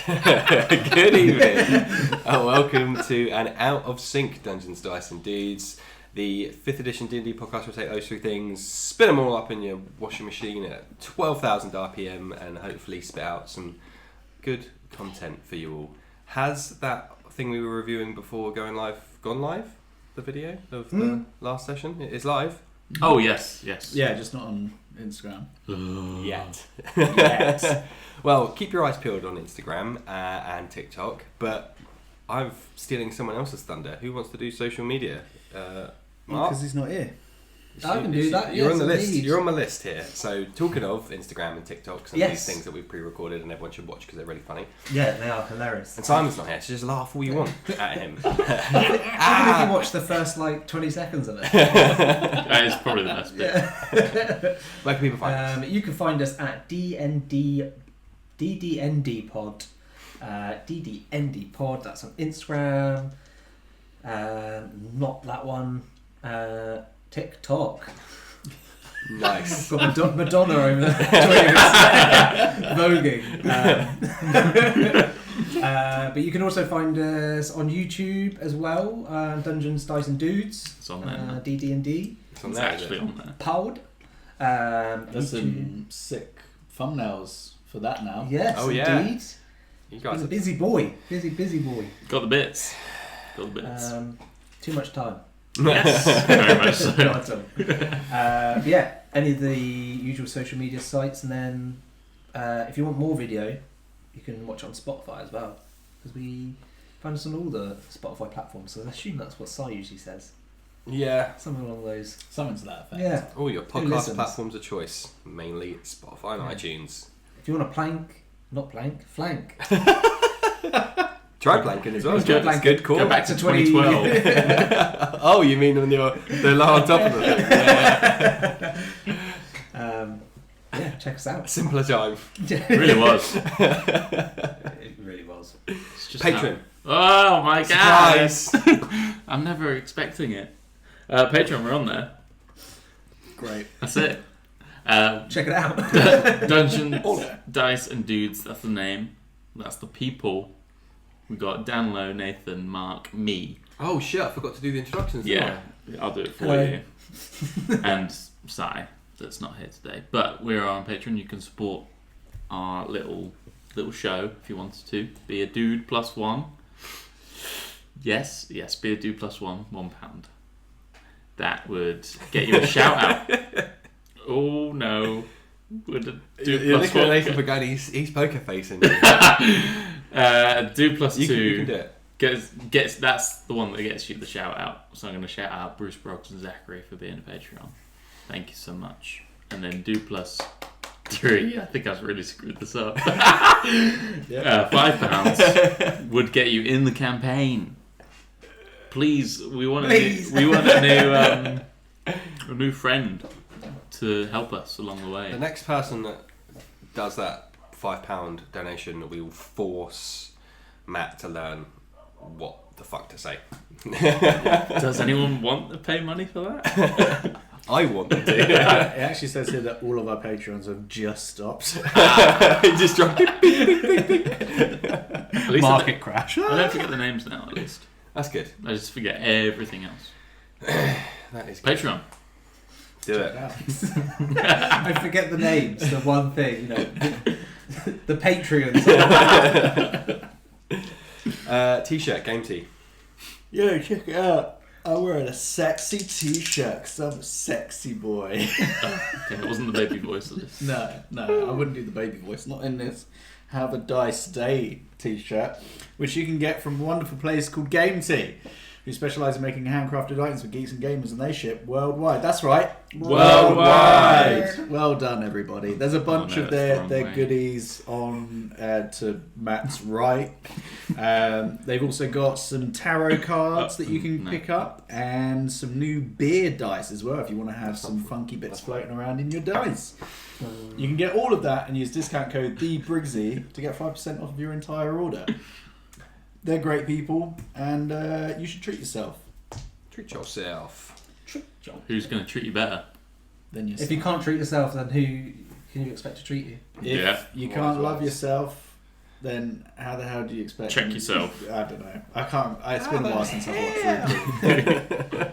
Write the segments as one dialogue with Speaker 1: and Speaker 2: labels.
Speaker 1: Good evening, and welcome to an out of sync Dungeons, Dice and Dudes, the 5th edition D&D podcast. Will take those three things, spin them all up in your washing machine at 12,000 RPM, and hopefully spit out some good content for you all. Has that thing we were reviewing before going live gone live? The video of the last session? It is live.
Speaker 2: Oh yes.
Speaker 3: Yeah, just not on Instagram
Speaker 1: Yet. Yet. Well, keep your eyes peeled on Instagram and TikTok, but I'm stealing someone else's thunder. Who wants to do social media? Mark?
Speaker 3: because he's not here.
Speaker 4: I can do that.
Speaker 1: You're
Speaker 4: yes,
Speaker 1: on the list.
Speaker 4: indeed.
Speaker 1: You're on my list here. So, talking of Instagram and TikTok, some of these
Speaker 4: Yes.
Speaker 1: things that we've pre-recorded and everyone should watch because they're really funny.
Speaker 4: Yeah, they are hilarious.
Speaker 1: And Simon's not here, so just laugh all you want at him.
Speaker 4: Even if you watch the first 20 seconds of it.
Speaker 2: That is probably the best bit.
Speaker 1: Where can people find us?
Speaker 4: You can find us at DDND Pod. DDND Pod. That's on Instagram. Not that one. TikTok.
Speaker 1: Nice.
Speaker 4: Got Madonna over there voguing. But you can also find us on YouTube as well. Dungeons, Dice and Dudes.
Speaker 2: It's on there.
Speaker 4: DD&D.
Speaker 1: It's on
Speaker 2: It's
Speaker 1: there,
Speaker 2: actually
Speaker 1: is it?
Speaker 2: on there.
Speaker 4: Pod.
Speaker 3: There's
Speaker 4: YouTube.
Speaker 3: some sick thumbnails for that now.
Speaker 4: Yes,
Speaker 1: Oh, yeah.
Speaker 4: indeed.
Speaker 1: You
Speaker 4: He's
Speaker 1: guys
Speaker 4: a
Speaker 1: are
Speaker 4: busy boy. Busy boy.
Speaker 2: Got the bits. Got the bits.
Speaker 4: Too much time.
Speaker 2: Yes, very much so.
Speaker 4: Not at all. But yeah, any of the usual social media sites, and then if you want more video, you can watch on Spotify as well, because we find us on all the Spotify platforms. So I assume that's what Si usually says.
Speaker 1: Yeah.
Speaker 4: Something along those.
Speaker 3: Something to that effect.
Speaker 4: Yeah.
Speaker 1: All your
Speaker 4: Who
Speaker 1: podcast
Speaker 4: listens?
Speaker 1: platforms of choice, mainly Spotify and
Speaker 4: Yeah.
Speaker 1: iTunes.
Speaker 4: If you want to flank.
Speaker 1: Try planking as well.
Speaker 2: Try
Speaker 1: That's good. Cool.
Speaker 2: Go back to 2012.
Speaker 1: Oh, you mean when they're on top of them?
Speaker 4: Yeah, check us out.
Speaker 1: Simpler time.
Speaker 2: It really was.
Speaker 4: It really was.
Speaker 2: It's just
Speaker 1: Patreon.
Speaker 2: Oh my god!
Speaker 1: Surprise.
Speaker 2: I'm never expecting it. Patreon, we're on there.
Speaker 3: Great.
Speaker 2: That's it.
Speaker 4: Check it out.
Speaker 2: Dungeons, Dice and Dudes, that's the name. That's the people. We got Danlo, Nathan, Mark, me.
Speaker 1: Oh shit! I forgot to do the introductions.
Speaker 2: Yeah, I'll do it for
Speaker 4: Hello.
Speaker 2: you. And Sai, that's not here today. But we're on Patreon. You can support our little show if you wanted to. Be a dude plus one. Yes, be a dude plus one, £1. That would get you a shout out. Oh no. Would a dude
Speaker 1: You're
Speaker 2: plus
Speaker 1: looking at
Speaker 2: one
Speaker 1: Nathan for going. He's poker facing.
Speaker 2: dude plus
Speaker 1: You
Speaker 2: two
Speaker 1: can do it.
Speaker 2: gets that's the one that gets you the shout out. So I'm going to shout out Bruce Broggs and Zachary for being a Patreon. Thank you so much. And then dude plus 3. I think I've really screwed this up. £5 would get you in the campaign. Please, we want a new friend to help us along the way.
Speaker 1: The next person that does that £5 donation will force Matt to learn what the fuck to say.
Speaker 2: Does anyone want to pay money for that?
Speaker 1: I want them to.
Speaker 3: It actually says here that all of our Patreons have just stopped.
Speaker 1: It just dropped.
Speaker 2: At least
Speaker 3: Market crash.
Speaker 2: I don't forget the names now, at least.
Speaker 1: That's good.
Speaker 2: I just forget everything else.
Speaker 1: That is good.
Speaker 2: Patreon.
Speaker 1: Do it.
Speaker 4: I forget the names. The one thing, the Patreons.
Speaker 1: T-shirt, game tee.
Speaker 3: Yo, check it out. I'm wearing a sexy t-shirt because I'm a sexy boy.
Speaker 2: Okay, it wasn't the baby voice of this.
Speaker 3: No, I wouldn't do the baby voice. Not in this Have a Dice Day t-shirt, which you can get from a wonderful place called Game Tea, who specialise in making handcrafted items for geeks and gamers, and they ship worldwide. That's right.
Speaker 2: Worldwide.
Speaker 3: Well done, everybody. There's a bunch
Speaker 2: no,
Speaker 3: of
Speaker 2: that's the wrong
Speaker 3: their
Speaker 2: way.
Speaker 3: goodies on to Matt's right. They've also got some tarot cards that you can pick up, and some new beer dice as well if you want to have some funky bits floating around in your dice. You can get all of that and use discount code TheBriggsy to get 5% off of your entire order. They're great people, and you should treat yourself.
Speaker 1: Treat yourself.
Speaker 2: Who's going to treat you better?
Speaker 3: Than yourself.
Speaker 4: If you can't treat yourself, then who can you expect to treat you?
Speaker 3: If
Speaker 2: Yeah.
Speaker 3: you
Speaker 1: Wise
Speaker 3: can't love
Speaker 1: words.
Speaker 3: yourself, then how the hell do you expect?
Speaker 2: Check yourself.
Speaker 3: I don't know. I can't. It's been a while since I've watched it.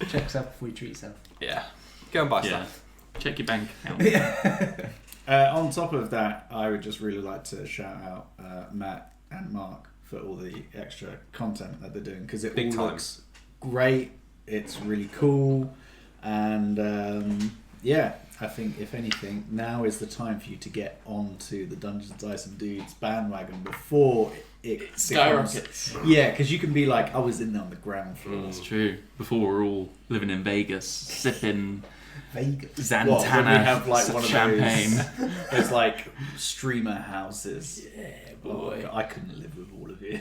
Speaker 4: Check yourself before you treat yourself.
Speaker 1: Yeah. Go and buy
Speaker 2: Yeah.
Speaker 1: stuff.
Speaker 2: Check your bank account.
Speaker 3: On top of that, I would just really like to shout out Matt and Mark for all the extra content that they're doing, because it
Speaker 1: Big
Speaker 3: all
Speaker 1: time.
Speaker 3: looks great. It's really cool, and yeah, I think if anything, now is the time for you to get onto the Dungeons Dice and Dudes bandwagon before it
Speaker 2: Skyrockets.
Speaker 3: Yeah, because you can be like, I was in there on the ground floor.
Speaker 2: That's true. Before we're all living in Vegas, sipping
Speaker 4: Vegas.
Speaker 3: What, when we
Speaker 2: Zantana
Speaker 3: have like one of
Speaker 2: champagne.
Speaker 3: those like streamer houses.
Speaker 2: Yeah,
Speaker 3: Oh,
Speaker 2: boy.
Speaker 3: God, I couldn't live with all of you.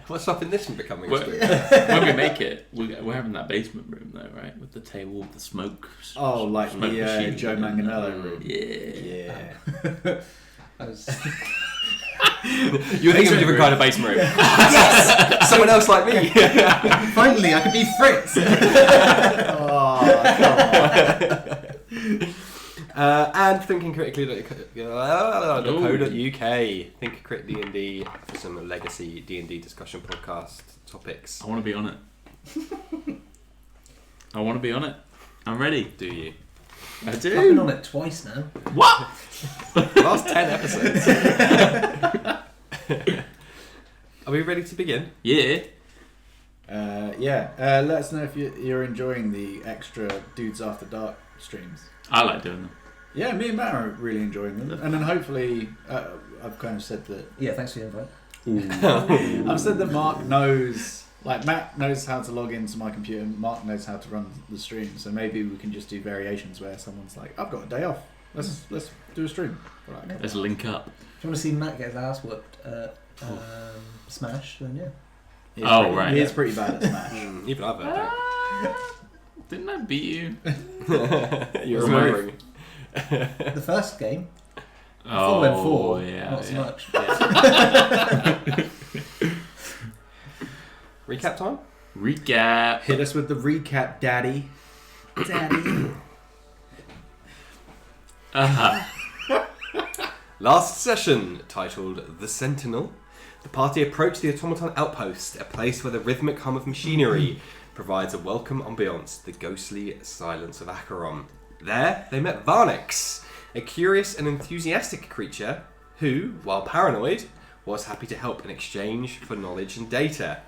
Speaker 1: What's stopping this from becoming a
Speaker 2: When
Speaker 1: stream?
Speaker 2: when we make it, we're having that basement room though, right? With the table, with the smoke.
Speaker 3: Oh, like
Speaker 2: smoke
Speaker 3: the
Speaker 2: machine.
Speaker 3: Joe Manganiello room.
Speaker 2: Yeah.
Speaker 3: Yeah.
Speaker 4: I was...
Speaker 1: You were thinking of a different kind of basement room. Yes! Someone else like me.
Speaker 4: Finally, I could be Fritz!
Speaker 3: Oh, come on.
Speaker 1: And thinkingcritically.co.uk. Think Crit D&D for some legacy D&D discussion podcast topics.
Speaker 2: I want to be on it. I want to be on it. I'm ready.
Speaker 1: Do you?
Speaker 2: I
Speaker 4: I've been on it twice now.
Speaker 2: What?
Speaker 1: Last 10 episodes. Are we ready to begin?
Speaker 2: Yeah.
Speaker 3: Let us know if you're enjoying the extra Dudes After Dark streams.
Speaker 2: I like doing them.
Speaker 3: Yeah, me and Matt are really enjoying them. And then hopefully, I've kind of said that...
Speaker 4: Yeah, thanks for the invite.
Speaker 3: I've said that Mark knows... Like, Matt knows how to log into my computer, and Mark knows how to run the stream. So maybe we can just do variations where someone's like, I've got a day off. Let's do a stream. We're like,
Speaker 2: Let's link up.
Speaker 4: If you want to see Matt get his ass whooped at Smash, then yeah.
Speaker 3: He is
Speaker 2: Oh,
Speaker 3: pretty-
Speaker 2: right.
Speaker 3: He is pretty bad at Smash.
Speaker 1: Even I've heard
Speaker 2: Didn't I beat you?
Speaker 1: that. You're
Speaker 3: Sorry.
Speaker 1: remembering.
Speaker 4: The first game,
Speaker 2: Oh,
Speaker 4: went 4,
Speaker 2: yeah.
Speaker 4: not so
Speaker 2: yeah.
Speaker 4: much.
Speaker 1: Recap time?
Speaker 2: Recap.
Speaker 3: Hit us with the recap, Daddy. Daddy.
Speaker 1: Last session, titled The Sentinel, the party approached the automaton outpost, a place where the rhythmic hum of machinery provides a welcome ambiance to the ghostly silence of Acheron. There, they met Varnix, a curious and enthusiastic creature who, while paranoid, was happy to help in exchange for knowledge and data.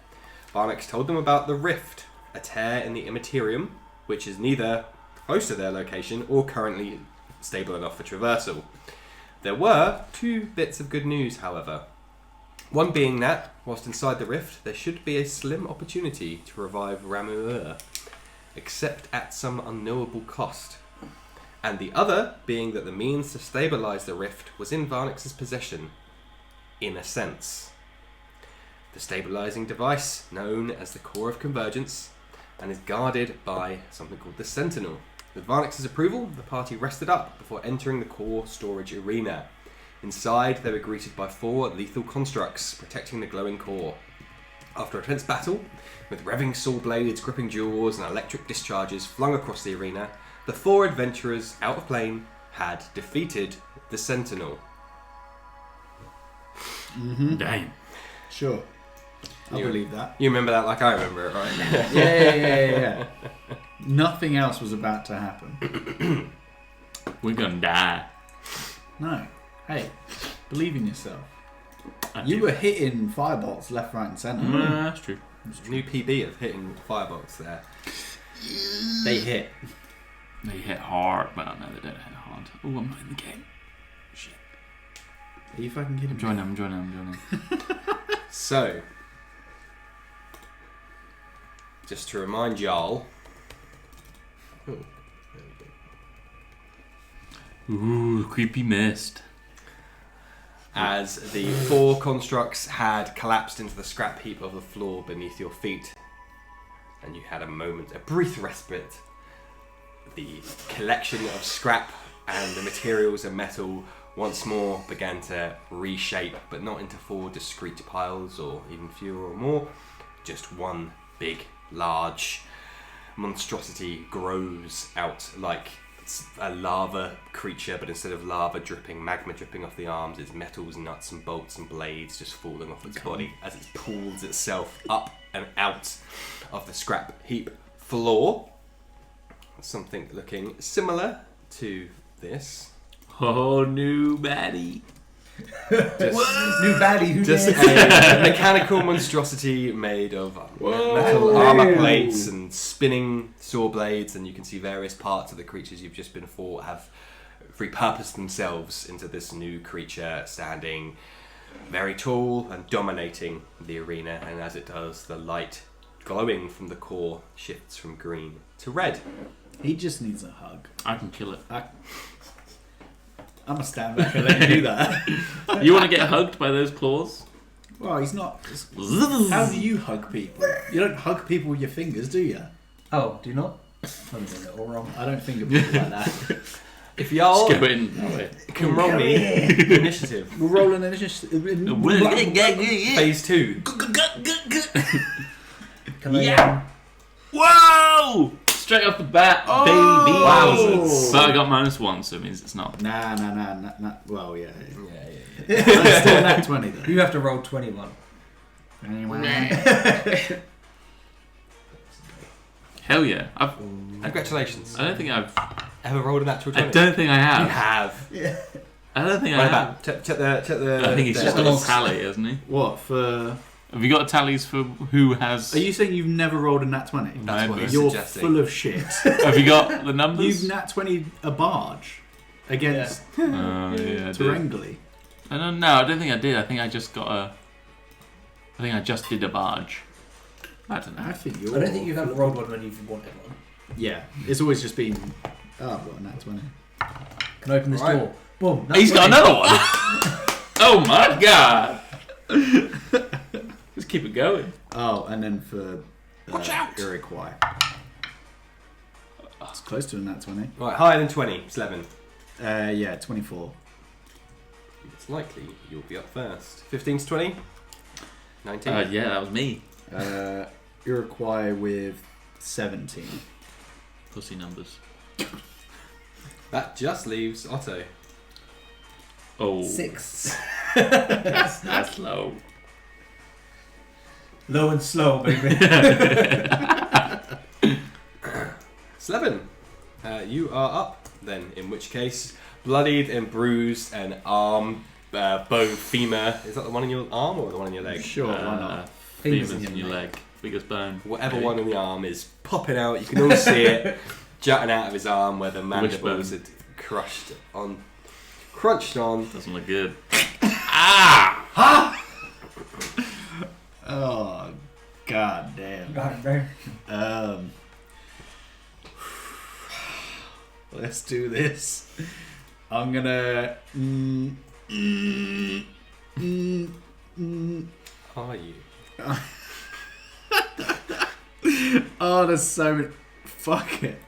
Speaker 1: Varnix told them about the Rift, a tear in the Immaterium, which is neither close to their location or currently stable enough for traversal. There were 2 bits of good news, however. One being that, whilst inside the Rift, there should be a slim opportunity to revive Ramuur, except at some unknowable cost. And the other being that the means to stabilise the Rift was in Varnix's possession, in a sense. The stabilising device, known as the Core of Convergence, and is guarded by something called the Sentinel. With Varnix's approval, the party rested up before entering the core storage arena. Inside, they were greeted by 4 lethal constructs protecting the glowing core. After a tense battle, with revving saw blades, gripping jaws, and electric discharges flung across the arena, the 4 adventurers out of plane had defeated the Sentinel.
Speaker 3: Mm-hmm.
Speaker 2: Damn.
Speaker 3: Sure. I
Speaker 1: You-
Speaker 3: believe that.
Speaker 1: You remember that like I remember it, right?
Speaker 3: Yeah. Nothing else was about to happen.
Speaker 2: We're gonna die.
Speaker 3: No. Hey, believe in yourself.
Speaker 2: I
Speaker 3: You
Speaker 2: do.
Speaker 3: were hitting firebolts left, right, and centre.
Speaker 2: That's true.
Speaker 1: New PB of hitting firebox there. They hit.
Speaker 2: They hit hard, but no, they don't hit hard. Oh, I'm not in the game. Shit.
Speaker 3: Are you fucking kidding me?
Speaker 2: I'm joining.
Speaker 1: So, just to remind y'all. Oh, there we go.
Speaker 2: Ooh, creepy mist.
Speaker 1: As the 4 constructs had collapsed into the scrap heap of the floor beneath your feet, and you had a brief respite. The collection of scrap and the materials and metal once more began to reshape, but not into 4 discrete piles or even fewer or more. Just one big, large monstrosity grows out like It's a lava creature, but instead of lava dripping, magma dripping off the arms, it's metals, nuts and bolts and blades just falling off its body as it pulls itself up and out of the scrap heap floor. Something looking similar to this.
Speaker 2: Oh, new baddie.
Speaker 4: New baddie. Who
Speaker 1: Just
Speaker 4: dares?
Speaker 1: a mechanical monstrosity made of metal armor plates and spinning saw blades, and you can see various parts of the creatures you've just been fought have repurposed themselves into this new creature, standing very tall and dominating the arena. And as it does, the light glowing from the core shifts from green to red.
Speaker 3: He just needs a hug.
Speaker 2: I can kill it.
Speaker 3: I'm gonna stand back and let you do that.
Speaker 2: You want to get hugged by those claws?
Speaker 3: Well, he's not. How do you hug people? You don't hug people with your fingers, do you?
Speaker 4: Oh, do you not? I'm doing it all wrong.
Speaker 3: I don't think of people like that.
Speaker 1: If y'all
Speaker 2: Just go in. No, wait.
Speaker 1: can roll me initiative.
Speaker 3: We're rolling initiative.
Speaker 1: Phase 2.
Speaker 4: Can I,
Speaker 2: Yeah. Whoa! Straight off the bat, baby.
Speaker 1: Wowzers.
Speaker 2: But I got -1, so it means it's not.
Speaker 3: Nah. Well, yeah.
Speaker 1: Yeah.
Speaker 3: I'm still nat 20 though.
Speaker 4: you have to roll 21.
Speaker 2: Hell yeah!
Speaker 1: Congratulations.
Speaker 2: I don't think I've.
Speaker 1: Ever rolled a natural 20?
Speaker 2: I don't think I
Speaker 1: You
Speaker 2: have.
Speaker 1: have.
Speaker 2: I don't think I
Speaker 1: Right
Speaker 2: have.
Speaker 1: about. Check the.
Speaker 2: I think he's just
Speaker 1: the-
Speaker 2: got a tally, hasn't he?
Speaker 3: What for?
Speaker 2: Have you got tallies for who has?
Speaker 3: Are you saying you've never rolled a nat 20?
Speaker 1: That's what he's
Speaker 3: You're
Speaker 1: suggesting.
Speaker 3: full of shit.
Speaker 2: Have you got the numbers?
Speaker 3: You've nat 20 a barge against
Speaker 2: Oh, yeah, I did.
Speaker 3: Terengli.
Speaker 2: I don't know. I don't think I did. I think I just got a. I think I just did a barge. I don't know.
Speaker 3: I think you're.
Speaker 4: I don't think you have rolled one when you've wanted one.
Speaker 3: Yeah, it's always just been. Oh, I've got a nat 20.
Speaker 4: Can I open this
Speaker 1: Right.
Speaker 4: door? Boom.
Speaker 2: He's got another one. Oh my god! Just keep it going.
Speaker 3: Oh, and then for
Speaker 2: Watch out!
Speaker 3: Iroquois. It's close to a nat 20.
Speaker 1: Right, higher than 20. It's 11.
Speaker 3: Yeah, 24.
Speaker 1: It's likely you'll be up first. 15 to 20? 19?
Speaker 2: Yeah, that was me.
Speaker 3: Iroquois with 17.
Speaker 2: Pussy numbers.
Speaker 1: That just leaves Otto.
Speaker 2: Oh,
Speaker 4: 6.
Speaker 2: that's low.
Speaker 4: Low and slow, baby.
Speaker 1: Slevin, you are up then, in which case, bloodied and bruised and arm, bone, femur. Is that the one in your arm or the one in your leg?
Speaker 3: Sure, why not?
Speaker 2: Femurs
Speaker 4: Fingers
Speaker 2: in your leg. Biggest bone.
Speaker 1: Whatever
Speaker 2: Maybe.
Speaker 1: one in the arm is popping out. You can all see it jutting out of his arm where the mandibles had crunched on.
Speaker 2: Doesn't look good.
Speaker 3: Oh, god damn.
Speaker 4: God, no.
Speaker 3: Let's do this. I'm gonna.
Speaker 1: Are you?
Speaker 3: Oh, there's so many. Fuck it.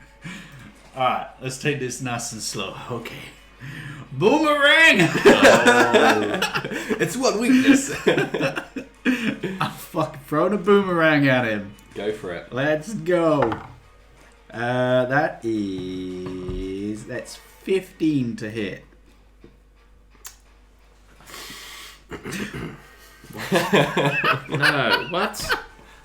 Speaker 3: Alright, let's take this nice and slow. Okay. Boomerang!
Speaker 1: It's one weakness.
Speaker 3: I'm fucking throwing a boomerang at him.
Speaker 1: Go for it.
Speaker 3: Let's go. That's 15 to hit.
Speaker 2: No, what?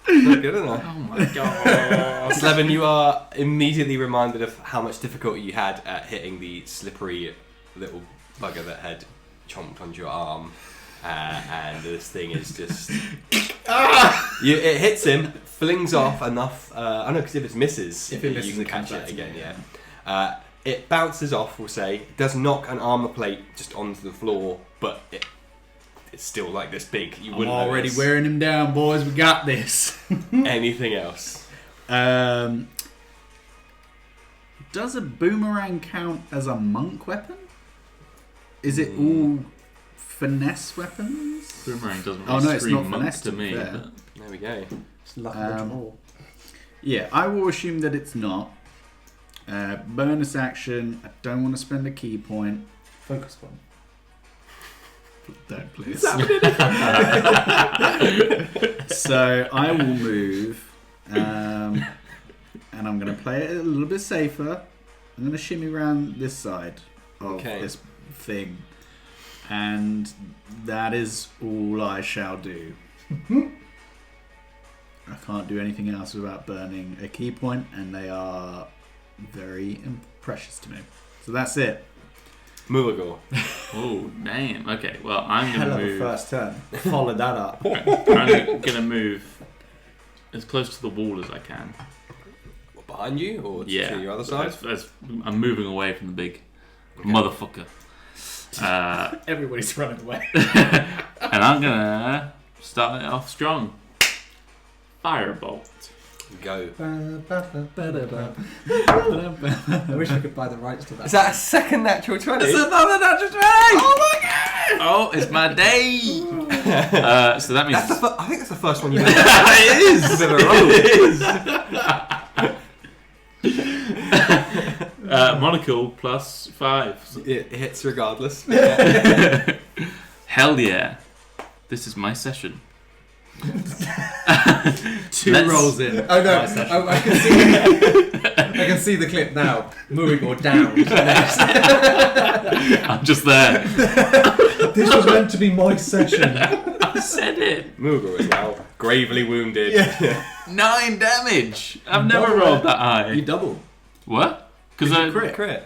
Speaker 1: Not good enough.
Speaker 2: Oh my god.
Speaker 1: Slevin, you are immediately reminded of how much difficulty you had at hitting the slippery little bugger that had chomped onto your arm. And this thing is just... it hits him, flings off enough... I don't know, because if it misses,
Speaker 3: If it misses,
Speaker 1: you can
Speaker 3: it comes
Speaker 1: catch
Speaker 3: back
Speaker 1: it
Speaker 3: to
Speaker 1: again,
Speaker 3: me,
Speaker 1: yeah. It bounces off, we'll say. It does knock an armor plate just onto the floor, but it's still like this big. You
Speaker 3: I'm
Speaker 1: wouldn't
Speaker 3: already
Speaker 1: notice
Speaker 3: wearing him down, boys. We got this.
Speaker 1: anything else.
Speaker 3: Does a boomerang count as a monk weapon? Is it all finesse weapons?
Speaker 2: Boomerang doesn't
Speaker 3: Oh,
Speaker 2: really
Speaker 3: no, it's
Speaker 2: scream
Speaker 3: not
Speaker 2: monk
Speaker 3: finesse,
Speaker 2: to
Speaker 3: to be
Speaker 2: me.
Speaker 3: fair.
Speaker 2: But
Speaker 1: There we go.
Speaker 4: It's luck
Speaker 3: Um,
Speaker 4: of all.
Speaker 3: Yeah, I will assume that it's not. Bonus action. I don't want to spend a key point.
Speaker 4: Focus one.
Speaker 3: Don't please. So I will move, and I'm going to play it a little bit safer. I'm going to shimmy around this side of this thing. And that is all I shall do. I can't do anything else without burning a key point, and they are very precious to me. So that's it.
Speaker 1: Mulligal.
Speaker 2: Oh, damn. Okay, well, I'm going
Speaker 3: Hell
Speaker 2: to
Speaker 3: of a
Speaker 2: move.
Speaker 3: first turn. Follow that up.
Speaker 2: I'm going to move as close to the wall as I can.
Speaker 1: What, behind you or to your other side?
Speaker 2: I'm moving away from the big motherfucker.
Speaker 3: Everybody's running away.
Speaker 2: And I'm going to start it off strong. Firebolt.
Speaker 1: Go.
Speaker 4: I wish I could buy the rights to that.
Speaker 1: Is that a second natural 20?
Speaker 3: It's another natural 20!
Speaker 1: Oh my god!
Speaker 2: Oh, it's my day! So that means...
Speaker 1: I think that's the first one you've
Speaker 2: It is! Monocle plus 5.
Speaker 1: It hits regardless.
Speaker 2: Hell yeah. This is my session.
Speaker 3: 2 rolls in.
Speaker 4: Oh no! I can see the clip now. Moving or down.
Speaker 2: I'm just there.
Speaker 4: This was meant to be my session.
Speaker 2: I said it.
Speaker 1: Moogle is now gravely wounded.
Speaker 2: 9 damage. I've never rolled that high.
Speaker 3: You double.
Speaker 2: What? Because I
Speaker 1: Crit.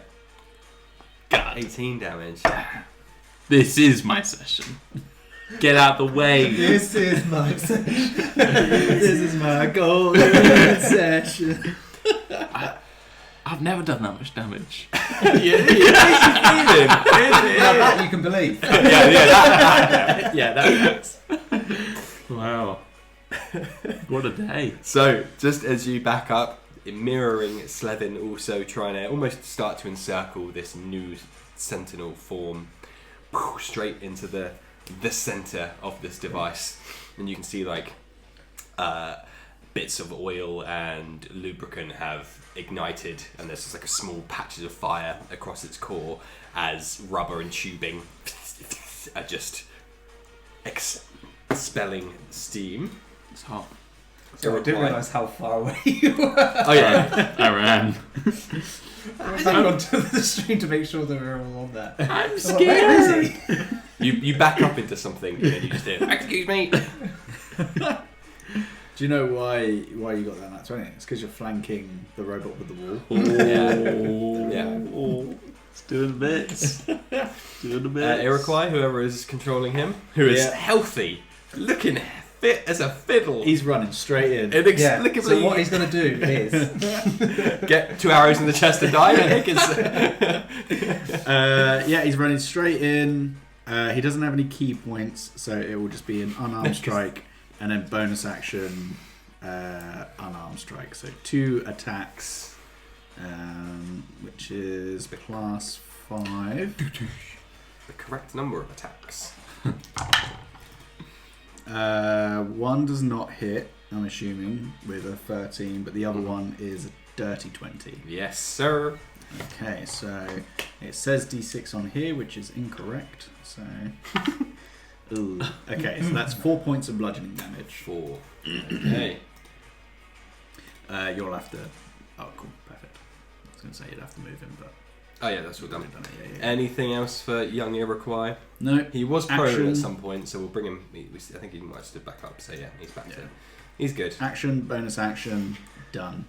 Speaker 1: God. 18 damage.
Speaker 2: This is my session. Get out the way.
Speaker 4: This is my session.
Speaker 3: This is my golden session.
Speaker 2: I've never done that much damage.
Speaker 4: Now that you can believe.
Speaker 1: That works.
Speaker 2: Wow. What a day.
Speaker 1: So, just as you back up, mirroring Slevin also trying to almost start to encircle this new Sentinel form straight into the center of this device, and you can see like bits of oil and lubricant have ignited, and there's just like a small patches of fire across its core as rubber and tubing are just expelling steam.
Speaker 2: It's hot.
Speaker 4: So I didn't realise how far away you were.
Speaker 1: Oh yeah.
Speaker 2: I ran.
Speaker 4: I went back onto the stream to make sure that we were all on there.
Speaker 2: I'm
Speaker 4: Like, where is he?
Speaker 1: You back up into something and then you just hear, excuse me.
Speaker 3: Do you know why you got that nat 20? It's because you're flanking the robot with the wall.
Speaker 2: Oh. It's doing bits.
Speaker 1: Iroquois, whoever is controlling him, who is healthy, looking fit as a fiddle.
Speaker 3: He's running straight in.
Speaker 1: Inexplicably,
Speaker 4: So what he's going to do is...
Speaker 1: get 2 arrows in the chest and die. I think
Speaker 3: He's running straight in. He doesn't have any key points, so it will just be an unarmed strike, and then bonus action, unarmed strike. So 2 attacks, which is plus 5.
Speaker 1: the correct number of attacks.
Speaker 3: 1 does not hit, I'm assuming, with a 13, but the other one is a dirty 20.
Speaker 1: Yes, sir.
Speaker 3: Okay, so it says D6 on here, which is incorrect. So, ooh. Okay, so that's 4 points of bludgeoning damage.
Speaker 1: 4. Okay.
Speaker 3: You'll have to. Oh, cool, perfect. I was going to say you'd have to move him, but
Speaker 1: Oh yeah, that's all done.
Speaker 3: done it. Yeah.
Speaker 1: Anything else for young Iroquois?
Speaker 3: No,
Speaker 1: He was prone
Speaker 3: Action.
Speaker 1: at some point, so we'll bring him. I think he might have stood back up. So yeah, he's back to. He's good.
Speaker 3: action, bonus action, done.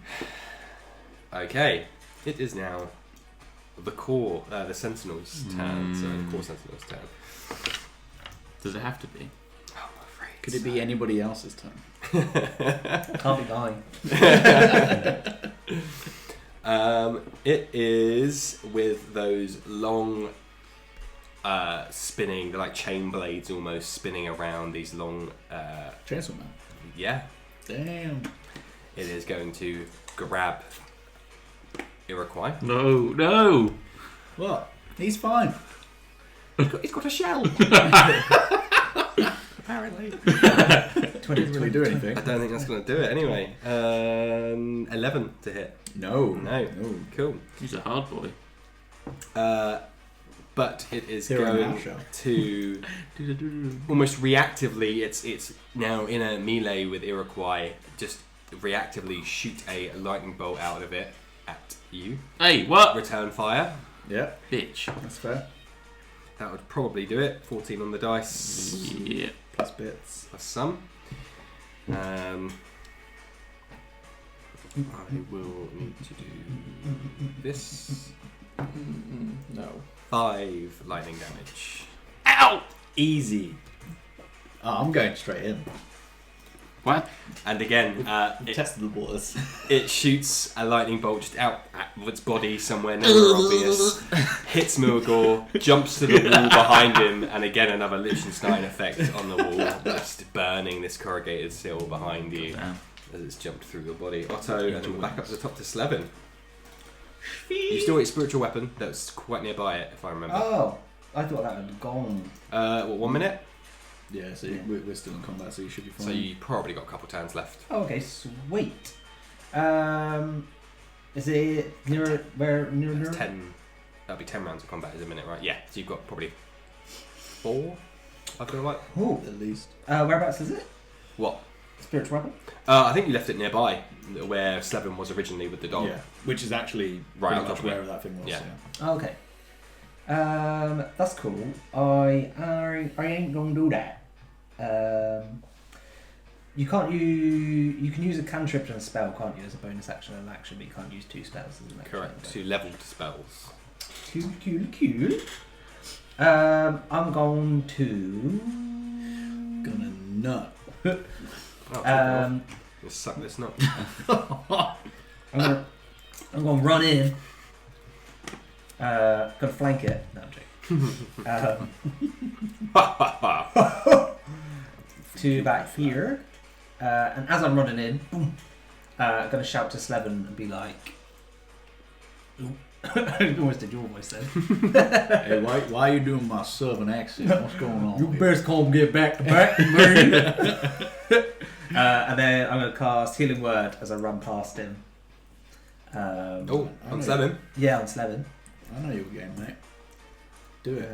Speaker 1: Okay, it is now the Sentinel's turn. So the core Sentinel's turn.
Speaker 2: Does it have to be?
Speaker 1: Oh, I'm afraid.
Speaker 3: Could it be anybody else's turn?
Speaker 4: Can't be mine.
Speaker 1: It is with those long spinning, they're like chain blades almost spinning around these long.
Speaker 3: Chainsaw Man.
Speaker 1: Yeah,
Speaker 3: Damn.
Speaker 1: it is going to grab Iroquois.
Speaker 2: No.
Speaker 3: What? He's fine.
Speaker 1: He's got a shell. Apparently.
Speaker 3: Didn't really do anything.
Speaker 1: I don't think that's going to do it anyway. 11 to hit.
Speaker 3: No.
Speaker 1: Cool.
Speaker 2: He's a hard boy.
Speaker 1: But it is
Speaker 3: Hero
Speaker 1: going
Speaker 3: now shell.
Speaker 1: to almost reactively. It's now in a melee with Iroquois. Just reactively shoot a lightning bolt out of it at you.
Speaker 2: Hey, what?
Speaker 1: Return fire.
Speaker 3: Yeah,
Speaker 2: Bitch.
Speaker 3: that's fair.
Speaker 1: That would probably do it. 14 on the dice.
Speaker 2: Yeah.
Speaker 3: Plus bits.
Speaker 1: Plus some. I will need to do this.
Speaker 5: No.
Speaker 1: 5 lightning damage.
Speaker 2: Ow!
Speaker 3: Easy. Oh, I'm going straight in.
Speaker 2: What?
Speaker 1: And again,
Speaker 3: Tested the waters.
Speaker 1: it shoots a lightning bolt just out at its body somewhere nowhere obvious. Hits Mulgore, jumps to the wall behind him, and again another Liechtenstein effect on the wall, just burning this corrugated seal behind you
Speaker 2: Damn.
Speaker 1: as it's jumped through your body. Otto, and then back up to the top to Slevin. You still got your spiritual weapon that's quite nearby it, if I remember.
Speaker 4: Oh, I thought that had gone.
Speaker 1: 1 minute?
Speaker 3: Yeah, so we're still in combat, so you should be fine.
Speaker 1: So you probably got a couple turns left.
Speaker 4: Oh, okay, sweet. Is it near where near?
Speaker 1: It's 10. That'll be 10 rounds of combat in a minute, right? Yeah. So you've got probably 4. I feel like.
Speaker 4: Oh,
Speaker 3: At least.
Speaker 4: whereabouts is it?
Speaker 1: What?
Speaker 4: Spiritual weapon.
Speaker 1: I think you left it nearby, where Slevin was originally with the dog.
Speaker 3: Yeah, which is actually
Speaker 1: Right
Speaker 3: pretty
Speaker 1: on
Speaker 3: much
Speaker 1: top of it.
Speaker 3: where that thing was.
Speaker 1: Yeah.
Speaker 4: Oh, okay. That's cool. I ain't gonna do that. You can't you can use a cantrip and a spell, can't you, as a bonus action and an action, but you can't use 2 spells as an action.
Speaker 1: Correct. 2 leveled spells.
Speaker 4: Cool. I'm going to.
Speaker 3: Gonna nut.
Speaker 1: Oh, you suck this nut.
Speaker 4: I'm gonna run in. Gonna flank it. No, I'm joking. To about here, and as I'm running in, boom, I'm gonna shout to Slevin and be like, I almost did your voice then.
Speaker 3: Hey, why are you doing my southern accent? What's going on?
Speaker 4: You
Speaker 3: here?
Speaker 4: best come get back to back, man. And then I'm gonna cast Healing Word as I run past him.
Speaker 1: Oh,
Speaker 3: I
Speaker 1: on
Speaker 3: know
Speaker 1: 7.
Speaker 4: Yeah, on Slevin.
Speaker 3: I know your game, mate. Do it.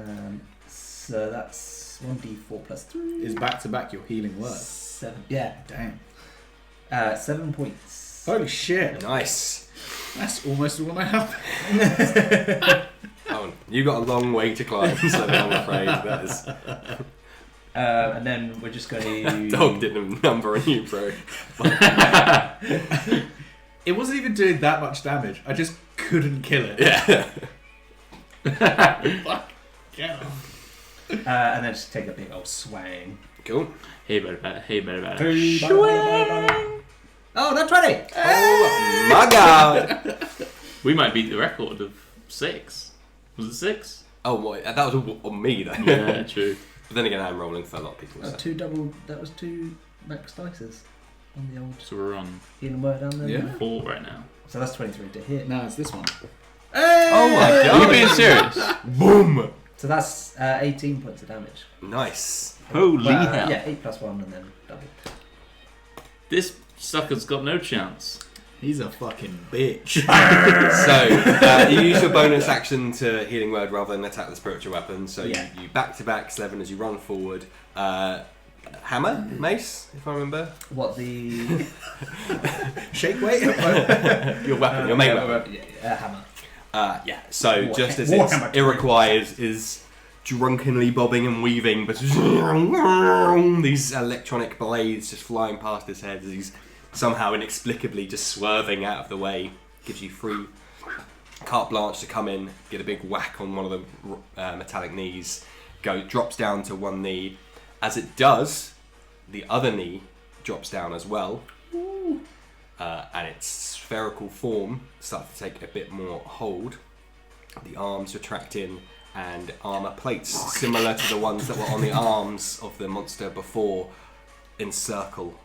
Speaker 4: So that's 1d4 plus 3.
Speaker 3: Is back to back your healing word?
Speaker 4: 7. Yeah.
Speaker 3: Damn.
Speaker 4: 7 points.
Speaker 3: Holy shit.
Speaker 1: Nice.
Speaker 3: That's almost all I have.
Speaker 1: Oh, you got a long way to climb, Slevin, I'm afraid. That is.
Speaker 4: And then we're just going to.
Speaker 1: Dog didn't number on you, bro.
Speaker 3: It wasn't even doing that much damage. I just couldn't kill it.
Speaker 1: Yeah.
Speaker 3: Fuck. Get off.
Speaker 4: And then just take a big old swang.
Speaker 1: Cool.
Speaker 2: Hey, better.
Speaker 4: Oh, that's 20!
Speaker 1: Oh my god.
Speaker 2: We might beat the record of 6. Was it 6?
Speaker 1: Oh, boy. That was on me, though.
Speaker 2: Yeah, true.
Speaker 1: But then again, I'm rolling for a lot of people. So.
Speaker 4: That was 2 max dices on the old
Speaker 2: So we're on
Speaker 4: Healing Word down there.
Speaker 3: Yeah.
Speaker 2: 4 right now.
Speaker 4: So that's 23 to hit.
Speaker 3: No, it's this one.
Speaker 1: Oh my
Speaker 2: Are
Speaker 1: god.
Speaker 2: you being serious?
Speaker 1: Boom.
Speaker 4: So that's 18 points of damage.
Speaker 1: Nice.
Speaker 2: Holy
Speaker 4: Well,
Speaker 2: hell.
Speaker 4: Yeah, 8 plus 1 and then double.
Speaker 2: This sucker's got no chance.
Speaker 3: He's a fucking bitch.
Speaker 1: So, you use your bonus action to Healing Word rather than attack the spiritual weapon. So
Speaker 4: Yeah.
Speaker 1: you back to back Slevin as you run forward. Hammer? Mace, if I remember.
Speaker 4: What the.
Speaker 3: Shake weight?
Speaker 1: Your weapon, your main weapon.
Speaker 4: Hammer.
Speaker 1: Yeah, so
Speaker 4: War-
Speaker 1: just as
Speaker 4: Warhammer
Speaker 1: it's Iroquois is drunkenly bobbing and weaving, but these electronic blades just flying past his head as he's somehow inexplicably just swerving out of the way. Gives you free carte blanche to come in, get a big whack on one of the metallic knees, drops down to one knee. As it does, the other knee drops down as well. And its spherical form starts to take a bit more hold. The arms retract in, and armour plates, similar to the ones that were on the arms of the monster before, encircle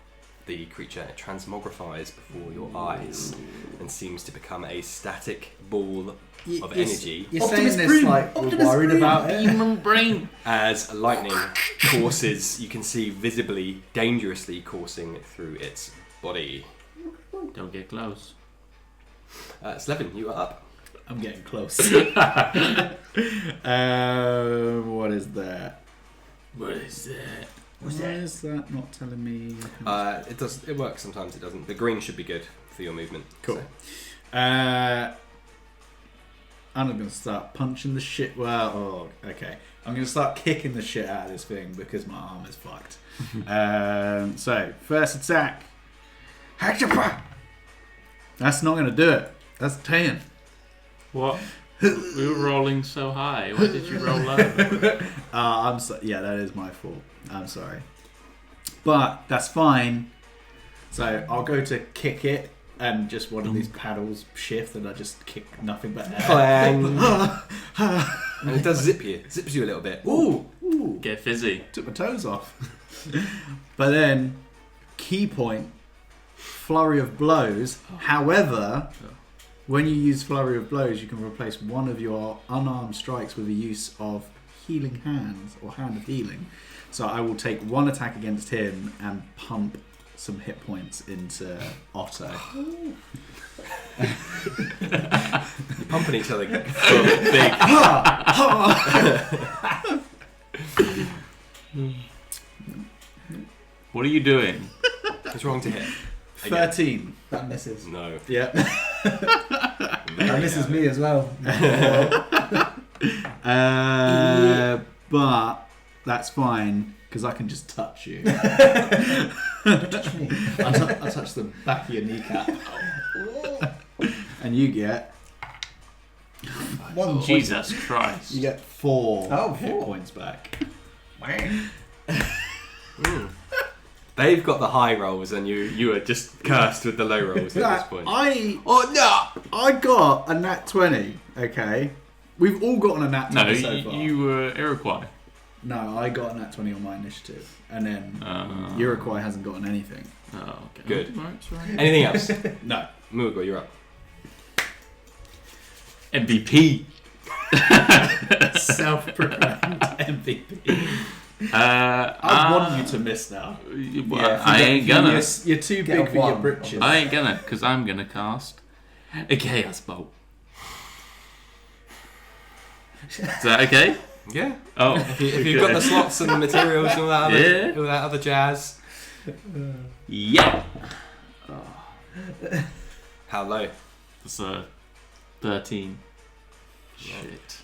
Speaker 1: the creature. It transmogrifies before your eyes and seems to become a static ball of energy.
Speaker 3: You're
Speaker 4: Optimus
Speaker 3: saying this
Speaker 4: Prime.
Speaker 3: like we're
Speaker 4: Optimus
Speaker 3: worried
Speaker 4: Prime.
Speaker 3: about it.
Speaker 2: Demon brain.
Speaker 1: As lightning courses, you can see visibly, dangerously coursing through its body.
Speaker 2: Don't get close.
Speaker 1: Slevin, you are up.
Speaker 3: I'm getting close. What is that?
Speaker 2: What is that?
Speaker 3: Why is that not telling me?
Speaker 1: It works sometimes, it doesn't. The green should be good for your movement.
Speaker 3: Cool.
Speaker 1: So.
Speaker 3: I'm going to start punching the shit. Well, okay. I'm going to start kicking the shit out of this thing because my arm is fucked. So, first attack. That's not going to do it. That's 10.
Speaker 2: What? We were rolling so high. Why did you roll low?
Speaker 3: Yeah, that is my fault. I'm sorry. But that's fine. So I'll go to kick it, and just one of these paddles shift, and I just kick nothing but air.
Speaker 1: Clang. And it does zips you a little bit.
Speaker 3: Ooh.
Speaker 2: Get fizzy.
Speaker 3: Took my toes off. But then, key point, flurry of blows. However, when you use flurry of blows, you can replace one of your unarmed strikes with the use of healing hands or hand of healing. So I will take one attack against him and pump some hit points into Otto.
Speaker 1: You're pumping each other big.
Speaker 2: What are you doing?
Speaker 1: It's wrong to hit.
Speaker 3: 13.
Speaker 4: That misses.
Speaker 1: No.
Speaker 3: Yep.
Speaker 4: That misses me as well.
Speaker 3: But that's fine because I can just touch you.
Speaker 4: Touch me.
Speaker 3: I touch the back of your kneecap, and you get
Speaker 4: One
Speaker 2: Jesus Christ.
Speaker 3: you get 4
Speaker 4: Oh,
Speaker 3: hit
Speaker 4: 4.
Speaker 3: points back.
Speaker 1: They've got the high rolls, and you are just cursed with the low rolls at this point.
Speaker 3: I got a nat 20. Okay, we've all gotten a nat 20
Speaker 2: No,
Speaker 3: so far.
Speaker 2: you were Iroquois.
Speaker 3: No, I got a nat 20 on my initiative, and then Uruguay hasn't gotten anything.
Speaker 2: Oh, okay.
Speaker 1: Good.
Speaker 2: Right, right.
Speaker 1: Anything else?
Speaker 3: No.
Speaker 1: Mugo, you're up.
Speaker 2: MVP.
Speaker 3: Self-proclaimed MVP. I
Speaker 2: I
Speaker 3: want you to miss now.
Speaker 2: I ain't gonna.
Speaker 3: You're too
Speaker 4: Get
Speaker 3: big
Speaker 4: a
Speaker 3: for your
Speaker 4: one.
Speaker 3: britches.
Speaker 2: I ain't gonna, because I'm gonna cast a Chaos Bolt. Is that okay?
Speaker 1: Yeah.
Speaker 2: Oh,
Speaker 1: If you've got the slots and the materials and all that other jazz.
Speaker 2: Yeah.
Speaker 1: How low?
Speaker 2: It's 13. Shit.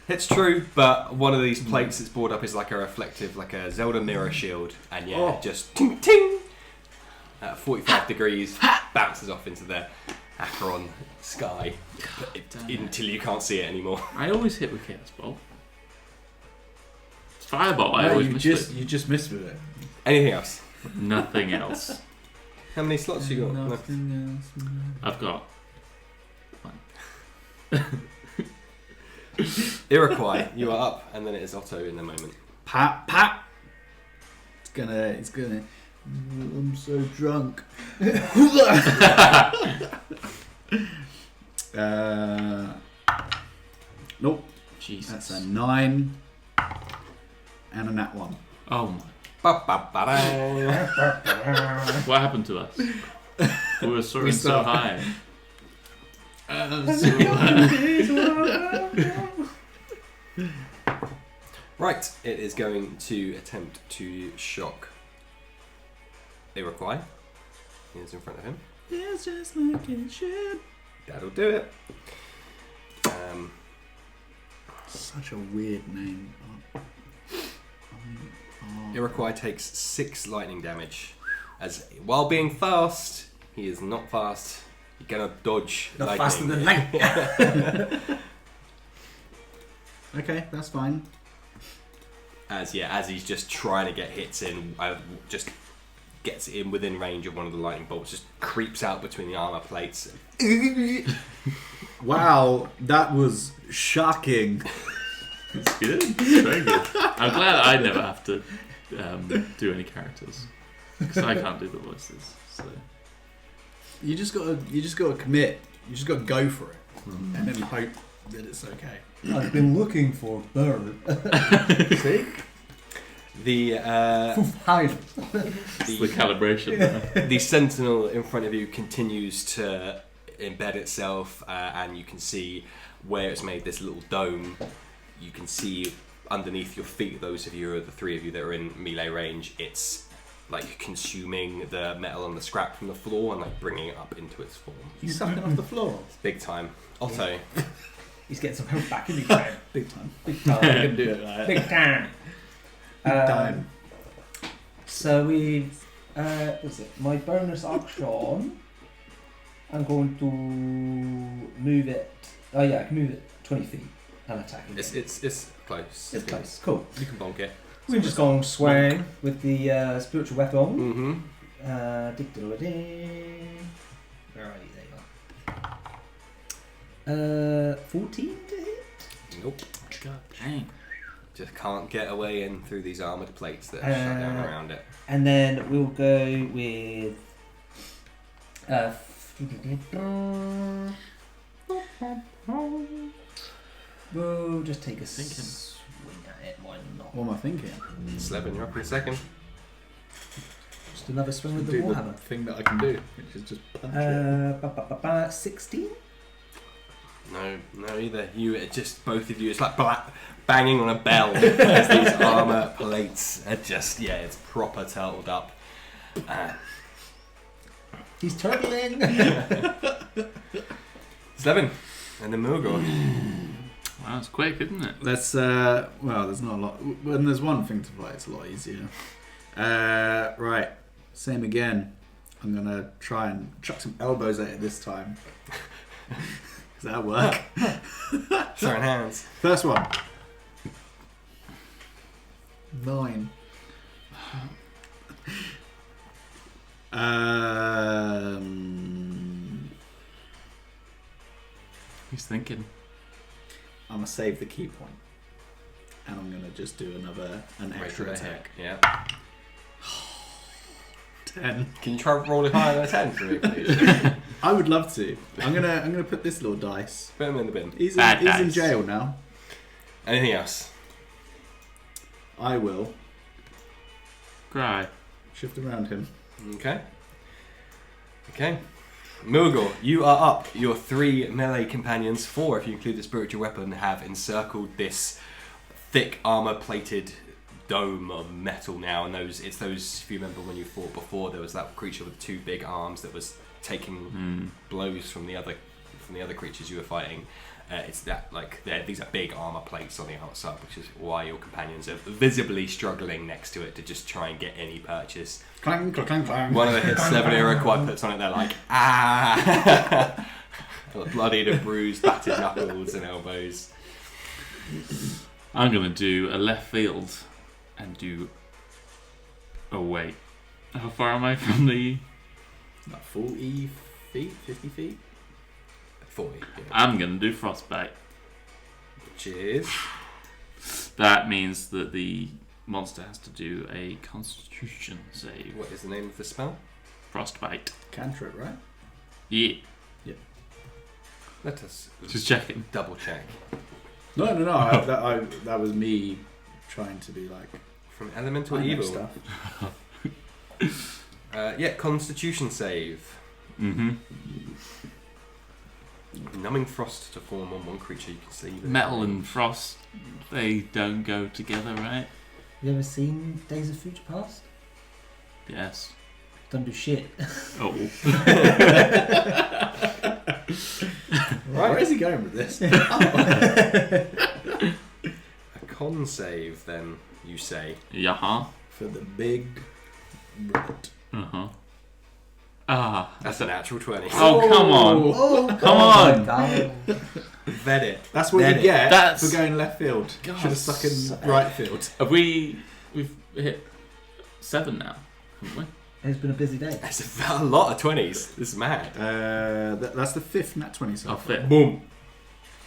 Speaker 1: It's true, but one of these plates that's brought up is like a reflective, like a Zelda mirror shield, and just ting ting at 45 degrees bounces off into the Acheron sky until you can't see it anymore.
Speaker 2: I always hit with Chaos Bolt. Fireball, I
Speaker 3: No,
Speaker 2: always
Speaker 3: you
Speaker 2: miss
Speaker 3: you just missed with it.
Speaker 1: Anything else?
Speaker 2: it. Nothing else.
Speaker 1: How many slots you got?
Speaker 3: Nothing else.
Speaker 2: I've got one.
Speaker 1: Iroquois, you are up, and then it is Otto in a moment.
Speaker 3: Pat. It's gonna. I'm so drunk. Nope.
Speaker 2: Jesus.
Speaker 3: That's a 9 and a nat 1.
Speaker 2: Oh my.
Speaker 1: Ba-ba-ba-da.
Speaker 2: What happened to us? We were soaring so
Speaker 3: stopped.
Speaker 2: high.
Speaker 1: Right, it is going to attempt to shock Iroquois. He is in front of him.
Speaker 3: It's just like it should.
Speaker 1: That'll do it.
Speaker 3: Such a weird name.
Speaker 1: Iroquois takes 6 lightning damage. As while being fast, he is not fast. You're gonna dodge
Speaker 4: Not
Speaker 1: lightning.
Speaker 4: faster than lightning.
Speaker 3: Okay, that's fine.
Speaker 1: As he's just trying to get hits in, just gets in within range of one of the lightning bolts, just creeps out between the armor plates.
Speaker 3: Wow, that was shocking.
Speaker 2: It's good. It's very good. I'm glad I never have to do any characters because I can't do the voices. So
Speaker 3: You just gotta commit. You just gotta go for it, and then hope that it's okay.
Speaker 4: I've been looking for bird.
Speaker 3: See?
Speaker 1: The
Speaker 2: it's the calibration there.
Speaker 1: the sentinel in front of you continues to embed itself, and you can see where it's made this little dome. You can see underneath your feet, those of you, or the 3 of you that are in melee range, it's like consuming the metal and the scrap from the floor and like bringing it up into its form.
Speaker 3: He's sucking off the floor.
Speaker 1: It's big time. Otto,
Speaker 4: He's getting some help back in his time.
Speaker 3: Big time.
Speaker 4: Big
Speaker 3: We
Speaker 4: time.
Speaker 3: can do it. Right?
Speaker 4: Big time.
Speaker 3: Big time.
Speaker 4: So we've, what's it? My bonus action. I'm going to move it. Oh yeah, I can move it 20 feet and attack it.
Speaker 1: it's close.
Speaker 4: It's close. Cool.
Speaker 1: You can bonk it.
Speaker 4: We're just going to swing with the spiritual weapon.
Speaker 1: Mm-hmm.
Speaker 4: Where are you? There you are. 14 to hit.
Speaker 1: Nope.
Speaker 2: God dang.
Speaker 1: Just can't get away in through these armoured plates that are shut down around it.
Speaker 4: And then we'll go with. We'll just take a swing at it. Why not?
Speaker 3: What am I thinking?
Speaker 1: Slevin, you're up in second.
Speaker 4: Just another swing with the
Speaker 3: Do the
Speaker 4: warhammer.
Speaker 3: thing that I can do, which is just punch it.
Speaker 4: 16.
Speaker 1: No, either. You, just both of you. It's like banging on a bell as these armour plates are just, it's proper turtled up.
Speaker 4: He's turtling.
Speaker 1: Slevin, and then Murgor.
Speaker 2: Wow, it's quick, isn't it?
Speaker 3: Let's, well, there's not a lot. When there's one thing to fight, it's a lot easier. Right, same again. I'm going to try and chuck some elbows at it this time. Does that work?
Speaker 1: Throwing hands.
Speaker 3: First one. 9.
Speaker 2: He's thinking.
Speaker 3: I'm going to save the key point. And I'm going to just do an extra attack.
Speaker 1: Yeah.
Speaker 3: 10.
Speaker 1: Can you try rolling higher than a 10 for me, please?
Speaker 3: I would love to. I'm gonna put this little dice.
Speaker 1: Put him in the bin.
Speaker 3: He's
Speaker 2: Bad
Speaker 3: in
Speaker 2: dice.
Speaker 3: jail now.
Speaker 1: Anything else?
Speaker 3: I will
Speaker 2: Cry.
Speaker 3: shift around him.
Speaker 1: Okay. Murgor, you are up. Your 3 melee companions, 4 if you include the spiritual weapon, have encircled this thick armor-plated dome of metal now. And it's those, if you remember when you fought before, there was that creature with 2 big arms that was taking blows from the other creatures you were fighting. It's that, like, these are big armor plates on the outside, which is why your companions are visibly struggling next to it to just try and get any purchase.
Speaker 3: Clang, clang, clang.
Speaker 1: One of the hits Slevin Iroquois puts on it, they're like, ah! Bloodied and bruised, battered knuckles and elbows.
Speaker 2: I'm going to do a left field and do... Oh, wait. How far am I from the...
Speaker 3: About 40 feet, 50 feet.
Speaker 1: 40. Yeah.
Speaker 2: I'm going to do frostbite.
Speaker 1: Which is...
Speaker 2: That means that the monster has to do a constitution save.
Speaker 1: What is the name of the spell?
Speaker 2: Frostbite.
Speaker 3: Cantrip, right?
Speaker 2: Yeah.
Speaker 1: Let us
Speaker 2: Just checking.
Speaker 1: double check.
Speaker 3: No. That was me trying to be like
Speaker 1: From Elemental
Speaker 3: I know
Speaker 1: Evil.
Speaker 3: stuff.
Speaker 1: Constitution save.
Speaker 2: Mm-hmm.
Speaker 1: Numbing frost to form on one creature you can see.
Speaker 2: Metal and frost, they don't go together, right?
Speaker 4: You ever seen Days of Future Past?
Speaker 2: Yes.
Speaker 4: Don't do shit.
Speaker 2: Oh.
Speaker 3: Right. Where is he going with this?
Speaker 1: A con save, then, you say.
Speaker 2: Yeah.
Speaker 3: For the big rat.
Speaker 2: Uh-huh. Ah.
Speaker 1: That's a natural 20.
Speaker 2: Oh, come on.
Speaker 4: Oh,
Speaker 2: Come on.
Speaker 4: God.
Speaker 1: Vet it.
Speaker 3: That's what
Speaker 1: Vet
Speaker 3: you
Speaker 1: it.
Speaker 3: get
Speaker 2: That's-
Speaker 3: for going left field.
Speaker 2: God,
Speaker 3: Should have stuck in
Speaker 4: so-
Speaker 3: right field.
Speaker 2: Have we've hit 7 now, haven't we?
Speaker 4: It's been a busy day.
Speaker 1: That's a lot of 20s. This is mad.
Speaker 3: That's the 5th nat 20 so
Speaker 2: Oh,
Speaker 3: far.
Speaker 2: fit.
Speaker 1: Boom.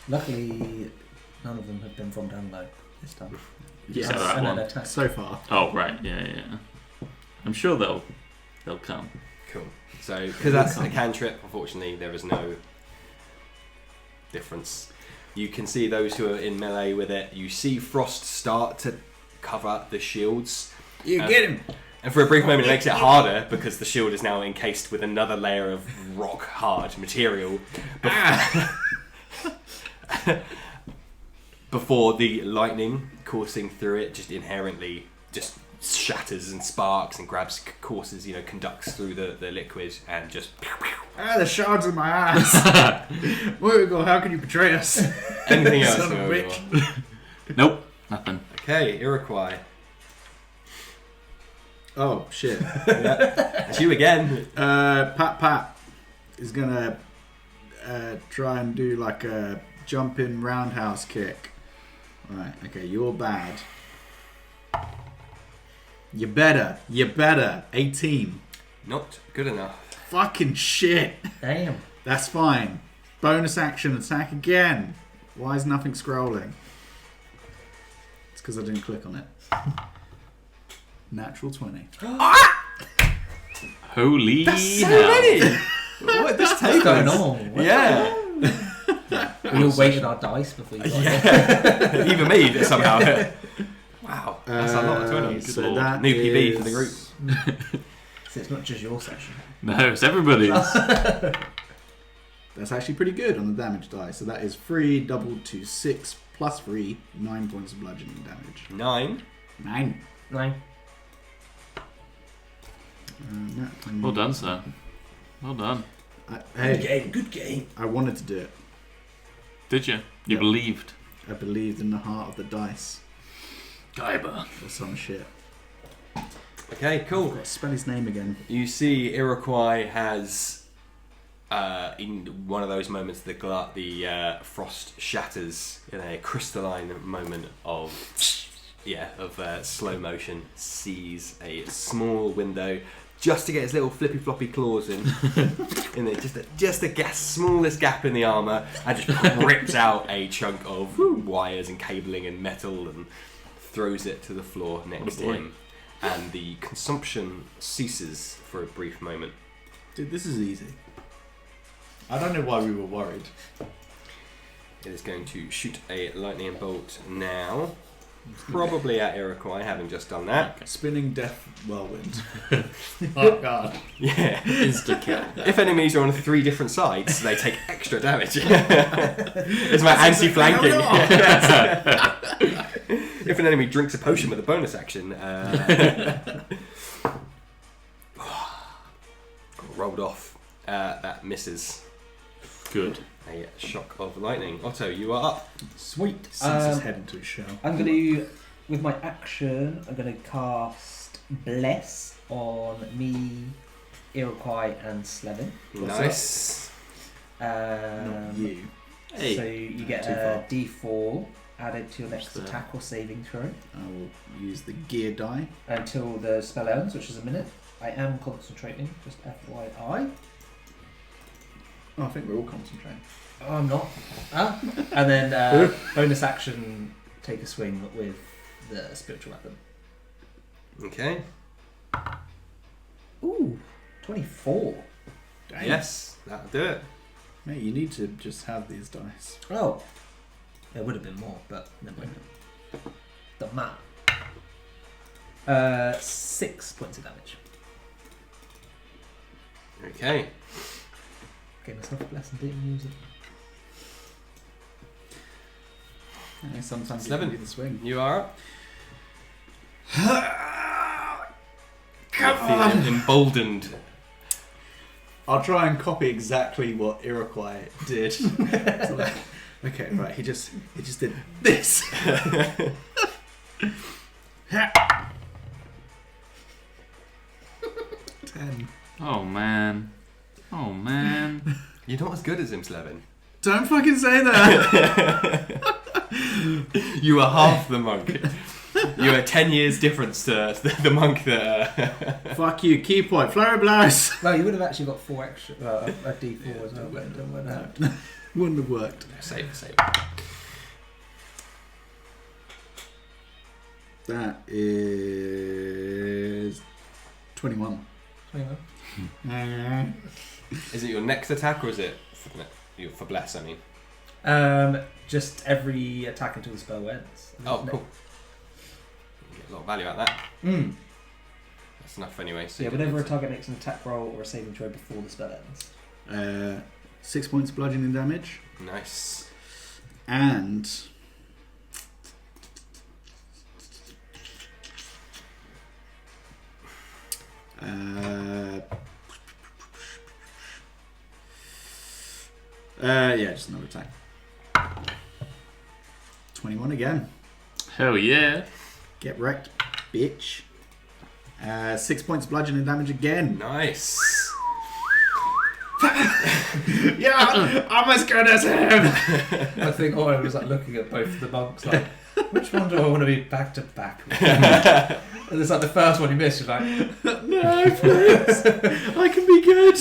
Speaker 4: Luckily, none of them have been from down low this time.
Speaker 3: Yes.
Speaker 2: So that
Speaker 4: And
Speaker 2: one.
Speaker 4: an attack.
Speaker 3: So far.
Speaker 2: Oh, right. Yeah. I'm sure they'll come.
Speaker 1: Cool. So, because that's a cantrip, unfortunately, there is no difference. You can see those who are in melee with it. You see frost start to cover the shields.
Speaker 3: You get him!
Speaker 1: And for a brief moment, it makes it harder because the shield is now encased with another layer of rock-hard material. Before the lightning coursing through it just inherently just shatters and sparks and grabs, courses, conducts through the liquid and just.
Speaker 3: The shards in my ass. Morgul, how can you betray us?
Speaker 1: Anything else?
Speaker 3: Son of a
Speaker 1: Morgul?
Speaker 2: Nope, nothing.
Speaker 1: Okay, Iroquois.
Speaker 3: Oh shit.
Speaker 1: Yeah. It's you again.
Speaker 3: Pat is gonna try and do like a jumping roundhouse kick. Right, okay, you're bad. You better. 18.
Speaker 1: Not good enough.
Speaker 3: Fucking shit.
Speaker 4: Damn.
Speaker 3: That's fine. Bonus action, attack again. Why is nothing scrolling? It's because I didn't click on it. Natural 20.
Speaker 2: Holy
Speaker 1: That's so
Speaker 2: hell.
Speaker 1: many! What this
Speaker 4: What's
Speaker 1: table
Speaker 4: going
Speaker 1: is-
Speaker 4: on? What's
Speaker 1: Yeah.
Speaker 4: We all weighted our dice before you got it.
Speaker 1: Yeah. Even me somehow. Wow. That's a lot of 20s.
Speaker 3: So
Speaker 2: Lord.
Speaker 3: that
Speaker 1: New PB for the
Speaker 3: is-
Speaker 1: group.
Speaker 4: So it's not just your session.
Speaker 2: No, it's everybody's.
Speaker 3: That's actually pretty good on the damage die. So that is 3 doubled to 6 plus 3, 9 points of bludgeoning damage.
Speaker 1: 9.
Speaker 3: 9.
Speaker 4: 9.
Speaker 2: Well done, sir. Well done.
Speaker 3: Hey,
Speaker 4: Good game.
Speaker 3: I wanted to do it.
Speaker 2: Did you? You
Speaker 3: Yep.
Speaker 2: believed.
Speaker 3: I believed in the heart of the dice.
Speaker 2: Guyber.
Speaker 3: Or some shit.
Speaker 1: Okay, cool.
Speaker 3: Spell his name again.
Speaker 1: You see, Iroquois has, in one of those moments, the frost shatters in a crystalline moment of slow motion. Sees a small window just to get his little flippy floppy claws in it, just the smallest gap in the armor, and just rips out a chunk of wires and cabling and metal and throws it to the floor next to
Speaker 2: boy.
Speaker 1: him. And the consumption ceases for a brief moment.
Speaker 3: Dude, this is easy. I don't know why we were worried.
Speaker 1: It is going to shoot a lightning bolt now, probably at Iroquois, having just done that.
Speaker 3: Spinning death whirlwind. Oh god.
Speaker 1: Yeah.
Speaker 2: Insta kill.
Speaker 1: If enemies are on 3 different sides, they take extra damage. It's my anti-flanking. If an enemy drinks a potion with a bonus action, rolled off. That misses.
Speaker 2: Good.
Speaker 1: A shock of lightning. Otto, you are up.
Speaker 4: Sweet.
Speaker 3: Sinks his head into his shell.
Speaker 4: I'm going to, with my action, I'm going to cast Bless on me, Iroquois, and Slevin.
Speaker 1: Nice.
Speaker 3: Not you.
Speaker 2: Hey.
Speaker 4: So you get
Speaker 3: Too
Speaker 4: a
Speaker 3: far.
Speaker 4: D4 added to your next
Speaker 2: What's that?
Speaker 4: attack or saving throw
Speaker 3: I will use the gear die.
Speaker 4: until the spell ends, which is a minute. I am concentrating, just FYI.
Speaker 3: Oh, I think we're all concentrating.
Speaker 4: Oh, I'm not. And then bonus action, take a swing with the spiritual weapon.
Speaker 1: Okay.
Speaker 4: Ooh, 24.
Speaker 3: Dang.
Speaker 1: Yes, that'll do it.
Speaker 3: Mate, you need to just have these dice.
Speaker 4: Oh, there would have been more, but never mind. Doesn't matter. 6 points of damage.
Speaker 1: Okay.
Speaker 4: Gave myself a bless and didn't use it.
Speaker 3: Yeah, sometimes you
Speaker 1: Slevin.
Speaker 3: can do the swing.
Speaker 1: You are up.
Speaker 3: Come
Speaker 1: You're feeling emboldened.
Speaker 3: I'll try and copy exactly what Iroquois did. So like, okay, right. He just did this. 10.
Speaker 2: Oh man. Oh man.
Speaker 1: You're not as good as him, Slevin.
Speaker 3: Don't fucking say that.
Speaker 1: You are half the monk. You are 10 years difference to the monk that.
Speaker 3: Fuck you. Key point. Flurry blows.
Speaker 4: Well, you would have actually got 4 extra, a D4 as well, but it didn't work out.
Speaker 3: Wouldn't have worked.
Speaker 1: Save.
Speaker 3: That is 21.
Speaker 4: 21.
Speaker 1: Is it your next attack or is it for bless? I mean.
Speaker 4: Just every attack until the spell ends.
Speaker 1: Oh, cool. You get a lot of value out of that.
Speaker 4: Mm.
Speaker 1: That's enough anyway. So
Speaker 4: Yeah,
Speaker 1: you
Speaker 4: whenever a
Speaker 1: didn't-
Speaker 4: target makes an attack roll or a saving throw before the spell ends.
Speaker 3: 6 points bludgeoning damage.
Speaker 1: Nice.
Speaker 3: And Yeah, just another attack. 21 again.
Speaker 2: Hell yeah.
Speaker 3: Get wrecked, bitch. 6 points bludgeoning damage again.
Speaker 1: Nice.
Speaker 3: Yeah, I'm as good as him.
Speaker 4: I think Owen was like looking at both the monks like, which one do I want to be back to back with? And it's like the first one you missed, you're like,
Speaker 3: No, please. I can be good.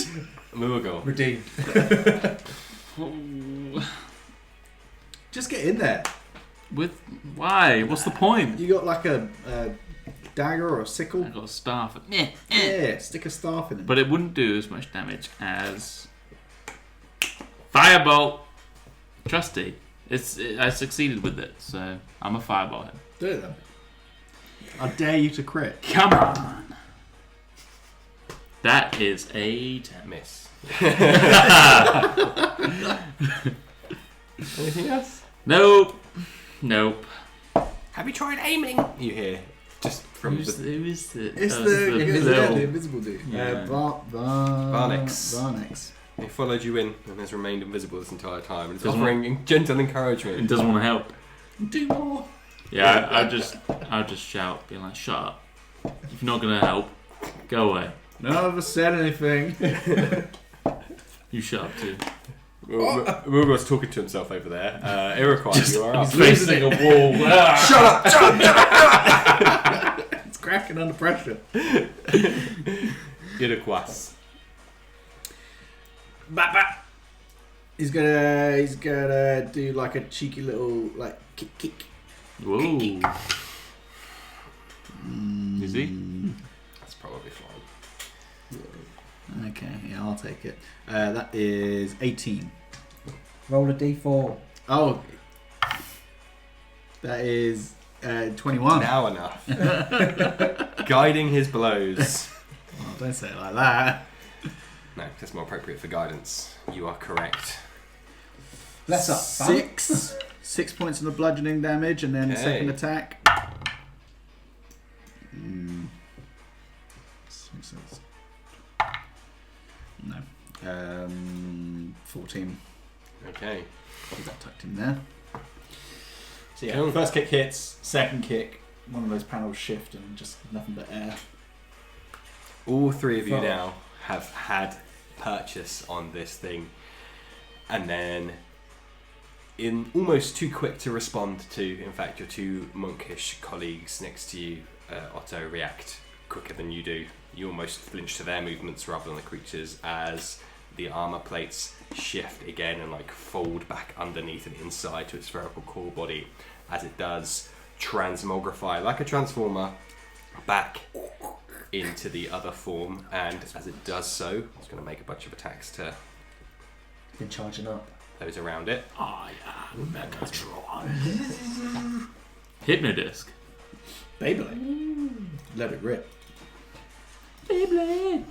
Speaker 1: Moogle.
Speaker 4: redeemed.
Speaker 3: Just get in there.
Speaker 2: Why? What's the point?
Speaker 3: You got like a dagger or a sickle?
Speaker 2: I got a staff.
Speaker 3: Yeah, stick a staff in it.
Speaker 2: But it wouldn't do as much damage as Firebolt. Trusty. I succeeded with it, so I'm a Fireball him.
Speaker 3: Do it then. I dare you to crit.
Speaker 2: Come on. That is a 10.
Speaker 1: Miss. Anything else?
Speaker 2: Nope.
Speaker 1: Have you tried aiming? You hear just from
Speaker 2: Who's
Speaker 1: the...
Speaker 3: It's the
Speaker 2: little-
Speaker 3: invisible dude.
Speaker 2: Yeah.
Speaker 1: Varnix.
Speaker 3: Varnix.
Speaker 1: He followed you in and has remained invisible this entire time. And is
Speaker 2: Doesn't-
Speaker 1: offering gentle encouragement.
Speaker 2: It doesn't want to help.
Speaker 3: Do more.
Speaker 2: Yeah, I'll just shout, being like, shut up. If you're not gonna help, go away.
Speaker 3: None of us said anything.
Speaker 2: You shut up too.
Speaker 1: Moogle's talking to himself over there. Iroquois, you are up.
Speaker 2: He's facing a wall.
Speaker 3: Shut up! It's cracking under pressure.
Speaker 1: Iroquois.
Speaker 3: He's gonna do like a cheeky little like kick.
Speaker 2: Whoa. Is he?
Speaker 1: That's probably fine.
Speaker 3: Okay, yeah, I'll take it. That is 18.
Speaker 4: Roll a d4.
Speaker 3: Oh, that is 21.
Speaker 1: Now enough. Guiding his blows.
Speaker 3: Oh, don't say it like that.
Speaker 1: No, that's more appropriate for guidance. You are correct.
Speaker 4: Bless up, fam.
Speaker 3: 6 points on the bludgeoning damage, and then
Speaker 1: Okay.
Speaker 3: second attack. No. 14.
Speaker 1: Okay.
Speaker 3: That tucked in there. So yeah,
Speaker 1: Cool.
Speaker 3: first kick hits, second kick, one of those panels shift and just nothing but air.
Speaker 1: All three of you
Speaker 4: Oh.
Speaker 1: now have had purchase on this thing. And then, in almost too quick to respond to, in fact, your two monkish colleagues next to you, Otto, react quicker than you do. You almost flinch to their movements rather than the creatures as the armor plates shift again and like fold back underneath and inside to its spherical core body. As it does, transmogrify like a transformer back into the other form, and as it does so, it's going to make a bunch of attacks to
Speaker 4: Been charging up.
Speaker 1: those around it.
Speaker 2: I am Megatron. Hypnodisc.
Speaker 3: Beyblade. Let it rip.
Speaker 2: Beyblade.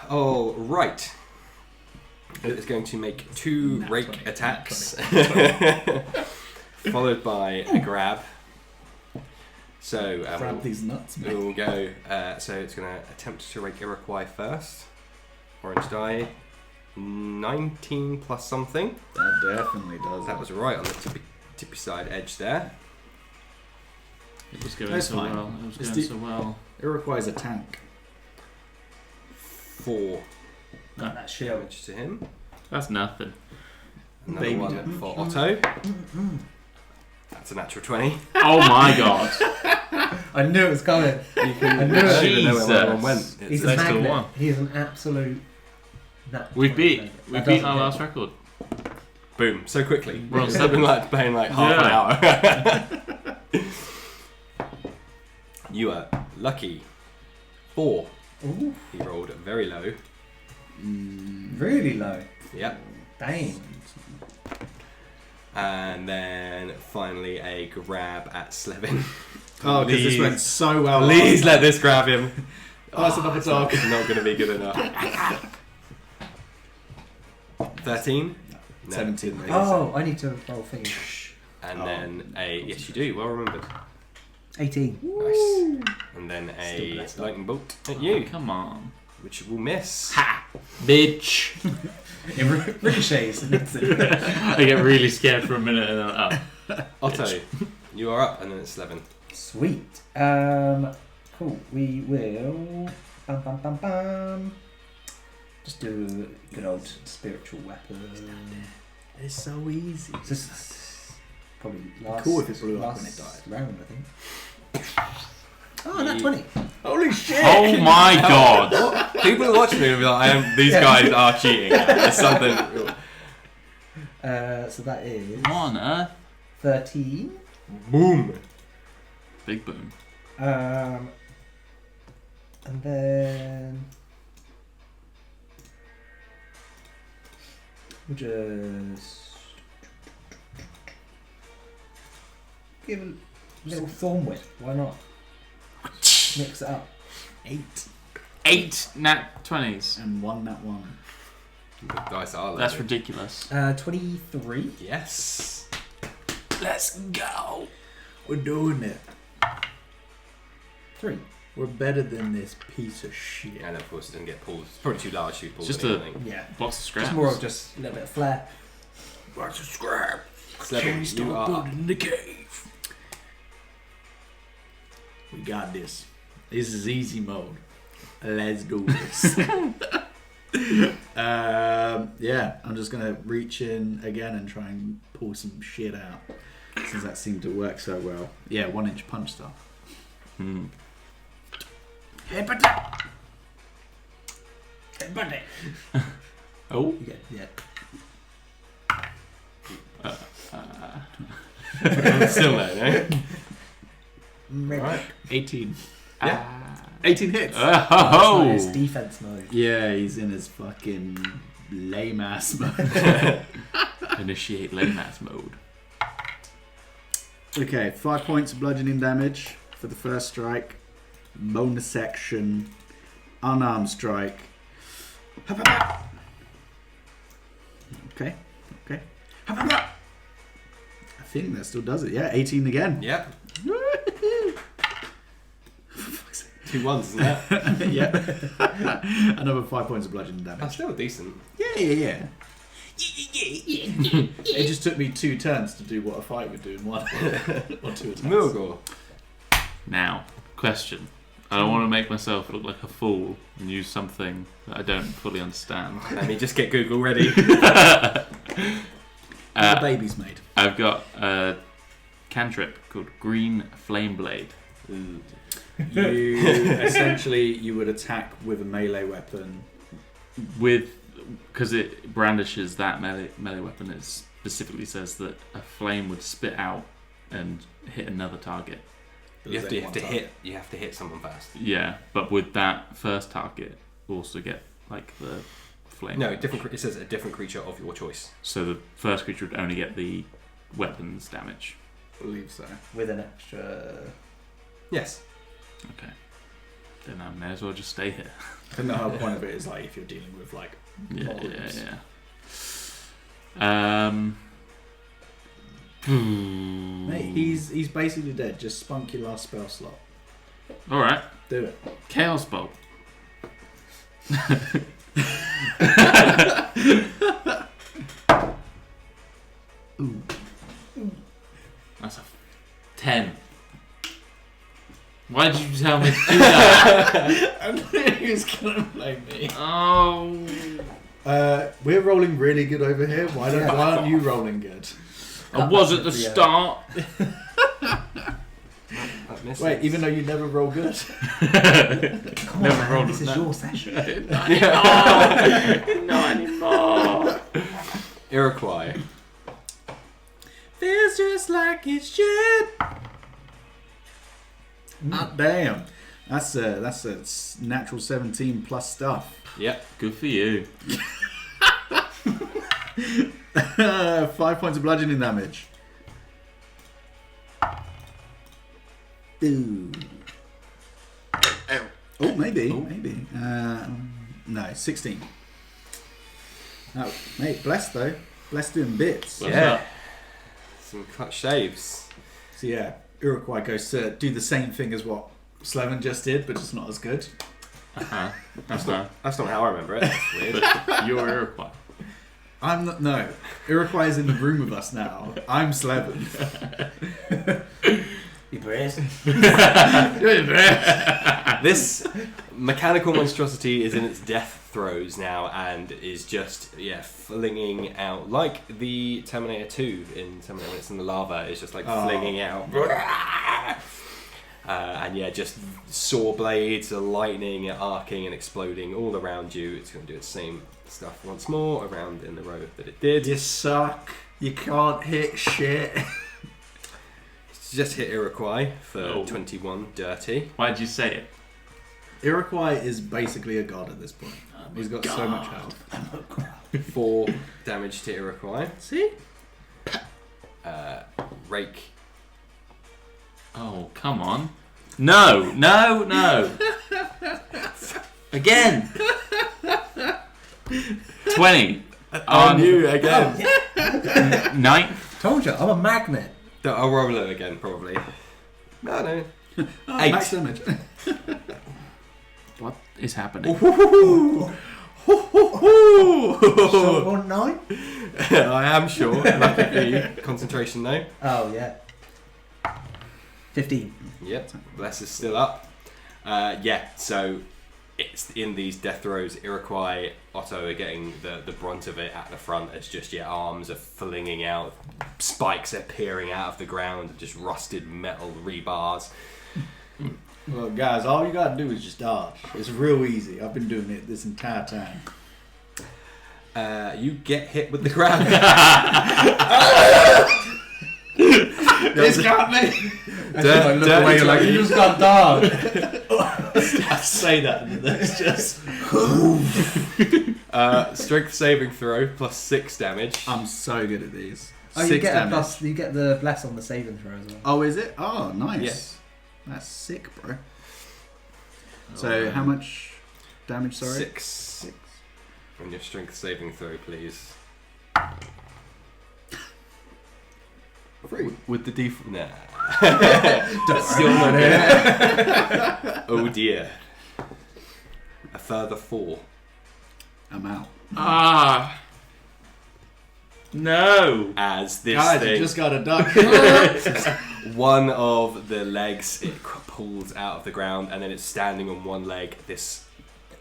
Speaker 1: Oh, right. It is going to make two
Speaker 3: Nat
Speaker 1: rake
Speaker 3: 20,
Speaker 1: attacks, followed by a grab. So
Speaker 3: Grab these nuts, man.
Speaker 1: we'll go. So it's going to attempt to rake Iroquois first. Orange die. 19 plus something.
Speaker 3: That definitely does.
Speaker 1: That was right on the tippy side edge there.
Speaker 2: It was going
Speaker 3: That's
Speaker 2: so
Speaker 3: fine.
Speaker 2: well. It was
Speaker 3: It's
Speaker 2: going
Speaker 3: the-
Speaker 2: so well.
Speaker 3: Iroquois is a tank.
Speaker 1: 4
Speaker 4: Got that shield.
Speaker 1: damage to him.
Speaker 2: That's nothing.
Speaker 1: Another
Speaker 3: Baby
Speaker 1: one
Speaker 3: damage.
Speaker 1: for Otto. That's a natural 20.
Speaker 2: Oh my god.
Speaker 4: I knew it was coming.
Speaker 1: You can,
Speaker 4: I knew
Speaker 1: I
Speaker 4: it.
Speaker 1: don't even know where
Speaker 2: Jesus.
Speaker 1: one went.
Speaker 4: He's
Speaker 1: It's
Speaker 4: a
Speaker 2: next to
Speaker 4: magnet.
Speaker 2: one.
Speaker 4: He is an absolute.
Speaker 2: We beat
Speaker 4: That
Speaker 2: our
Speaker 4: doesn't
Speaker 2: last
Speaker 4: hit.
Speaker 2: record.
Speaker 1: boom, so quickly.
Speaker 2: We're on
Speaker 1: It's
Speaker 2: 7.
Speaker 1: been like playing like half an hour. You are lucky. 4.
Speaker 4: Ooh,
Speaker 1: He rolled very low.
Speaker 4: really low.
Speaker 1: Yep.
Speaker 4: Dang.
Speaker 1: And then finally a grab at Slevin.
Speaker 3: Oh, because this
Speaker 1: Please.
Speaker 3: went so well.
Speaker 1: Please let this grab him.
Speaker 3: Oh, it's another dog.
Speaker 1: It's not going to be good enough. 13? No.
Speaker 3: 17. Maybe.
Speaker 4: Oh, I need to roll thingy.
Speaker 1: And
Speaker 3: Oh.
Speaker 1: then a... Yes, you do. Well remembered.
Speaker 4: 18.
Speaker 1: Nice. And then
Speaker 3: Still
Speaker 1: a
Speaker 3: blessed up.
Speaker 1: lightning bolt at you,
Speaker 2: Come on.
Speaker 1: which will miss.
Speaker 2: Ha! Bitch.
Speaker 4: It ricochets.
Speaker 2: I get really scared for a minute and then
Speaker 1: Otto, you are up, and then it's Slevin.
Speaker 4: Sweet. Cool. We will. Bam, bam, bam, bam. Just do a good old spiritual weapon.
Speaker 3: It's so easy.
Speaker 4: This is probably last.
Speaker 3: Cool if it blew up
Speaker 4: last
Speaker 3: when it died.
Speaker 4: round, I think. Oh, not 20.
Speaker 3: Holy shit!
Speaker 2: oh my god.
Speaker 1: People are watching it and be like, these guys are cheating. There's something.
Speaker 4: So that is
Speaker 2: What on earth?
Speaker 4: 13.
Speaker 1: Boom.
Speaker 2: Big boom.
Speaker 4: And then we'll just give a little thorn whip. Why not? Mix it up.
Speaker 2: 8 nat 20s.
Speaker 3: And one that one.
Speaker 1: The dice are
Speaker 2: That's
Speaker 1: loaded.
Speaker 2: ridiculous.
Speaker 4: 23.
Speaker 1: Yes.
Speaker 2: Let's go.
Speaker 3: We're doing it.
Speaker 4: 3.
Speaker 3: We're better than this piece of shit.
Speaker 1: And of course it doesn't get pulled. It's probably too large to pull.
Speaker 2: Just
Speaker 1: anything.
Speaker 4: Yeah.
Speaker 2: Box of scraps.
Speaker 4: Just more of just a little bit of flair.
Speaker 3: What's a scrap?
Speaker 1: Slevin, you are up.
Speaker 3: in the cave. We got this. This is easy mode. Let's do this. Yeah, I'm just gonna reach in again and try and pull some shit out, since that seemed to work so well. Yeah, 1 inch punch stuff.
Speaker 2: Hmm.
Speaker 3: Headbutt.
Speaker 2: Oh.
Speaker 4: Yeah.
Speaker 1: Still there, no?
Speaker 3: Right. 18.
Speaker 1: Yeah.
Speaker 3: 18 hits.
Speaker 2: Oh.
Speaker 4: It's defense mode.
Speaker 3: Yeah, he's in his fucking lame ass mode.
Speaker 2: Initiate lame ass mode.
Speaker 3: Okay, 5 points of bludgeoning damage for the first strike. Bonus section. Unarmed strike. Okay. I think that still does it. Yeah, 18 again.
Speaker 1: Yep. 2 ones, isn't that?
Speaker 3: Yeah. Another 5 points of bludgeoning
Speaker 1: That's
Speaker 3: damage.
Speaker 1: still decent.
Speaker 3: Yeah. It just took me 2 turns to do what a fight would do in one or 2 attacks.
Speaker 1: Murgle.
Speaker 2: Now, question. I don't want to make myself look like a fool and use something that I don't fully understand.
Speaker 1: Let me just get Google ready.
Speaker 3: The baby's made.
Speaker 2: I've got a cantrip called Green Flame Blade.
Speaker 3: You essentially you would attack with a melee weapon.
Speaker 2: Because it brandishes that melee weapon, it specifically says that a flame would spit out and hit another target.
Speaker 1: You have to hit someone first.
Speaker 2: Yeah, but with that first target, also get like the flame.
Speaker 1: No, different. It says a different creature of your choice.
Speaker 2: So the first creature would only get the weapons damage.
Speaker 3: I believe so.
Speaker 4: With an extra.
Speaker 1: Yes.
Speaker 2: Okay. Then I may as well just stay here.
Speaker 3: And the whole point of it is like if you're dealing with like
Speaker 2: Yeah.
Speaker 3: mate, he's basically dead. Just spunk your last spell slot.
Speaker 2: All right.
Speaker 3: Do it.
Speaker 2: Chaos Bolt.
Speaker 3: Ooh.
Speaker 2: That's a 10. Why did you tell me to do that?
Speaker 3: I knew he was gonna blame me.
Speaker 2: Oh.
Speaker 3: We're rolling really good over here. Why aren't you rolling good?
Speaker 2: I was at the start.
Speaker 3: Wait, even though you never roll good.
Speaker 4: Come
Speaker 2: Never
Speaker 4: on,
Speaker 2: rolled
Speaker 4: man, this
Speaker 2: a
Speaker 4: is
Speaker 2: nat.
Speaker 4: your session.
Speaker 2: Not anymore.
Speaker 1: Iroquois.
Speaker 3: Feels just like it's shit. Ah, damn. That's a natural 17 plus stuff.
Speaker 1: Yep.
Speaker 2: Good for you.
Speaker 3: 5 points of bludgeoning damage. Ooh. Oh, maybe. No, 16. Oh, mate, blessed though. Blessed doing bits.
Speaker 2: What's
Speaker 1: Yeah.
Speaker 2: up?
Speaker 1: Some clutch saves.
Speaker 3: So yeah, Iroquois goes to do the same thing as what Slevin just did, but just not as good.
Speaker 1: That's not how I remember it. That's weird.
Speaker 2: But you're Iroquois.
Speaker 3: I'm not. No, Iroquois is in the room with us now. I'm Slevin.
Speaker 4: You brace.
Speaker 1: This mechanical monstrosity is in its death throes now and is just flinging out like the Terminator 2 in Terminator when it's in the lava. It's just like flinging out. And just saw blades, lightning, arcing and exploding all around you. It's going to do the same stuff once more around in the row that it did.
Speaker 3: You suck. You can't hit shit.
Speaker 1: Just hit Iroquois for 21 dirty.
Speaker 2: Why'd you say it?
Speaker 3: Iroquois is basically a god at this point. He's got so much health.
Speaker 1: 4 damage to Iroquois.
Speaker 3: See?
Speaker 1: Rake.
Speaker 2: Oh, come on. No. Again. 20.
Speaker 1: On you again.
Speaker 2: 9.
Speaker 4: Told you, I'm a magnet.
Speaker 1: I'll roll it again, probably. No. 8.
Speaker 3: Max damage.
Speaker 2: What is happening?
Speaker 4: Sure, 9?
Speaker 1: I am sure. Lucky for you. Concentration, though.
Speaker 4: Oh, yeah. 15.
Speaker 1: Yep. Bless is still up. So it's in these death throes. Iroquois, Otto are getting the brunt of it at the front. It's just arms are flinging out, spikes are peering out of the ground, just rusted metal rebars.
Speaker 3: Well, guys, all you gotta do is just dodge. It's real easy. I've been doing it this entire time.
Speaker 1: You get hit with the ground.
Speaker 3: It's got me.
Speaker 4: I look away, you're like, you just got dog.
Speaker 3: I say that, and there's just.
Speaker 1: Strength saving throw plus 6 damage.
Speaker 3: I'm so good at these.
Speaker 4: Oh, you
Speaker 3: 6
Speaker 4: get
Speaker 3: damage.
Speaker 4: a plus. You get the bless on the saving throw as well.
Speaker 3: Oh, is it? Oh, nice.
Speaker 1: Yes.
Speaker 3: That's sick, bro. So, how much damage? Sorry.
Speaker 1: 6. On your strength saving throw, please.
Speaker 3: 3.
Speaker 1: With the default. Nah.
Speaker 4: Don't
Speaker 1: Still not good. Oh dear. A further 4.
Speaker 3: I'm out.
Speaker 2: No.
Speaker 1: As this
Speaker 3: Guys,
Speaker 1: thing,
Speaker 3: you just got a duck.
Speaker 1: one of the legs it pulls out of the ground, and then it's standing on one leg. This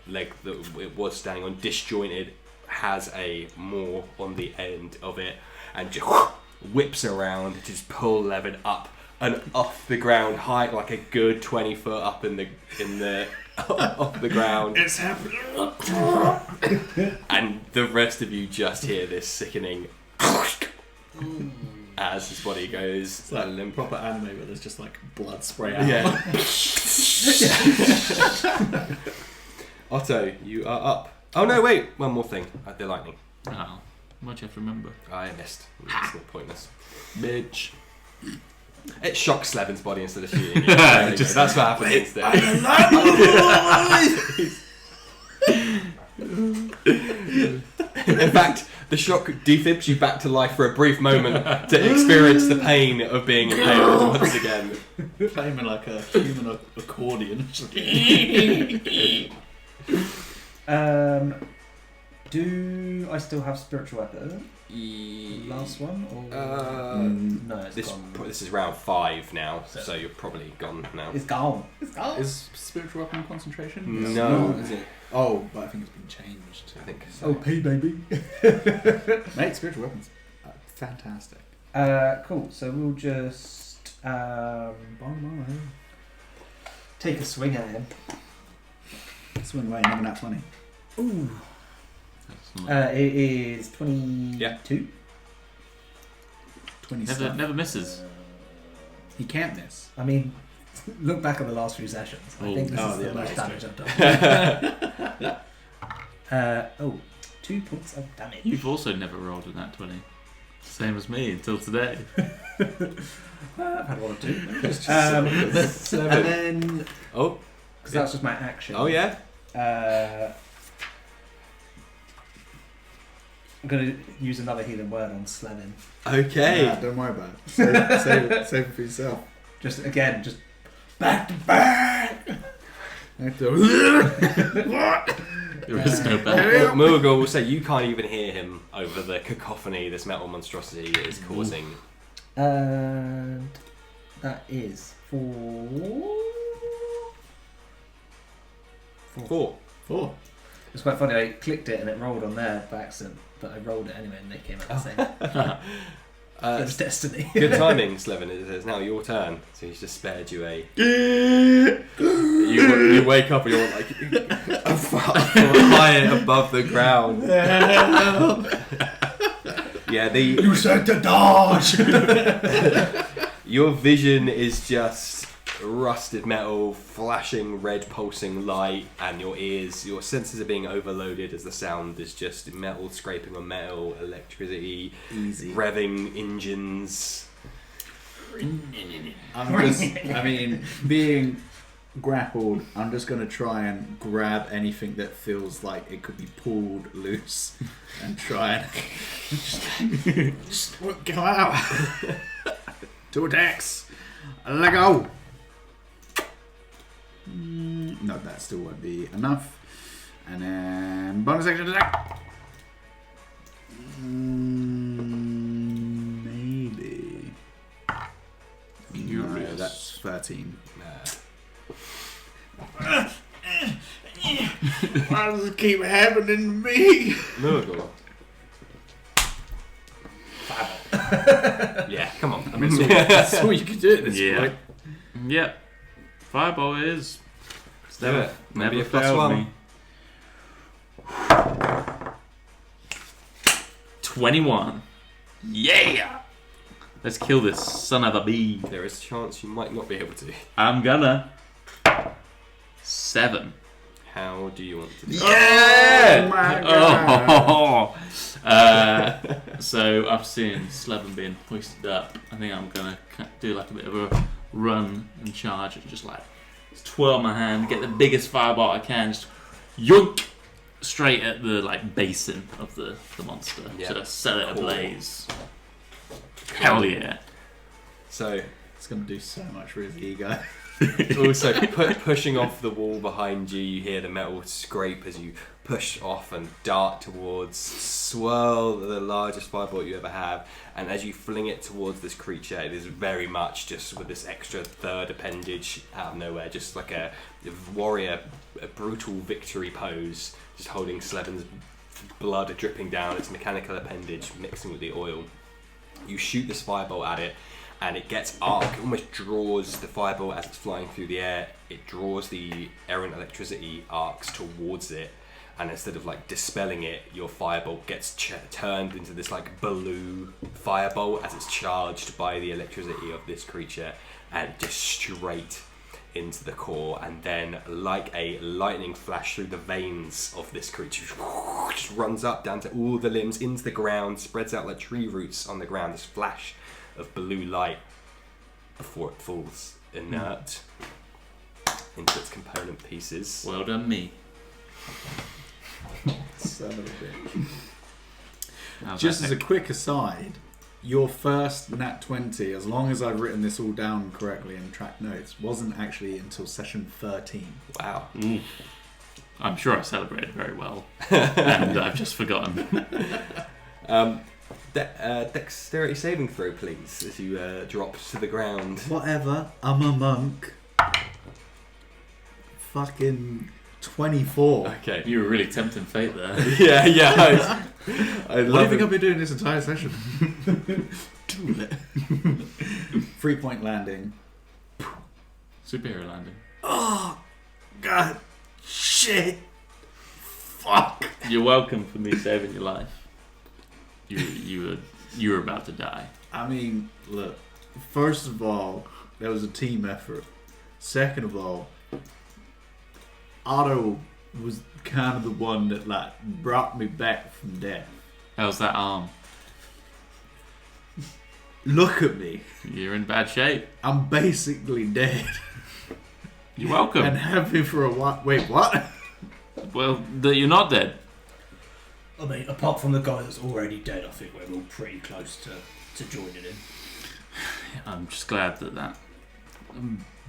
Speaker 1: leg that it was standing on, disjointed, has a maw on the end of it, and just whips around to just pull Levin up and off the ground, high like a good 20 foot up in the off the ground.
Speaker 3: It's happening.
Speaker 1: And the rest of you just hear this sickening as his body goes
Speaker 3: It's like
Speaker 1: limp.
Speaker 3: proper anime, but there's just like blood spray out.
Speaker 1: Yeah. Otto, you are up. Oh no, wait, one more thing. The lightning.
Speaker 2: Oh, what do you have to remember?
Speaker 1: I missed. It's not pointless. Bitch. It shocks Slevin's body instead of shooting you. That's what happened instead. In fact, the shock defibs you back to life for a brief moment to experience the pain of being impaled once again.
Speaker 3: Playing like a human accordion.
Speaker 4: Do I still have spiritual weapon? Last one? Or no, it's gone.
Speaker 1: This is round 5 now, so you're probably gone now.
Speaker 4: It's gone. It's gone.
Speaker 3: Is spiritual weapon concentration?
Speaker 1: No.
Speaker 3: Is it? Oh, but I think it's been changed.
Speaker 1: I think so.
Speaker 4: Oh, P baby.
Speaker 3: Mate, spiritual weapons. Fantastic.
Speaker 4: Cool. So we'll just take a swing at him.
Speaker 3: Swing away, never nat 20.
Speaker 4: Ooh.
Speaker 2: That's not-
Speaker 4: It is 22.
Speaker 1: Yeah.
Speaker 3: 27.
Speaker 2: never misses.
Speaker 3: He can't miss.
Speaker 4: I mean, look back at the last few sessions. I think this is the most damage I've done. 2 points of damage.
Speaker 2: You've also never rolled a nat 20. Same as me until today.
Speaker 4: I've had one or two.
Speaker 3: And
Speaker 4: And then,
Speaker 1: Oh,
Speaker 4: because that's just my action.
Speaker 1: oh yeah.
Speaker 4: I'm going to use another healing word on Slevin.
Speaker 1: Okay.
Speaker 3: Nah, don't worry about it. Save it for yourself.
Speaker 4: Just back to back.
Speaker 3: There
Speaker 2: is no better.
Speaker 1: Murgle will say you can't even hear him over the cacophony this metal monstrosity is causing.
Speaker 4: And that is 4.
Speaker 1: 4.
Speaker 4: It's quite funny. I clicked it and it rolled on there by accident, but I rolled it anyway and they came out the same. It was destiny.
Speaker 1: Good timing, Slevin. It's now your turn. So he's just spared you a. you wake up and you're like a foot high above the ground. Yeah,
Speaker 3: You said to dodge!
Speaker 1: Your vision is just rusted metal, flashing red pulsing light, and your senses are being overloaded as the sound is just metal scraping on metal, electricity,
Speaker 3: Easy.
Speaker 1: revving engines.
Speaker 3: Being grappled, I'm just going to try and grab anything that feels like it could be pulled loose and try and just come out. 2 attacks. Let go. No, that still won't be enough. And then bonus action attack. Maybe. No, that's 13. Why does it keep happening to me?
Speaker 1: Murgle. Yeah, come on.
Speaker 3: I mean, that's all you can do at this point.
Speaker 2: Yep. Fireball is.
Speaker 1: Do it. Maybe
Speaker 2: Never
Speaker 1: a plus
Speaker 2: failed
Speaker 1: 1.
Speaker 2: me. 21. Yeah! Let's kill this son of a bee.
Speaker 1: There is a chance you might not be able to.
Speaker 2: I'm gonna. 7.
Speaker 1: How do you want to do
Speaker 3: Yeah! Oh my god!
Speaker 2: So I've seen Slevin being hoisted up. I think I'm gonna do like a bit of a run and charge and just like twirl my hand, get the biggest fireball I can, just yoink straight at the like basin of the monster.
Speaker 1: Yeah.
Speaker 2: So set it
Speaker 1: Cool.
Speaker 2: ablaze. Hell yeah!
Speaker 1: So,
Speaker 3: It's going to do so much for his ego.
Speaker 1: also pushing off the wall behind you, you hear the metal scrape as you push off and dart towards, swirl the largest fireball you ever have, and as you fling it towards this creature, it is very much just with this extra third appendage out of nowhere, just like a warrior, a brutal victory pose, just holding Slevin's blood dripping down its mechanical appendage, mixing with the oil. You shoot this fireball at it, and it gets arc, it almost draws the fireball as it's flying through the air, it draws the errant electricity arcs towards it, and instead of like dispelling it, your firebolt gets turned into this like blue fireball as it's charged by the electricity of this creature, and just straight into the core, and then like a lightning flash through the veins of this creature, just runs up down to all the limbs, into the ground, spreads out like tree roots on the ground, this flash of blue light before it falls inert into its component pieces.
Speaker 2: Well done, me.
Speaker 3: Son of a bitch.
Speaker 2: How's
Speaker 3: Just
Speaker 2: that
Speaker 3: as a quick aside, your first nat 20, as long as I've written this all down correctly in track notes, wasn't actually until session 13.
Speaker 1: Wow.
Speaker 2: I'm sure I celebrated very well, and I've just forgotten.
Speaker 1: Dexterity saving throw, please, as you drop to the ground.
Speaker 3: Whatever, I'm a monk. Fucking 24.
Speaker 1: Okay.
Speaker 2: You were really tempting fate there.
Speaker 1: Yeah. I
Speaker 3: What do you
Speaker 1: love
Speaker 3: think
Speaker 1: it.
Speaker 3: I've been doing this entire session? 3-point landing.
Speaker 2: Superhero landing.
Speaker 3: Oh, God. Shit. Fuck.
Speaker 2: You're welcome for me saving your life. You were about to die.
Speaker 3: I mean, look. First of all, there was a team effort. Second of all, Otto was kind of the one that like brought me back from death.
Speaker 2: How's that arm?
Speaker 3: Look at me.
Speaker 2: You're in bad shape.
Speaker 3: I'm basically dead.
Speaker 2: You're welcome.
Speaker 3: And have been for a while. Wait, what?
Speaker 2: Well, you're not dead.
Speaker 4: I mean, apart from the guy that's already dead, I think we're all pretty close to joining in.
Speaker 2: I'm just glad that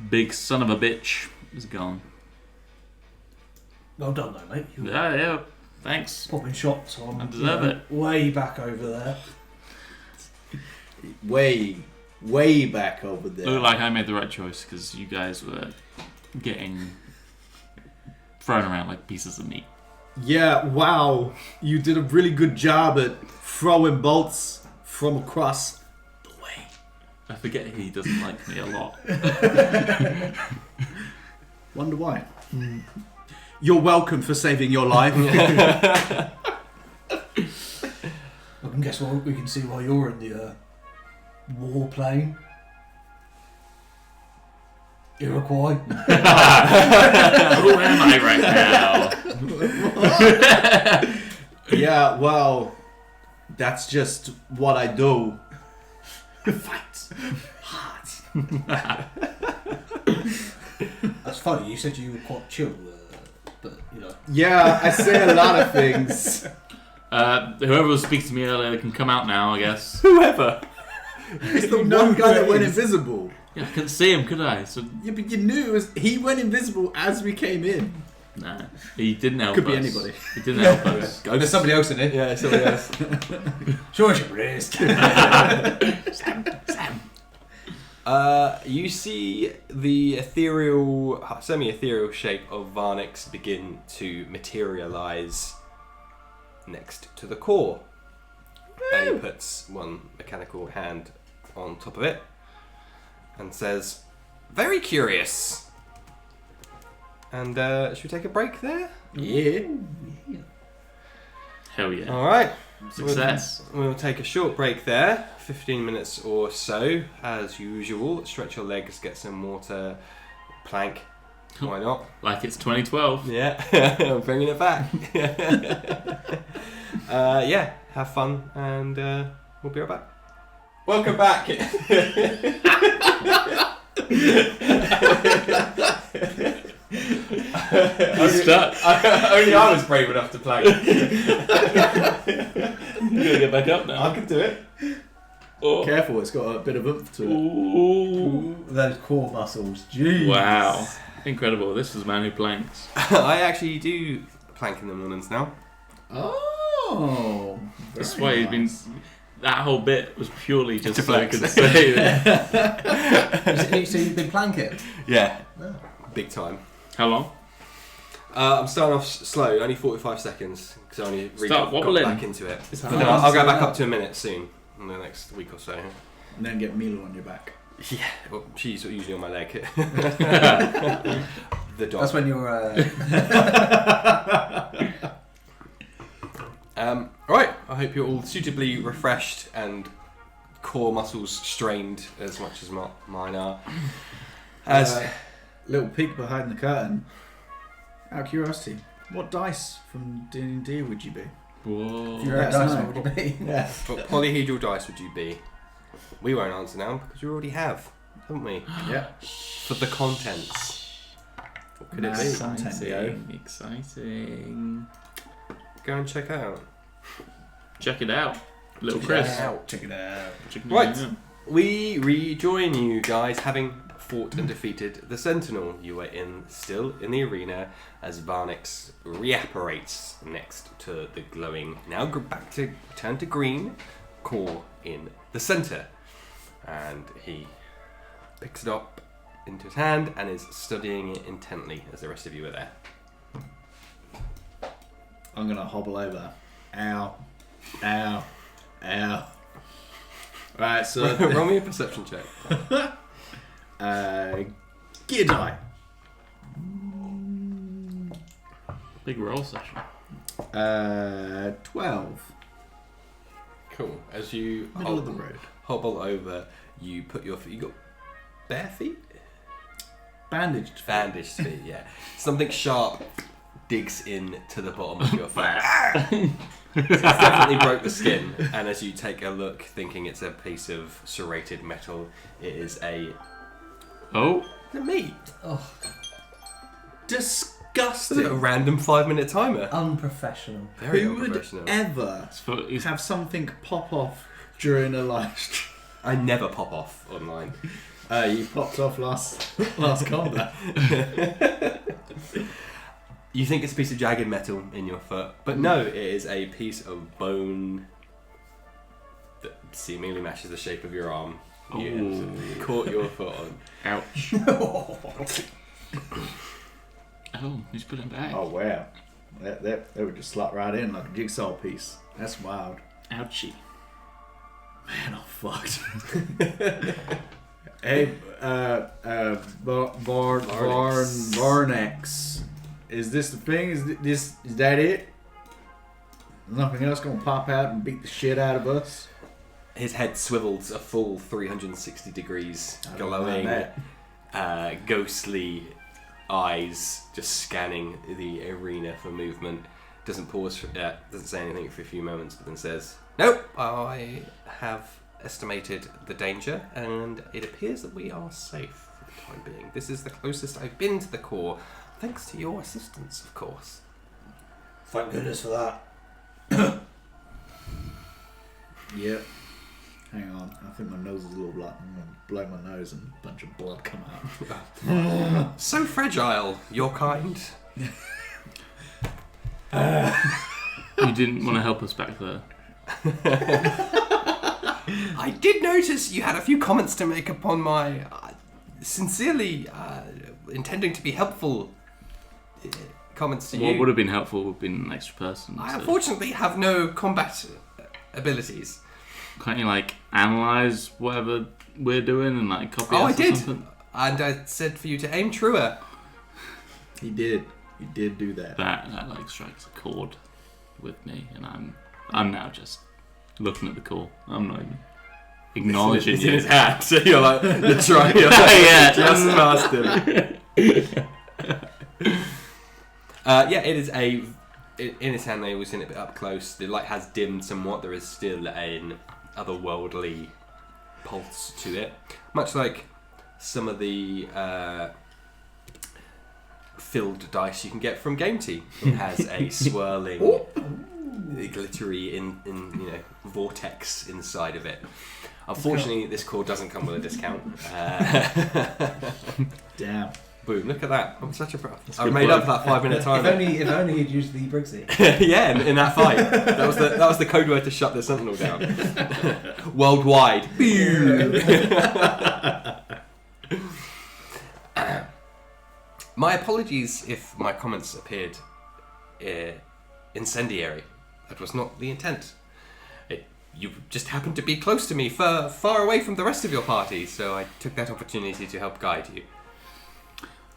Speaker 2: big son of a bitch is gone.
Speaker 4: Well done, though, mate. You were
Speaker 2: Yeah. Thanks.
Speaker 4: popping shots on.
Speaker 2: I deserve it.
Speaker 4: Way back over there.
Speaker 3: Way back over there.
Speaker 2: Looked like I made the right choice because you guys were getting thrown around like pieces of meat.
Speaker 3: Yeah, wow. You did a really good job at throwing bolts from across the way.
Speaker 2: I forget he doesn't like me a lot.
Speaker 3: Wonder why. You're welcome for saving your life.
Speaker 4: I can guess what we can see while you're in the warplane. Iroquois.
Speaker 2: Who am I right now?
Speaker 3: Yeah, well, that's just what I do. Fight hard.
Speaker 4: That's funny. You said you were quite chill, but you know.
Speaker 3: Yeah, I say a lot of things.
Speaker 2: Whoever was speaking to me earlier can come out now, I guess.
Speaker 1: Whoever.
Speaker 3: It's the one guy that went invisible.
Speaker 2: Yeah, I couldn't see him, could I? So
Speaker 3: Yeah, but you knew he went invisible as we came in.
Speaker 2: nah, he didn't help
Speaker 3: Could
Speaker 2: us.
Speaker 3: be anybody.
Speaker 2: He didn't help us.
Speaker 4: There's somebody else in it.
Speaker 1: Yeah, somebody else.
Speaker 4: Sure, you risk.
Speaker 2: Sam.
Speaker 1: You see the semi-ethereal shape of Varnix begin to materialize next to the core. And he puts one mechanical hand on top of it and says, "Very curious." And should we take a break there?
Speaker 3: Yeah.
Speaker 2: Hell yeah.
Speaker 1: Alright.
Speaker 2: Success.
Speaker 1: We'll take a short break there, 15 minutes or so, as usual. Stretch your legs, get some water, plank. Why not?
Speaker 2: Like it's 2012.
Speaker 1: Yeah, I'm bringing it back. Yeah, have fun, and we'll be right back. Welcome back. Only I was brave enough to plank.
Speaker 2: You gotta get back up now.
Speaker 1: I can do it.
Speaker 2: Oh.
Speaker 3: Careful, it's got a bit of oomph to it.
Speaker 2: Ooh.
Speaker 4: Those core muscles. Jeez.
Speaker 2: Wow. Incredible. This is a man who planks.
Speaker 1: I actually do plank in the mornings now.
Speaker 3: Oh.
Speaker 2: That's
Speaker 3: very
Speaker 2: why he's been.
Speaker 3: nice.
Speaker 2: That whole bit was purely just
Speaker 1: To
Speaker 2: so I
Speaker 1: flex.
Speaker 2: could say that.
Speaker 4: So you've been planking?
Speaker 1: Yeah,
Speaker 4: No.
Speaker 1: big time.
Speaker 2: How long?
Speaker 1: I'm starting off slow, only 45 seconds, because I only really
Speaker 2: Start
Speaker 1: got
Speaker 2: wobbling.
Speaker 1: back into it.
Speaker 2: It's
Speaker 1: But
Speaker 2: hard.
Speaker 1: then I'll go back up to a minute soon, in the next week or so.
Speaker 3: And then get Milo on your back.
Speaker 1: Yeah, well, she's usually on my leg. The dog.
Speaker 4: That's when you're.
Speaker 1: Right, I hope you're all suitably refreshed and core muscles strained as much as mine are. As
Speaker 3: Little peek behind the curtain. Out of curiosity, what dice from D&D would you be?
Speaker 2: Whoa.
Speaker 4: If you're a
Speaker 3: Yes,
Speaker 4: dice,
Speaker 3: no.
Speaker 4: what would you be?
Speaker 3: Yeah.
Speaker 1: what polyhedral dice would you be? We won't answer now because we already have, haven't we?
Speaker 3: Yeah.
Speaker 1: For the contents. What could it
Speaker 3: Nice.
Speaker 1: be?
Speaker 3: Content, yo.
Speaker 2: Exciting.
Speaker 1: Go and check out.
Speaker 2: Check it out. Little
Speaker 3: Check
Speaker 2: Chris.
Speaker 3: it out. Check it out.
Speaker 2: Check it
Speaker 1: Right.
Speaker 2: out.
Speaker 1: We rejoin you guys, having fought and defeated the Sentinel. You are still in the arena as Varnix reapparates next to the glowing, now turn to green, core in the centre. And he picks it up into his hand and is studying it intently as the rest of you are there.
Speaker 3: I'm going to hobble over. Ow. Ow. Ow. Right, so...
Speaker 1: Roll me a perception check.
Speaker 3: Gear die.
Speaker 2: Big roll session.
Speaker 3: 12.
Speaker 1: Cool. As you
Speaker 3: Middle of the road.
Speaker 1: hobble over, you put your feet. You got bare feet?
Speaker 3: Bandaged.
Speaker 1: Bandaged feet, yeah. Something sharp digs in to the bottom of your foot. It's definitely broke the skin, and as you take a look, thinking it's a piece of serrated metal, it is a
Speaker 2: Oh.
Speaker 1: meat.
Speaker 4: Oh,
Speaker 1: Just a
Speaker 3: Disgusting.
Speaker 1: random 5-minute timer.
Speaker 4: unprofessional.
Speaker 1: Very
Speaker 3: Who would
Speaker 1: unprofessional.
Speaker 3: ever
Speaker 2: He's
Speaker 3: have something pop off during a live stream?
Speaker 1: I never pop off online.
Speaker 3: You popped off last combat.
Speaker 1: You think it's a piece of jagged metal in your foot, but no, it is a piece of bone that seemingly matches the shape of your arm. You caught your foot on.
Speaker 2: Ouch. Oh, he's put it back.
Speaker 3: Oh wow, that would just slot right in like a jigsaw piece. That's wild.
Speaker 2: Ouchie.
Speaker 3: Man, I'm fucked. Hey, Varnex, is this the thing? Is that it? Nothing else gonna pop out and beat the shit out of us?
Speaker 1: His head swivels a full 360 degrees,
Speaker 3: I don't
Speaker 1: glowing,
Speaker 3: mind
Speaker 1: ghostly eyes just scanning the arena for movement. Doesn't pause for doesn't say anything for a few moments, but then says, "Nope, I have estimated the danger, and it appears that we are safe for the time being. This is the closest I've been to the core, thanks to your assistance, of course."
Speaker 4: Thank goodness for that.
Speaker 3: Yep. Hang on, I think my nose is a little blocked. I'm gonna blow my nose and a bunch of blood come out.
Speaker 1: So fragile, your kind.
Speaker 2: You didn't want to help us back there.
Speaker 1: I did notice you had a few comments to make upon my sincerely intending to be helpful comments to you.
Speaker 2: What would have been helpful would have been an extra person.
Speaker 1: I
Speaker 2: so
Speaker 1: unfortunately have no combat abilities.
Speaker 2: can't you like analyze whatever we're doing and like copy
Speaker 1: Oh,
Speaker 2: us
Speaker 1: I did.
Speaker 2: or something?
Speaker 1: And I said for you to aim truer.
Speaker 3: He did do that.
Speaker 2: That like strikes a chord with me, and I'm now just looking at the call. I'm not even acknowledging
Speaker 1: It's in
Speaker 2: you.
Speaker 1: his hand, so you're like, you're trying to
Speaker 2: Yeah.
Speaker 1: just past him. Yeah, it is in his hand. They always seen it a bit up close. The light has dimmed somewhat. There is still an otherworldly pulse to it, much like some of the filled dice you can get from Game Tea. It has a swirling, glittery vortex inside of it. Unfortunately, this core doesn't come with a discount.
Speaker 3: Damn.
Speaker 1: Boom! Look at that. I'm such a pro.
Speaker 2: That's
Speaker 1: I
Speaker 2: good
Speaker 1: made
Speaker 2: work.
Speaker 1: up for that 5 minute
Speaker 4: If
Speaker 1: time.
Speaker 4: only he'd used the Brixie.
Speaker 1: Yeah, in that fight. That was the code word to shut the Sentinel down. Worldwide. My apologies if my comments appeared incendiary. That was not the intent. You just happened to be close to me, far away from the rest of your party, so I took that opportunity to help guide you.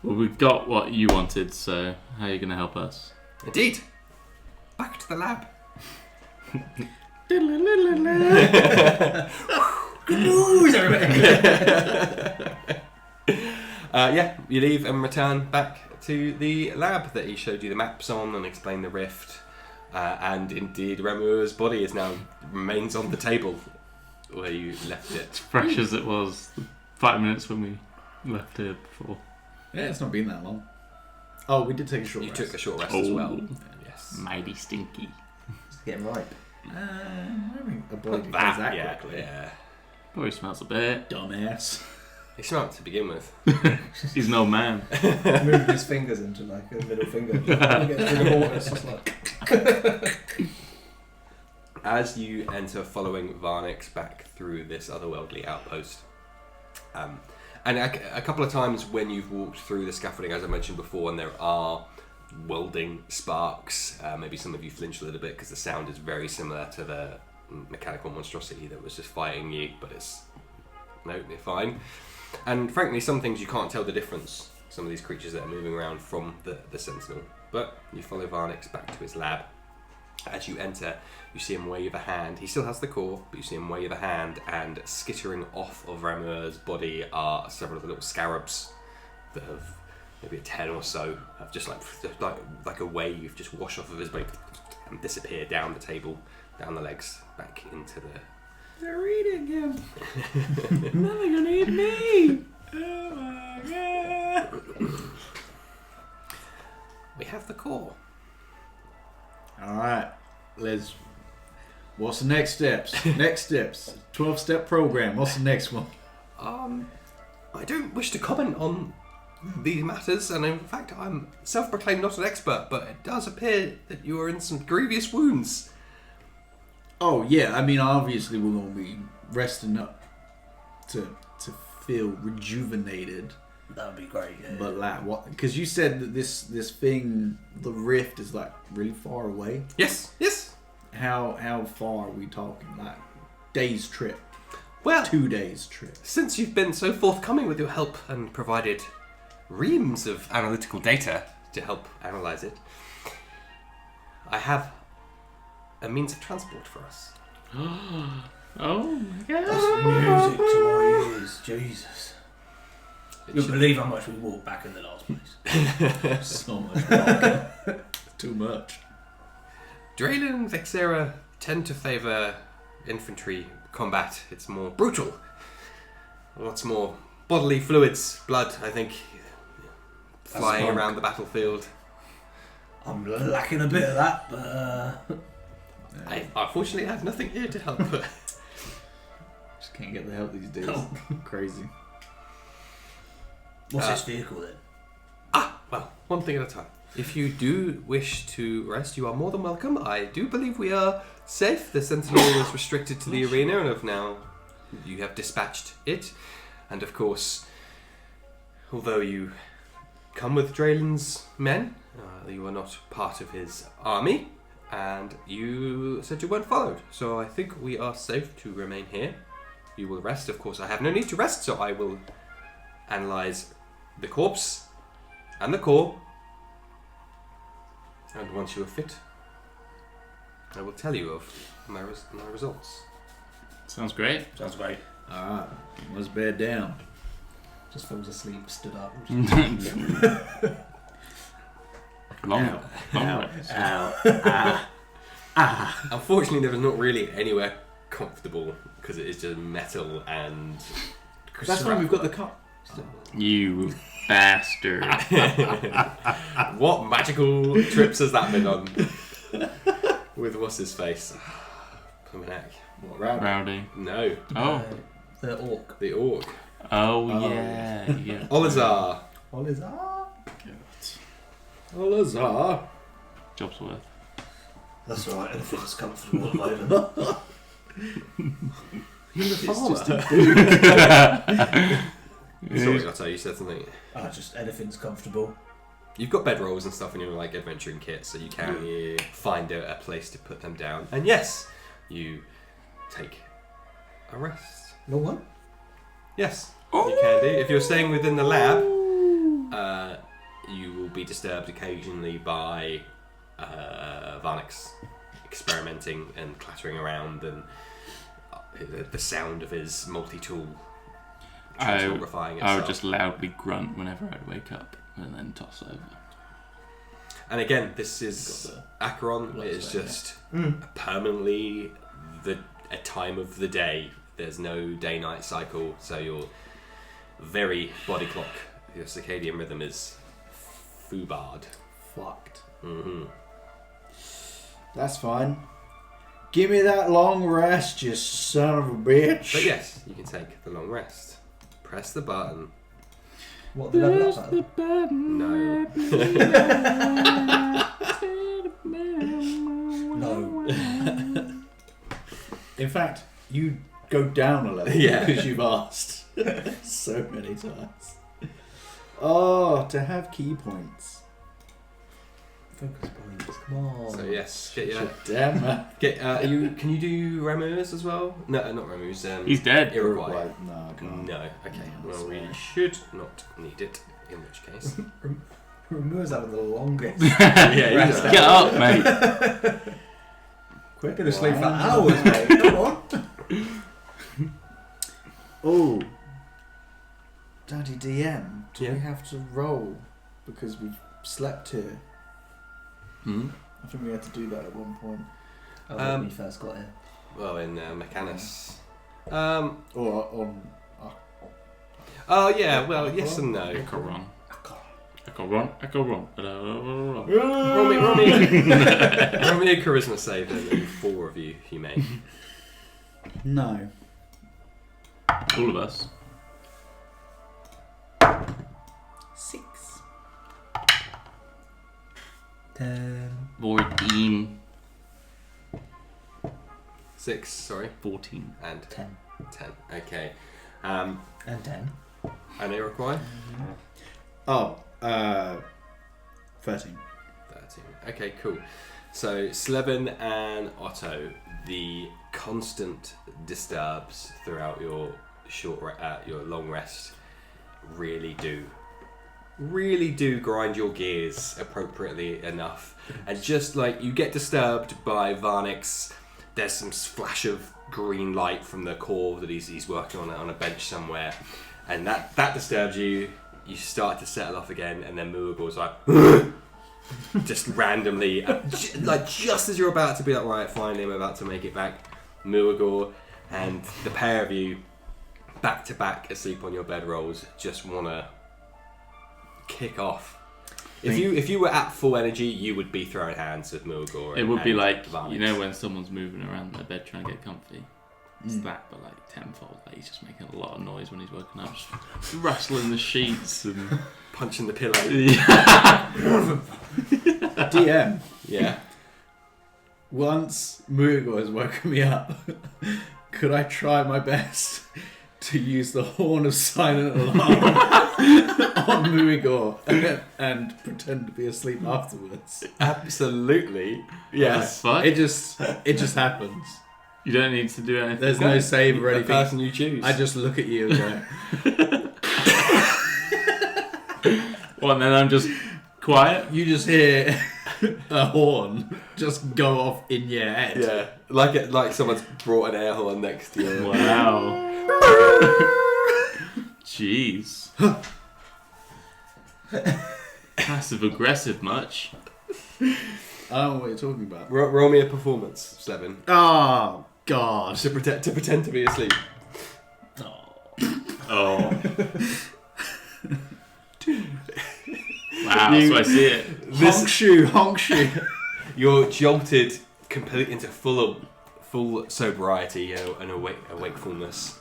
Speaker 2: Well, we've got what you wanted, so how are you going to help us?
Speaker 1: Indeed. Back to the lab.
Speaker 4: Good news, everybody!
Speaker 1: Yeah, you leave and return back to the lab that he showed you the maps on and explained the rift. And indeed, Remua's body remains on the table where you left it.
Speaker 2: As fresh as it was 5 minutes when we left here before.
Speaker 3: Yeah, it's not been that long. Oh, we did take a short
Speaker 1: You
Speaker 3: rest.
Speaker 1: took a short rest as well.
Speaker 2: Oh.
Speaker 1: Yes.
Speaker 2: Mighty stinky.
Speaker 4: Just getting ripe.
Speaker 3: I think a body
Speaker 1: Not
Speaker 3: does
Speaker 1: that,
Speaker 3: that
Speaker 1: yeah,
Speaker 3: quickly.
Speaker 1: yeah.
Speaker 2: Probably smells a bit.
Speaker 3: Dumbass.
Speaker 1: He smelled to begin with.
Speaker 2: He's an old man.
Speaker 4: Moved his fingers into like a middle finger. Get through the water, it's just like...
Speaker 1: As you enter following Varnix back through this otherworldly outpost, and a couple of times when you've walked through the scaffolding, as I mentioned before, and there are welding sparks, maybe some of you flinch a little bit because the sound is very similar to the mechanical monstrosity that was just fighting you, but they're fine. And frankly, some things you can't tell the difference, some of these creatures that are moving around from the Sentinel. But you follow Varnix back to his lab. As you enter, you see him wave a hand. He still has the core, but you see him wave a hand, and skittering off of Remua's body are several of the little scarabs that have maybe a 10 or so, have just like a wave just wash off of his body and disappear down the table, down the legs, back into the...
Speaker 3: They're eating him.
Speaker 2: Now they're gonna eat me.
Speaker 3: Oh my god.
Speaker 1: We have the core.
Speaker 3: Alright, what's the next steps? 12-step program. What's the next one?
Speaker 1: I don't wish to comment on these matters, and in fact, I'm self-proclaimed not an expert, but it does appear that you are in some grievous wounds.
Speaker 3: Oh yeah, I mean obviously we're gonna be resting up to feel rejuvenated.
Speaker 4: That would be great. Yeah.
Speaker 3: But like what? Because you said that this thing, the rift, is like really far away.
Speaker 1: Yes.
Speaker 3: How far are we talking? Like days trip?
Speaker 1: Well,
Speaker 3: 2 days trip.
Speaker 1: since you've been so forthcoming with your help and provided reams of analytical data to help analyze it, I have a means of transport for us.
Speaker 2: Oh my god.
Speaker 4: That's music to my ears. Jesus.
Speaker 1: It
Speaker 4: You'll
Speaker 1: should-
Speaker 4: believe how much we walked back in the last place.
Speaker 3: So much walking. Too much.
Speaker 1: Draylen and Vexera tend to favour infantry combat. It's more brutal. Lots more bodily fluids, blood, I think, flying
Speaker 4: smoke.
Speaker 1: around the battlefield.
Speaker 4: I'm lacking a bit of that, but
Speaker 1: I unfortunately have nothing here to help.
Speaker 3: Just can't get the help these days.
Speaker 4: Oh.
Speaker 3: Crazy.
Speaker 4: what's this vehicle then?
Speaker 1: Well, one thing at a time. If you do wish to rest, you are more than welcome. I do believe we are safe. The Sentinel is restricted to the arena, and you have dispatched it. And of course, although you come with Draylen's men, you are not part of his army, and you said you weren't followed. So I think we are safe to remain here. You will rest. Of course, I have no need to rest, so I will analyze the corpse and the core. And once you are fit, I will tell you of my results.
Speaker 2: Sounds great.
Speaker 4: Sounds great.
Speaker 3: Alright, let's bed down.
Speaker 4: Just falls asleep, stood up.
Speaker 2: Long
Speaker 3: Ow.
Speaker 2: rest.
Speaker 1: Unfortunately, there is not really anywhere comfortable because it is just metal and.
Speaker 3: That's why we've got the cup.
Speaker 2: You bastard.
Speaker 1: What magical trips has that been on? With what's his face? Plumenac.
Speaker 3: What, round?
Speaker 2: Rowdy.
Speaker 1: No,
Speaker 2: Oh.
Speaker 4: The orc.
Speaker 1: the orc.
Speaker 2: Oh,
Speaker 3: Oh.
Speaker 2: yeah. Yeah.
Speaker 1: Olazar.
Speaker 4: What is that?
Speaker 3: Olazar.
Speaker 2: Job's worth.
Speaker 4: That's alright, anything's comfortable at the moment.
Speaker 1: You're the farmer. Sorry, Otto, you said something.
Speaker 4: Just anything's comfortable.
Speaker 1: You've got bedrolls and stuff in your adventuring kit, so you can find a place to put them down. And yes, you take a rest.
Speaker 4: No one?
Speaker 1: Yes, you can do. If you're staying within the lab, you will be disturbed occasionally by Varnix experimenting and clattering around, and the sound of his multi-tool transmogrifying itself.
Speaker 2: I would just loudly grunt whenever I'd wake up and then toss over.
Speaker 1: And again, this is Acheron. It is just permanently a time of the day. There's no day-night cycle, so your very body clock, your circadian rhythm is foobarred.
Speaker 3: Fucked.
Speaker 1: Mm-hmm.
Speaker 3: That's fine. Give me that long rest, you son of a bitch.
Speaker 1: But yes, you can take the long rest. Press the button.
Speaker 4: What, the level up button?
Speaker 1: No.
Speaker 4: No.
Speaker 3: In fact, you go down a level
Speaker 1: Yeah.
Speaker 3: because you've asked so many times. Oh, to have key points.
Speaker 4: Focus points, come on.
Speaker 1: So yes, get your
Speaker 3: Damn man.
Speaker 1: Can you do Ramus as well? No, not Ramus.
Speaker 2: He's dead.
Speaker 1: Iroquois.
Speaker 3: No, I can't.
Speaker 1: No. Okay.
Speaker 3: No,
Speaker 1: Well, we
Speaker 3: sorry.
Speaker 1: should not need it. In which case.
Speaker 4: Remove's having the longest.
Speaker 1: Yeah.
Speaker 4: Rest
Speaker 2: Get up, mate.
Speaker 3: Quick.
Speaker 4: Been asleep for
Speaker 3: one.
Speaker 4: hours, mate. Come on.
Speaker 3: Oh. Daddy DM, do
Speaker 1: Yeah.
Speaker 3: we have to roll because we've slept here?
Speaker 2: Hmm?
Speaker 3: I think we had to do that at one point.
Speaker 4: When we first got here.
Speaker 1: Well, in Mechanus.
Speaker 3: Or on.
Speaker 1: Oh yeah. Well, yes and no.
Speaker 2: Echo run. Echo run. Echo run.
Speaker 1: Roll me a charisma save then, and 4 of you may.
Speaker 3: No.
Speaker 2: All of us.
Speaker 3: 6.
Speaker 4: 10.
Speaker 2: 14.
Speaker 1: 6, sorry.
Speaker 2: 14.
Speaker 1: And
Speaker 4: 10.
Speaker 1: 10. Okay.
Speaker 4: And 10.
Speaker 1: And it require?
Speaker 3: Oh, 13.
Speaker 1: 13. Okay, cool. So Slevin and Otto, the constant disturbs throughout your your long rest really do grind your gears appropriately enough. And just like you get disturbed by Varnix, there's some flash of green light from the core that he's working on a bench somewhere, and that disturbs you. You start to settle off again, and then Muagor's like just randomly, like just as you're about to be like, right, finally I'm about to make it back, Muagor and the pair of you back to back asleep on your bedrolls just want to kick off. If you were at full energy, you would be throwing hands with Muagor.
Speaker 2: It would be like,
Speaker 1: Varnix.
Speaker 2: you know when someone's moving around their bed trying to get comfy? It's that, but like tenfold. Like he's just making a lot of noise when he's woken up, just rustling the sheets and
Speaker 1: punching the pillow.
Speaker 3: DM.
Speaker 1: Yeah.
Speaker 3: Once Muagor has woken me up, could I try my best to use the Horn of Silent Alarm on Muagor and pretend to be asleep afterwards?
Speaker 1: Absolutely. Yes.
Speaker 2: Fuck.
Speaker 3: It just happens.
Speaker 2: You don't need to do anything.
Speaker 3: There's no save or
Speaker 1: The
Speaker 3: anything.
Speaker 1: person you choose.
Speaker 3: I just look at you and go,
Speaker 2: Well, and then I'm just quiet.
Speaker 3: you just hear a horn just go off in your head.
Speaker 1: Yeah, like someone's brought an air horn next to you.
Speaker 2: Wow. Jeez. Passive aggressive much?
Speaker 3: I don't know what you're talking about.
Speaker 1: Roll me a performance, Slevin.
Speaker 3: Oh, God.
Speaker 1: To pretend to be asleep.
Speaker 2: Oh. Wow, so I see it.
Speaker 3: Honk shoe.
Speaker 1: You're jolted completely into full sobriety and wakefulness,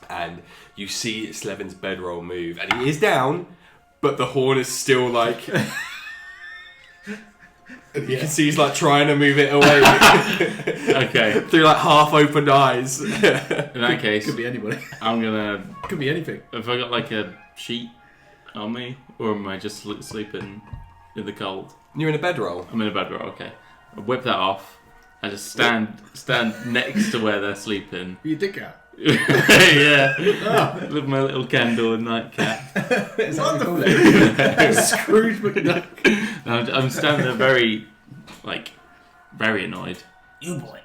Speaker 1: and you see Slevin's bedroll move, and he is down, but the horn is still like. You can see he's like trying to move it away.
Speaker 2: Okay.
Speaker 1: Through like half-opened eyes.
Speaker 2: In that case,
Speaker 3: Could be anybody.
Speaker 2: I'm gonna.
Speaker 3: Could be anything.
Speaker 2: Have I got like a sheet on me, or am I just sleeping in the cold?
Speaker 1: You're in a bedroll.
Speaker 2: I'm in a bedroll. Okay. I whip that off. I just stand next to where they're sleeping.
Speaker 3: You dick out.
Speaker 2: Yeah. With my little candle and nightcap.
Speaker 4: Is that what you call it?
Speaker 3: Scrooge McDuck.
Speaker 2: I'm standing there very annoyed.
Speaker 4: You boy.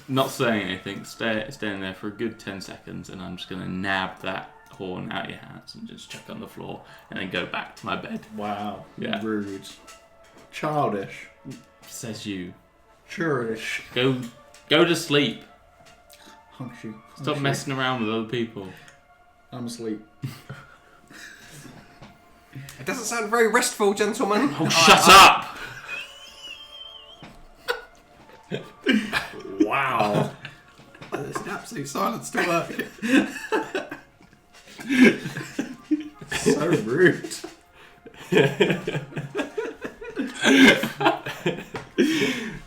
Speaker 2: Not saying anything, staying there for a good 10 seconds, and I'm just going to nab that horn out of your hands and just chuck it on the floor, and then go back to my bed.
Speaker 3: Wow.
Speaker 2: Yeah.
Speaker 3: Rude. Childish.
Speaker 2: Says you.
Speaker 3: Churish.
Speaker 2: Go to sleep.
Speaker 3: Honk shoe.
Speaker 2: Stop messing around with other people.
Speaker 3: I'm asleep.
Speaker 1: It doesn't sound very restful, gentlemen.
Speaker 2: Oh, shut up!
Speaker 3: Wow.
Speaker 1: There's an absolute silence to work.
Speaker 3: So rude.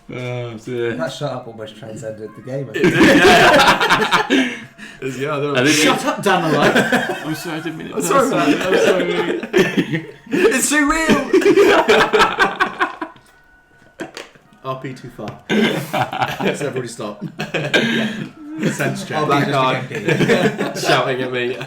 Speaker 2: Oh, dear.
Speaker 4: That shut up almost transcended the game.
Speaker 3: Shut up, Danilite.
Speaker 2: I'm sorry, I didn't mean it.
Speaker 1: I'm sorry, man. I'm sorry. It's too real.
Speaker 3: RP too far. Let's everybody stop. Sense check.
Speaker 1: Oh, that guy shouting at me.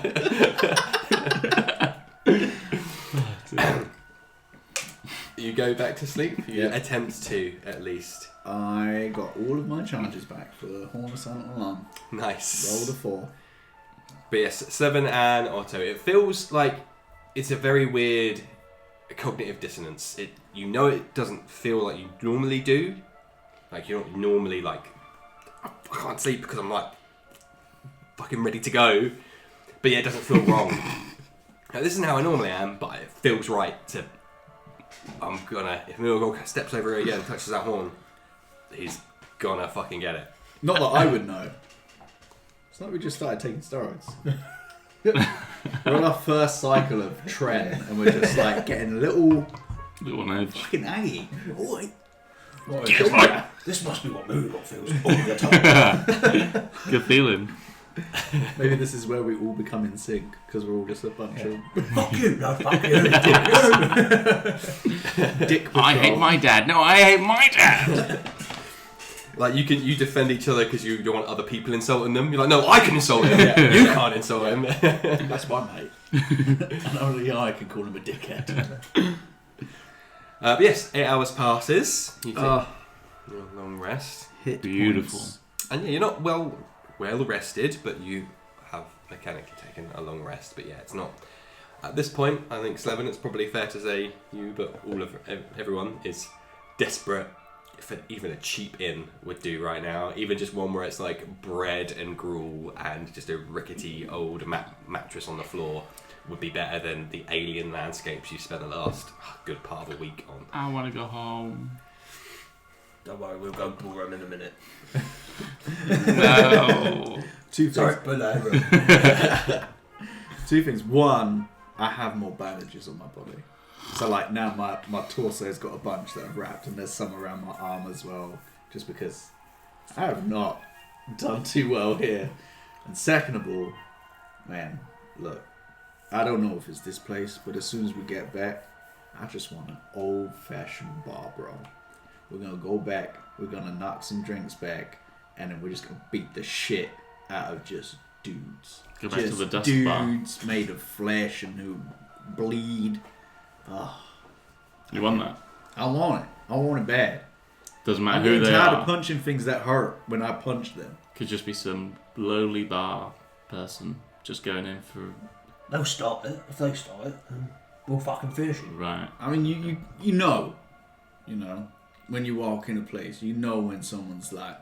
Speaker 1: You go back to sleep? You attempt to, at least.
Speaker 3: I got all of my charges back for the Horn of Silent Alarm.
Speaker 1: Nice.
Speaker 3: Rolled a 4.
Speaker 1: But yes, Slevin and Otto. It feels like it's a very weird cognitive dissonance. It doesn't feel like you normally do. Like you're not normally like, I can't sleep because I'm like fucking ready to go. But yeah, it doesn't feel wrong. Now, this isn't how I normally am, but it feels right to. If Muagor steps over here again and touches that horn, he's gonna fucking get it.
Speaker 3: Not that I would know. It's like we just started taking steroids. We're on our first cycle of tren, and we're just like getting little
Speaker 2: Little on edge.
Speaker 3: Fucking Aggie. Oi.
Speaker 4: This must be what Moonbot feels all the time.
Speaker 2: Good feeling.
Speaker 3: Maybe this is where we all become in sync because we're all just a bunch of
Speaker 4: Fuck you, no, fuck you.
Speaker 3: dick patrol.
Speaker 2: I hate my dad. No, I hate my dad.
Speaker 1: Like you defend each other because you don't want other people insulting them. You're like, no, I can insult him. You can't insult him.
Speaker 3: That's my mate. And only I can call him a dickhead.
Speaker 1: But yes, 8 hours passes. You take your long rest,
Speaker 3: Hit
Speaker 2: Beautiful.
Speaker 3: points.
Speaker 1: and yeah, you're not well rested, but you have mechanically taken a long rest. But yeah, it's not. At this point, I think Slevin, it's probably fair to say you, but everyone is desperate. If even a cheap inn would do right now, even just one where it's like bread and gruel and just a rickety old mattress on the floor would be better than the alien landscapes you spent the last good part of a week on.
Speaker 2: I want to go home.
Speaker 4: Don't worry, we'll go ballroom in a minute.
Speaker 2: No.
Speaker 3: Two
Speaker 4: Sorry,
Speaker 3: things.
Speaker 4: but
Speaker 3: Two things. One, I have more bandages on my body. So like now my torso's got a bunch that I've wrapped and there's some around my arm as well. Just because I have not done too well here. And second of all, man, look, I don't know if it's this place, but as soon as we get back, I just want an old-fashioned bar brawl. We're gonna go back, we're gonna knock some drinks back, and then we're just gonna beat the shit out of just dudes.
Speaker 2: Go back to
Speaker 3: Just
Speaker 2: the dust
Speaker 3: dudes
Speaker 2: bar.
Speaker 3: made of flesh and who bleed. Oh,
Speaker 2: You want that?
Speaker 3: I want it. I want it bad.
Speaker 2: Doesn't
Speaker 3: I'm
Speaker 2: matter who
Speaker 3: getting
Speaker 2: they
Speaker 3: tired
Speaker 2: are.
Speaker 3: of punching things that hurt when I punch them.
Speaker 2: Could just be some lowly bar person just going in for
Speaker 4: they'll start it. If they start it, then we'll fucking finish it.
Speaker 2: right.
Speaker 3: I mean, you know, when you walk in a place, you know when someone's like,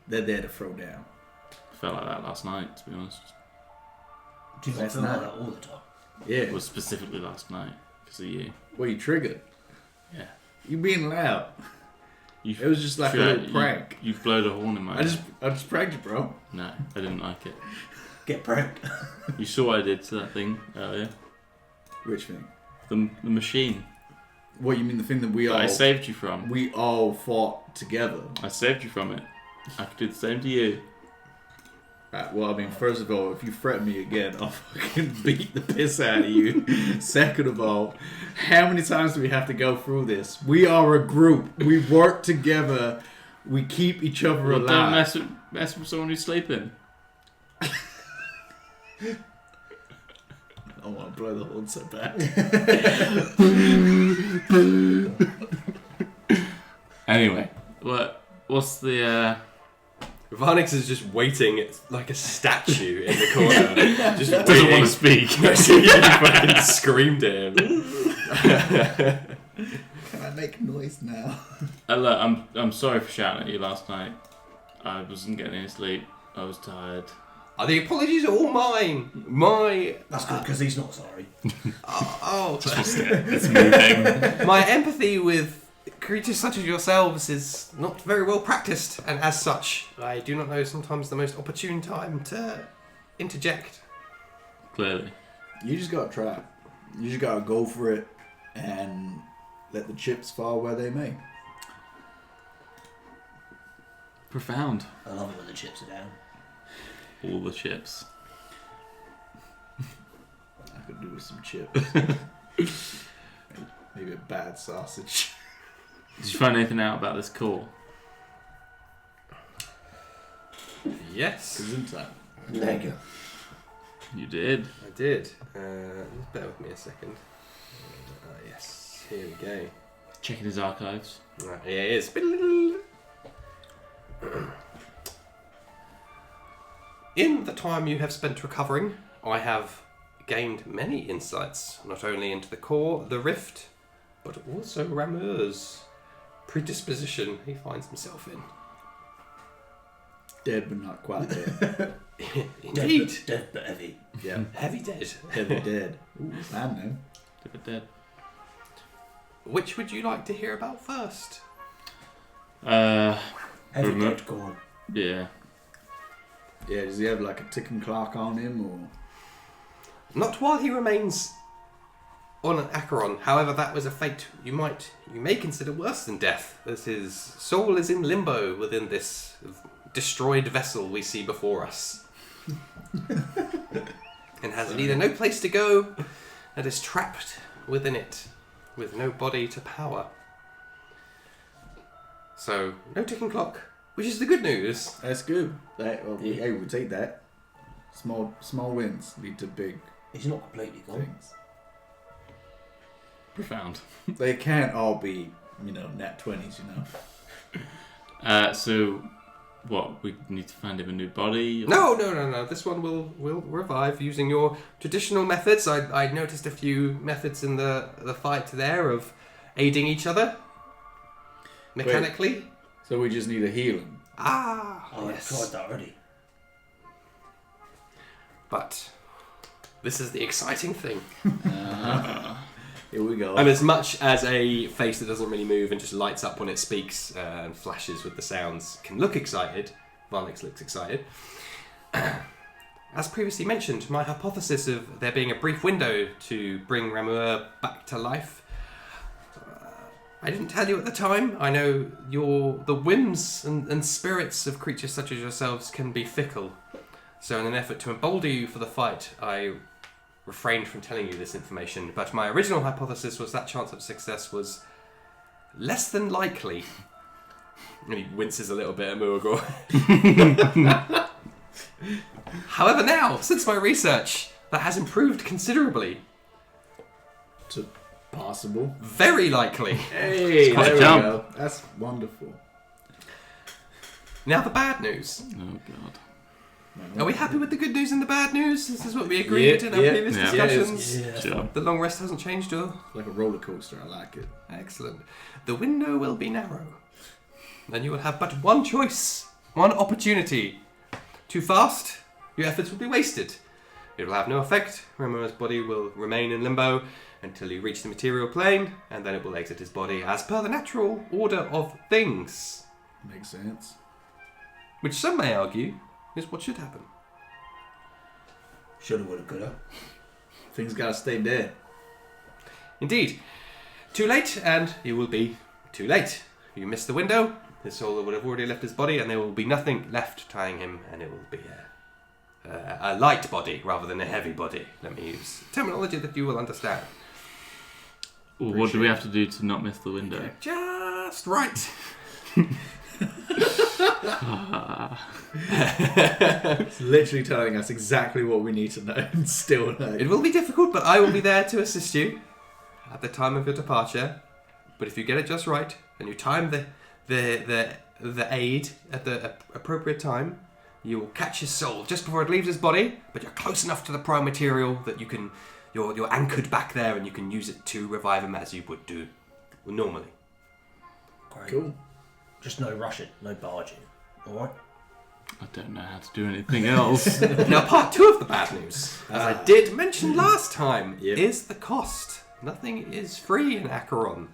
Speaker 3: they're there to throw down.
Speaker 2: Felt like that last night, to be honest.
Speaker 4: Do you not
Speaker 3: That's
Speaker 4: feel
Speaker 3: not-
Speaker 4: like that all the time?
Speaker 3: Yeah.
Speaker 2: It was specifically last night because of you.
Speaker 3: Well, you triggered.
Speaker 2: Yeah.
Speaker 3: You being loud.
Speaker 2: You,
Speaker 3: It was just like a
Speaker 2: sure,
Speaker 3: little prank.
Speaker 2: You blowed a horn in my
Speaker 3: I just pranked you, bro.
Speaker 2: No, I didn't like it.
Speaker 4: Get pranked.
Speaker 2: You saw what I did to that thing earlier?
Speaker 3: Which thing?
Speaker 2: The machine
Speaker 3: What, you mean the thing that
Speaker 2: that I saved you from.
Speaker 3: we all fought together?
Speaker 2: I saved you from it. I could do the same to you.
Speaker 3: Right, well, I mean, first of all, if you threaten me again, I'll fucking beat the piss out of you. Second of all, how many times do we have to go through this? We are a group. We work together. We keep each other
Speaker 2: Well, don't
Speaker 3: alive.
Speaker 2: mess with someone who's sleeping.
Speaker 3: I want to blow the horn so bad.
Speaker 2: Anyway, what's the
Speaker 1: Varnix is just waiting like a statue in the corner. Just
Speaker 2: doesn't want to speak.
Speaker 1: So you fucking screamed at him.
Speaker 3: Can I make noise now?
Speaker 2: Look, I'm sorry for shouting at you last night. I wasn't getting any sleep. I was tired.
Speaker 1: The apologies are all mine.
Speaker 4: That's good because he's not sorry.
Speaker 2: It's moving.
Speaker 1: My empathy with creatures such as yourselves is not very well practiced, and as such, I do not know sometimes the most opportune time to interject.
Speaker 2: Clearly.
Speaker 3: You just gotta try. You just gotta go for it and let the chips fall where they may.
Speaker 2: Profound.
Speaker 4: I love it when the chips are down.
Speaker 2: All the chips.
Speaker 3: I could do with some chips. Maybe a bad sausage.
Speaker 2: Did you find anything out about this call?
Speaker 1: Yes,
Speaker 3: Gesundheit.
Speaker 4: There you go.
Speaker 2: You did.
Speaker 1: I did. Just bear with me a second. Yes, here we go.
Speaker 2: Checking his archives.
Speaker 1: Right, yeah, it is. In the time you have spent recovering, I have gained many insights, not only into the core, the rift, but also Rameur's predisposition he finds himself in.
Speaker 3: Dead but not quite dead.
Speaker 1: Indeed.
Speaker 4: Dead but heavy.
Speaker 3: Yeah.
Speaker 1: Heavy dead.
Speaker 3: Dead but dead. Ooh, bad name.
Speaker 2: Dead.
Speaker 1: Which would you like to hear about first?
Speaker 4: Heavy
Speaker 2: Remote.
Speaker 4: dead cord.
Speaker 2: Yeah.
Speaker 3: Yeah, does he have like a ticking clock on him or?
Speaker 1: Not while he remains on Acheron. However, that was a fate you may consider worse than death, as his soul is in limbo within this destroyed vessel we see before us. And has neither no place to go and is trapped within it with no body to power. So, no ticking clock, which is the good news.
Speaker 3: That's good. Hey, we take that. Small wins lead to big
Speaker 4: He's not completely gone.
Speaker 3: things.
Speaker 2: Profound.
Speaker 3: They can't all be, nat 20s,
Speaker 2: So, what? We need to find him a new body? Or...
Speaker 1: No. This one will revive using your traditional methods. I noticed a few methods in the fight there of aiding each other mechanically.
Speaker 3: Wait, so we just need a healing.
Speaker 4: Oh,
Speaker 1: Yes.
Speaker 4: I've tried that already.
Speaker 1: But this is the exciting thing.
Speaker 3: Here we go.
Speaker 1: And as much as a face that doesn't really move and just lights up when it speaks and flashes with the sounds can look excited, Varnix looks excited. As previously mentioned, my hypothesis of there being a brief window to bring Ramur back to life, I didn't tell you at the time. I know the whims and spirits of creatures such as yourselves can be fickle. So in an effort to embolden you for the fight, I refrained from telling you this information, but my original hypothesis was that chance of success was less than likely. And he winces a little bit at Muagor. However, now, since my research, that has improved considerably.
Speaker 3: To possible.
Speaker 1: Very likely.
Speaker 3: Hey,
Speaker 2: quite a
Speaker 3: there we
Speaker 2: jump.
Speaker 3: go. That's wonderful.
Speaker 1: Now the bad news.
Speaker 2: Oh, God.
Speaker 1: Are we happy with the good news and the bad news? This is what we agreed in our previous
Speaker 2: Yeah.
Speaker 1: discussions.
Speaker 4: Yeah.
Speaker 2: Sure.
Speaker 1: The long rest hasn't changed, or?
Speaker 3: Like a roller coaster. I like it.
Speaker 1: Excellent. The window will be narrow. Then you will have but one choice, one opportunity. Too fast, your efforts will be wasted. It will have no effect. Remur's body will remain in limbo until you reach the material plane, and then it will exit his body as per the natural order of things.
Speaker 3: Makes sense.
Speaker 1: Which some may argue is what should happen.
Speaker 4: Shoulda, woulda, coulda.
Speaker 3: Things gotta stay dead.
Speaker 1: Indeed. Too late, and you will be too late. You miss the window, his soul would have already left his body, and there will be nothing left tying him, and it will be a light body rather than a heavy body. Let me use terminology that you will understand.
Speaker 2: Well, what do we have to do to not miss the window?
Speaker 1: Just right.
Speaker 3: It's literally telling us exactly what we need to know and still know.
Speaker 1: It will be difficult, but I will be there to assist you at the time of your departure. But if you get it just right, and you time the aid at the appropriate time, you will catch his soul just before it leaves his body, but you're close enough to the prime material that you're anchored back there and you can use it to revive him as you would do normally.
Speaker 4: Great.
Speaker 3: Cool.
Speaker 4: Just no rushing, no barging. Alright?
Speaker 2: I don't know how to do anything else.
Speaker 1: Now, part 2 of the bad news, as I did mention last time,
Speaker 3: Yep.
Speaker 1: is the cost. Nothing is free in Acheron.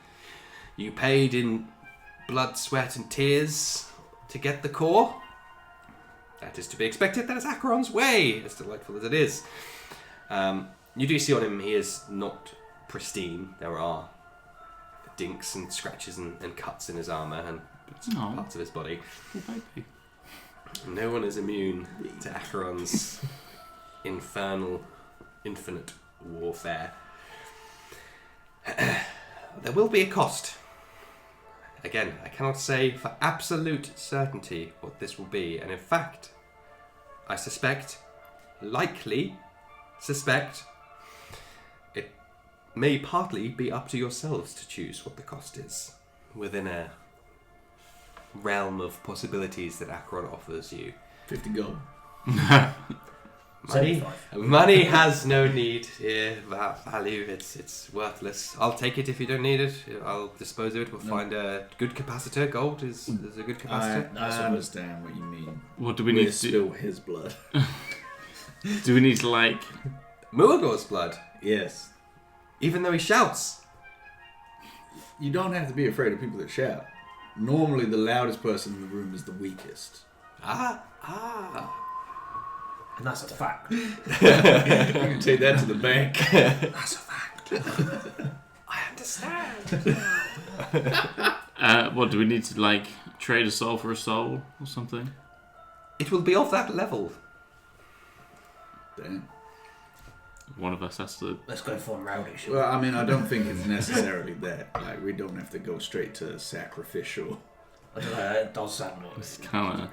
Speaker 1: You paid in blood, sweat, and tears to get the core. That is to be expected. That is Acheron's way, as delightful as it is. You do see on him, he is not pristine. There are dinks and scratches and cuts in his armour and
Speaker 2: Aw.
Speaker 1: parts of his body.
Speaker 2: Oh, baby.
Speaker 1: No one is immune to Acheron's infernal, infinite warfare. There will be a cost. Again, I cannot say for absolute certainty what this will be, and in fact, I likely suspect, it may partly be up to yourselves to choose what the cost is, within a realm of possibilities that Acheron offers you.
Speaker 3: 50 gold.
Speaker 1: Money,
Speaker 4: 75.
Speaker 1: money has no need here, value, it's worthless. I'll take it if you don't need it. I'll dispose of it. We'll find a good capacitor. Gold is a good capacitor.
Speaker 3: I understand what you mean.
Speaker 2: What do we
Speaker 3: We
Speaker 2: need to do?
Speaker 3: spill his blood.
Speaker 2: Do we need to, like...
Speaker 1: Muagor's blood,
Speaker 3: Yes.
Speaker 1: even though he shouts.
Speaker 3: You don't have to be afraid of people that shout. Normally, the loudest person in the room is the weakest.
Speaker 1: Ah.
Speaker 4: And that's a fact.
Speaker 3: You can take that to the bank.
Speaker 4: That's a fact.
Speaker 1: I understand.
Speaker 2: What do we need to like trade a soul for a soul or something?
Speaker 1: It will be of that level.
Speaker 3: Damn.
Speaker 2: One of us has to.
Speaker 4: Let's go for rowdy. Shall
Speaker 3: Well, I mean, I don't think it's necessarily that. Like, we don't have to go straight to sacrificial.
Speaker 4: I don't know. It does sound
Speaker 2: It's kind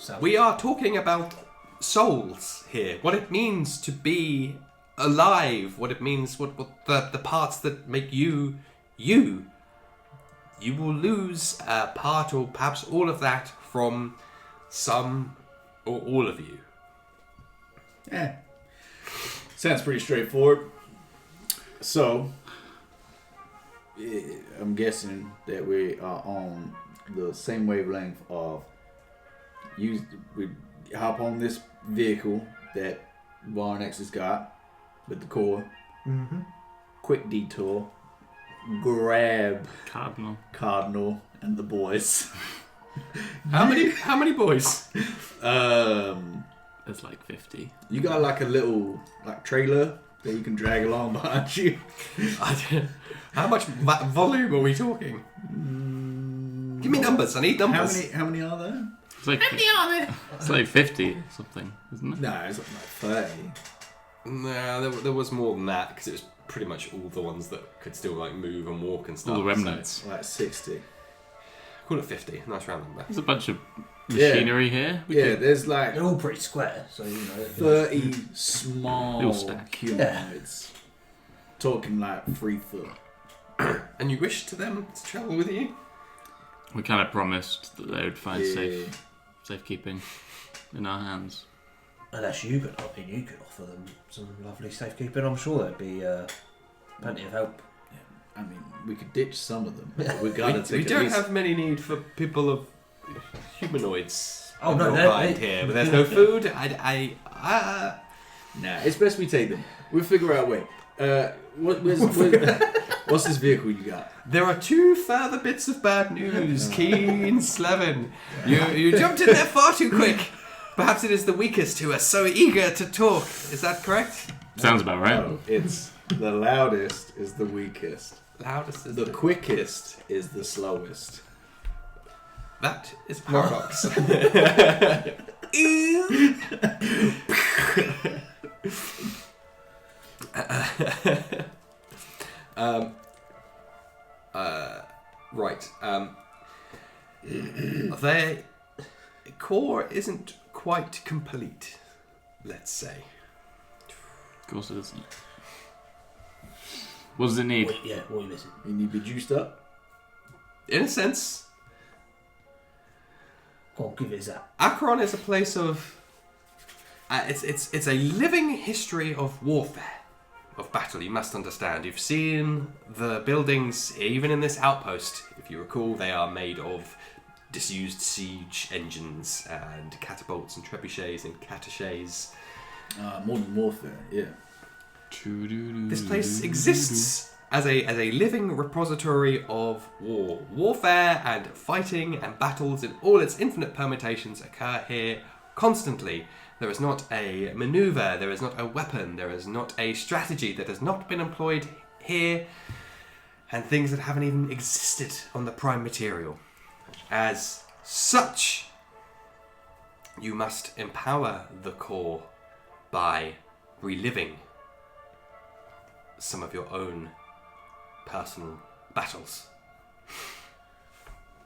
Speaker 2: of.
Speaker 1: We are talking about souls here. What it means to be alive. What it means. What the parts that make you you. You will lose a part or perhaps all of that from some or all of you.
Speaker 3: Yeah. Sounds pretty straightforward. So, I'm guessing that we are on the same wavelength of we hop on this vehicle that Varnex has got with the core.
Speaker 4: Mm-hmm.
Speaker 3: Quick detour. Grab
Speaker 2: Cardinal.
Speaker 3: and the boys.
Speaker 1: How many boys?
Speaker 2: There's like 50.
Speaker 3: You got like a little trailer that you can drag along behind you.
Speaker 1: How much volume are we talking? Give me numbers. I need numbers.
Speaker 3: How many are there?
Speaker 2: It's like, it's like 50 or something, isn't it?
Speaker 3: No, it's like 30.
Speaker 1: No, there was more than that because it was pretty much all the ones that could still like move and walk and stuff.
Speaker 2: All the remnants.
Speaker 1: So,
Speaker 3: Like 60.
Speaker 1: call it 50. Nice round number.
Speaker 2: There's a bunch of machinery here.
Speaker 3: Yeah, there's like
Speaker 4: They're all pretty square, so you know.
Speaker 3: 30 small
Speaker 2: Little stack.
Speaker 3: humanoids. Talking like 3 foot.
Speaker 1: And you wish to them to travel with you?
Speaker 2: We kind of promised that they would find
Speaker 3: Yeah.
Speaker 2: safekeeping in our hands.
Speaker 4: Unless you could offer them some lovely safekeeping, I'm sure there'd be plenty of help.
Speaker 3: I mean, we could ditch some of them. But we gotta take
Speaker 1: We
Speaker 3: at
Speaker 1: don't
Speaker 3: least-
Speaker 1: have many need for people of humanoids.
Speaker 4: Oh, no,
Speaker 1: of
Speaker 4: they-
Speaker 1: your kind
Speaker 4: they-
Speaker 1: here, but there's no food.
Speaker 3: Nah, it's best we take them. We'll figure out a way. What's this vehicle you got?
Speaker 1: There are 2 further bits of bad news. Keen Slevin. You jumped in there far too quick. Perhaps it is the weakest who are so eager to talk. Is that correct?
Speaker 2: Sounds about right.
Speaker 3: No, it's the loudest is the weakest.
Speaker 1: Loudest is
Speaker 3: The quickest is the slowest.
Speaker 1: That is paradox. Right. Their core isn't quite complete, let's say.
Speaker 2: Of course it isn't. What does it need?
Speaker 4: What are you missing?
Speaker 3: You need to be juiced up.
Speaker 1: In a sense,
Speaker 4: Go on, give it that.
Speaker 1: Acheron is a place of... it's a living history of warfare, of battle, you must understand. You've seen the buildings, even in this outpost. If you recall, they are made of disused siege engines and catapults and trebuchets and cattaches.
Speaker 3: Modern warfare, yeah.
Speaker 1: This place exists as a living repository of war. Warfare and fighting and battles in all its infinite permutations occur here constantly. There is not a maneuver, there is not a weapon, there is not a strategy that has not been employed here, and things that haven't even existed on the prime material. As such, you must empower the core by reliving some of your own personal battles.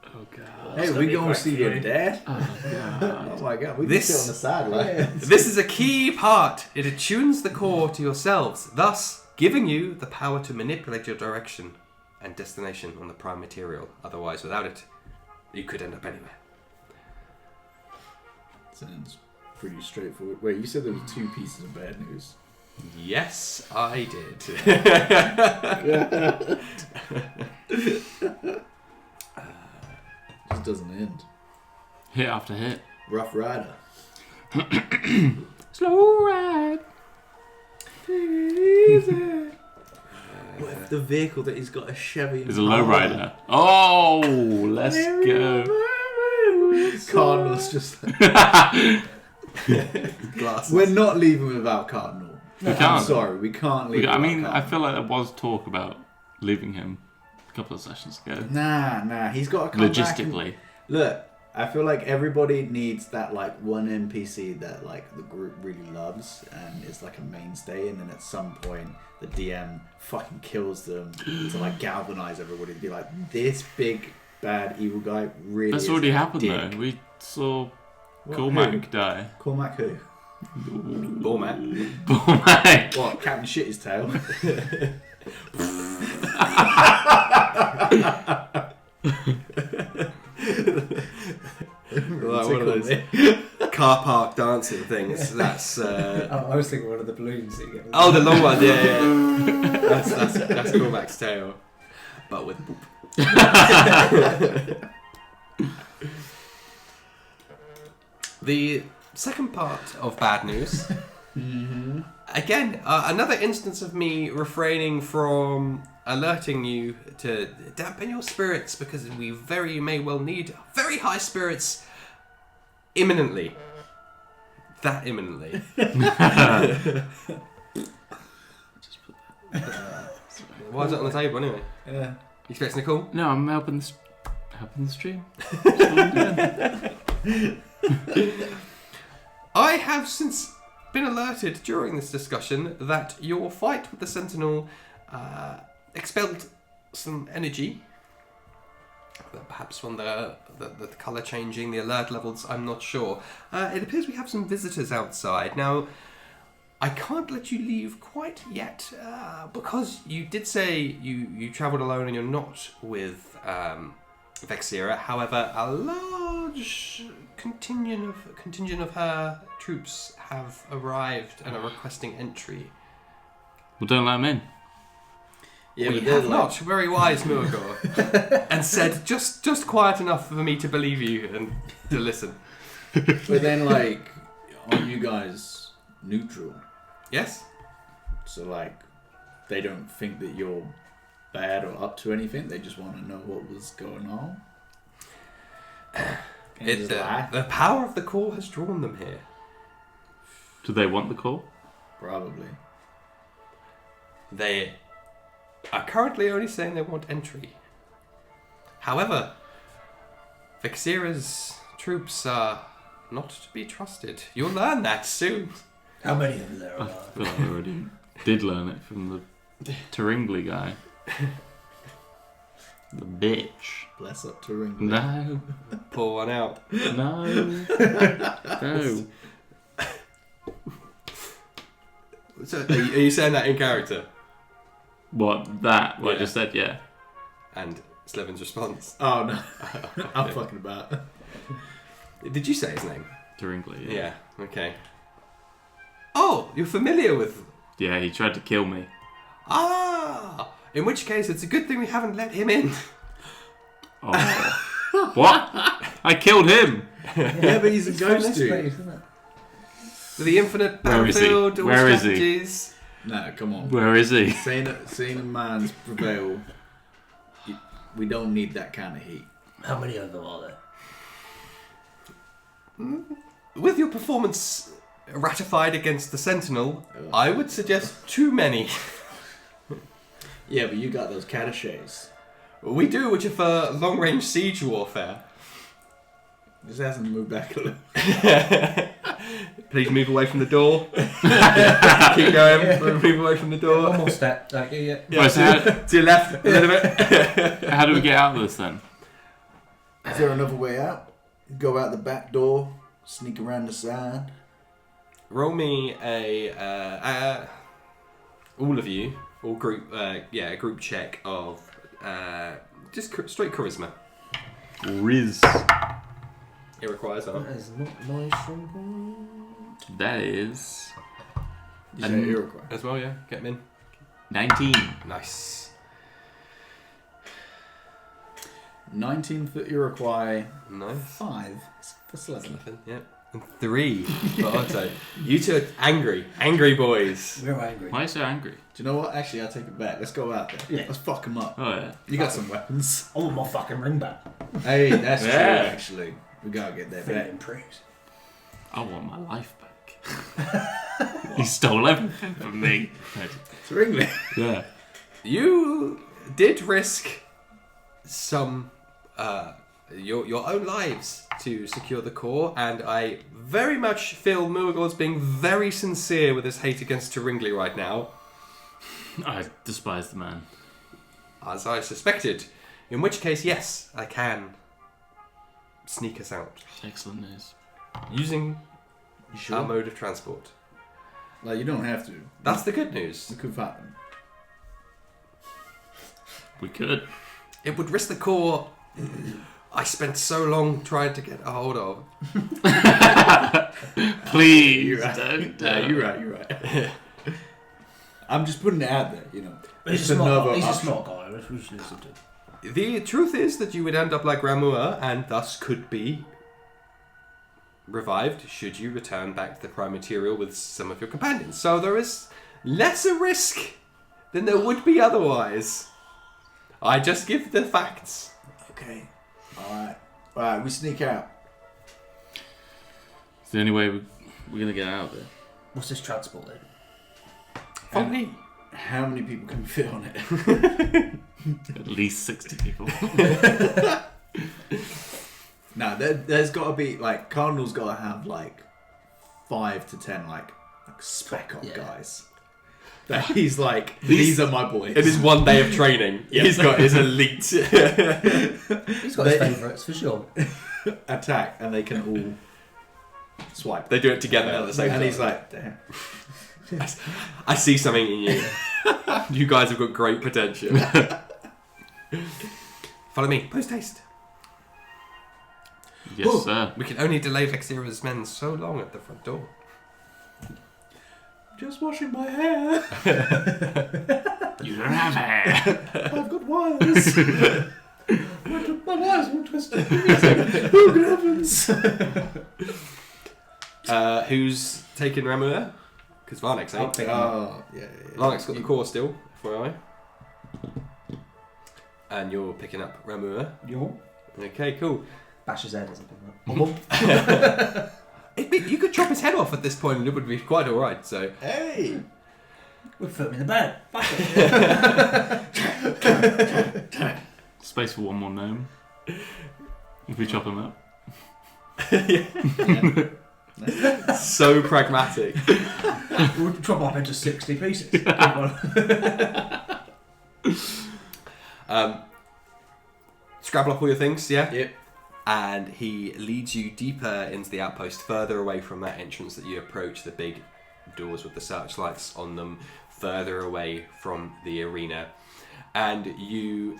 Speaker 2: Oh god.
Speaker 3: Hey, we going to see your dad?
Speaker 2: Oh god.
Speaker 3: Oh my god, we
Speaker 1: This-
Speaker 3: can sit on the sideline.
Speaker 1: This is a key part. It attunes the core to yourselves, thus giving you the power to manipulate your direction and destination on the prime material. Otherwise, without it, you could end up anywhere.
Speaker 3: Sounds pretty straightforward. Wait, you said there were 2 pieces of bad news.
Speaker 1: Yes, I did.
Speaker 3: Just doesn't end.
Speaker 2: Hit after hit.
Speaker 3: Rough Rider.
Speaker 2: Slow ride.
Speaker 3: What if the vehicle that he's got a Chevy?
Speaker 2: There's a low rider. Oh, let's go.
Speaker 3: Cardinal's just.
Speaker 1: Glasses.
Speaker 3: We're not leaving without Cardinal.
Speaker 2: We
Speaker 3: I'm
Speaker 2: can't.
Speaker 3: sorry, we can't leave.
Speaker 2: I mean,
Speaker 3: Wildcard.
Speaker 2: I feel like there was talk about leaving him a couple of sessions ago.
Speaker 3: Nah, he's got to come back and-
Speaker 2: Logistically.
Speaker 3: Look, I feel like everybody needs that like one NPC that like the group really loves and is like a mainstay, and then at some point the DM fucking kills them to like galvanize everybody to be like, this big bad evil guy really.
Speaker 2: That's
Speaker 3: is
Speaker 2: already
Speaker 3: a
Speaker 2: happened
Speaker 3: dick.
Speaker 2: though. We saw
Speaker 3: What,
Speaker 2: Cormac
Speaker 3: who?
Speaker 2: die.
Speaker 3: Cormac who?
Speaker 1: Bormat.
Speaker 2: Cormac.
Speaker 3: What? Captain Shit his tail.
Speaker 1: Like one of those car park dancing things. That's.
Speaker 4: I was thinking one of the balloons that you get.
Speaker 1: Oh, the long one. Yeah. That's Cormac's tail, but with poop. The second part of bad news.
Speaker 3: Mm-hmm.
Speaker 1: Again, another instance of me refraining from alerting you to dampen your spirits because we very may well need very high spirits imminently. That imminently. Why is it on the table anyway?
Speaker 3: Yeah.
Speaker 1: You expecting a call?
Speaker 2: No, I'm helping the stream. That's all I'm doing.
Speaker 1: I have since been alerted during this discussion that your fight with the Sentinel expelled some energy. Perhaps from the colour changing, the alert levels, I'm not sure. It appears we have some visitors outside. Now, I can't let you leave quite yet, because you did say you travelled alone and you're not with Vexira. However, a large contingent of her troops have arrived and are requesting entry.
Speaker 2: Well, don't let him in.
Speaker 3: Yeah,
Speaker 1: we
Speaker 3: but they're
Speaker 1: have
Speaker 3: like,
Speaker 1: not, very wise Muagor, and said just quiet enough for me to believe you and to listen.
Speaker 3: but then like, aren't you guys neutral?
Speaker 1: Yes?
Speaker 3: So like, they don't think that you're bad or up to anything. They just want to know what was going on.
Speaker 1: The power of the call has drawn them here.
Speaker 2: Do they want the call?
Speaker 3: Probably.
Speaker 1: They are currently only saying they want entry. However, Vexira's troops are not to be trusted. You'll learn that soon.
Speaker 4: How many of them there
Speaker 2: I
Speaker 4: are?
Speaker 2: feel like I already did learn it from the Taringli guy. The bitch.
Speaker 3: Bless up to ring.
Speaker 2: No.
Speaker 1: Pull one out.
Speaker 2: No. No.
Speaker 1: So, are you saying that in character?
Speaker 2: What? That? What
Speaker 1: Yeah.
Speaker 2: I just said, yeah.
Speaker 1: And Slevin's response.
Speaker 3: Oh no, I'm fucking about.
Speaker 1: Did you say his name?
Speaker 2: Taringli,
Speaker 1: Yeah. Okay. Oh, you're familiar with...
Speaker 2: Yeah, he tried to kill me.
Speaker 1: Ah! In which case, it's a good thing we haven't let him in.
Speaker 2: Oh. What? I killed him!
Speaker 3: Yeah, but he's a ghost
Speaker 4: Place,
Speaker 3: dude.
Speaker 4: isn't it?
Speaker 1: The infinite
Speaker 2: Where is he?
Speaker 1: battlefield, all
Speaker 2: Where is he?
Speaker 1: strategies.
Speaker 3: No, come on.
Speaker 2: Where is he?
Speaker 3: Seeing a man's prevail, we don't need that kind of heat.
Speaker 4: How many of them are there?
Speaker 1: With your performance ratified against the Sentinel,
Speaker 3: Ugh.
Speaker 1: I would suggest too many.
Speaker 3: Yeah, but you got those cattaches.
Speaker 1: We do, which are for long-range siege warfare.
Speaker 3: Just hasn't moved back a little.
Speaker 1: Please move away from the door. Keep going.
Speaker 4: Yeah.
Speaker 1: Move away from the
Speaker 4: One
Speaker 1: door.
Speaker 4: more step. Like, yeah.
Speaker 1: Yeah,
Speaker 2: Right, so
Speaker 1: to your left a little bit.
Speaker 2: How do we get out of this then?
Speaker 3: Is there another way out? Go out the back door, sneak around the side.
Speaker 1: Roll me all of you, all group, a group check of just straight charisma.
Speaker 2: Riz.
Speaker 1: It requires that.
Speaker 4: That is not my strong point.
Speaker 2: That is
Speaker 3: You say Iroquois.
Speaker 1: As well, yeah. Get them in.
Speaker 2: 19.
Speaker 1: Nice.
Speaker 3: 19 for Iroquois,
Speaker 1: Nice.
Speaker 3: 5 for Slevin.
Speaker 1: Nothing. Yep. And 3 for Otto. You two are angry. Angry boys.
Speaker 4: We're angry.
Speaker 2: Why are you so angry?
Speaker 3: Do you know what? Actually, I'll take it back. Let's go out there.
Speaker 4: Yeah.
Speaker 3: Let's fuck them up.
Speaker 2: Oh, yeah.
Speaker 3: You got some weapons.
Speaker 4: I want my fucking ring back.
Speaker 3: Hey, that's
Speaker 2: Yeah.
Speaker 3: true, actually. We gotta get that back.
Speaker 4: Feeling praise.
Speaker 2: I want my life back. You stole everything from me.
Speaker 3: It's Ringley.
Speaker 2: Yeah.
Speaker 1: You did risk some your own lives to secure the core, and I very much feel Murgor's being very sincere with his hate against Turingli right now,
Speaker 2: I despise the man.
Speaker 1: as I suspected. In which case, yes, I can sneak us out
Speaker 2: Excellent news.
Speaker 1: using
Speaker 3: You sure?
Speaker 1: our mode of transport.
Speaker 3: Like, you don't have to.
Speaker 1: That's the good news.
Speaker 3: You could find them.
Speaker 2: We could.
Speaker 1: It would risk the core I spent so long trying to get a hold of.
Speaker 2: Please
Speaker 3: You're right.
Speaker 2: don't.
Speaker 3: You're right. I'm just putting it out there, you know.
Speaker 4: He's
Speaker 3: It's
Speaker 4: a
Speaker 3: another
Speaker 4: smart
Speaker 3: option.
Speaker 4: guy. We should listen to.
Speaker 1: The truth is that you would end up like Ramua and thus could be revived should you return back to the prime material with some of your companions. So there is lesser risk than there would be otherwise. I just give the facts.
Speaker 3: Okay. Alright, we sneak out.
Speaker 2: It's the only way we're going to get out of there.
Speaker 4: What's this transport then?
Speaker 1: Follow me.
Speaker 3: How many people can fit on it?
Speaker 2: At least 60 people.
Speaker 3: No, there's got to be, like, Cardinal's got to have, like, 5 to 10, like spec op guys. That he's like, these are my boys.
Speaker 1: In his 1 day of training, he's got his elite
Speaker 4: He's got his favourites for sure.
Speaker 3: attack, and they can all swipe.
Speaker 1: They do it together at the same time.
Speaker 3: And he's like, damn.
Speaker 1: I see something in you. You guys have got great potential. Follow me, post haste.
Speaker 2: Yes, sir.
Speaker 1: We can only delay Vexira's men so long at the front door.
Speaker 3: Just washing my hair.
Speaker 2: You don't have hair.
Speaker 3: I've got wires. My wires all twisted. Oh, good heavens.
Speaker 1: Who's taking Ramua? Because Varnek's
Speaker 4: I'll
Speaker 1: ain't.
Speaker 4: take
Speaker 3: Oh, yeah.
Speaker 1: Varnek's got the core still, FYI. And you're picking up Ramua.
Speaker 4: Yo.
Speaker 1: Okay, cool.
Speaker 4: Bash his head or something.
Speaker 1: You could chop his head off at this point and it would be quite alright, so...
Speaker 3: Hey.
Speaker 4: We'll put him in the bed. Fuck it.
Speaker 2: Space for one more gnome. If we chop him up.
Speaker 1: So pragmatic.
Speaker 4: We'll chop up into 60 pieces.
Speaker 1: Scrabble up all your things, yeah?
Speaker 3: Yep.
Speaker 1: And he leads you deeper into the outpost, further away from that entrance that you approach, the big doors with the searchlights on them, further away from the arena. And you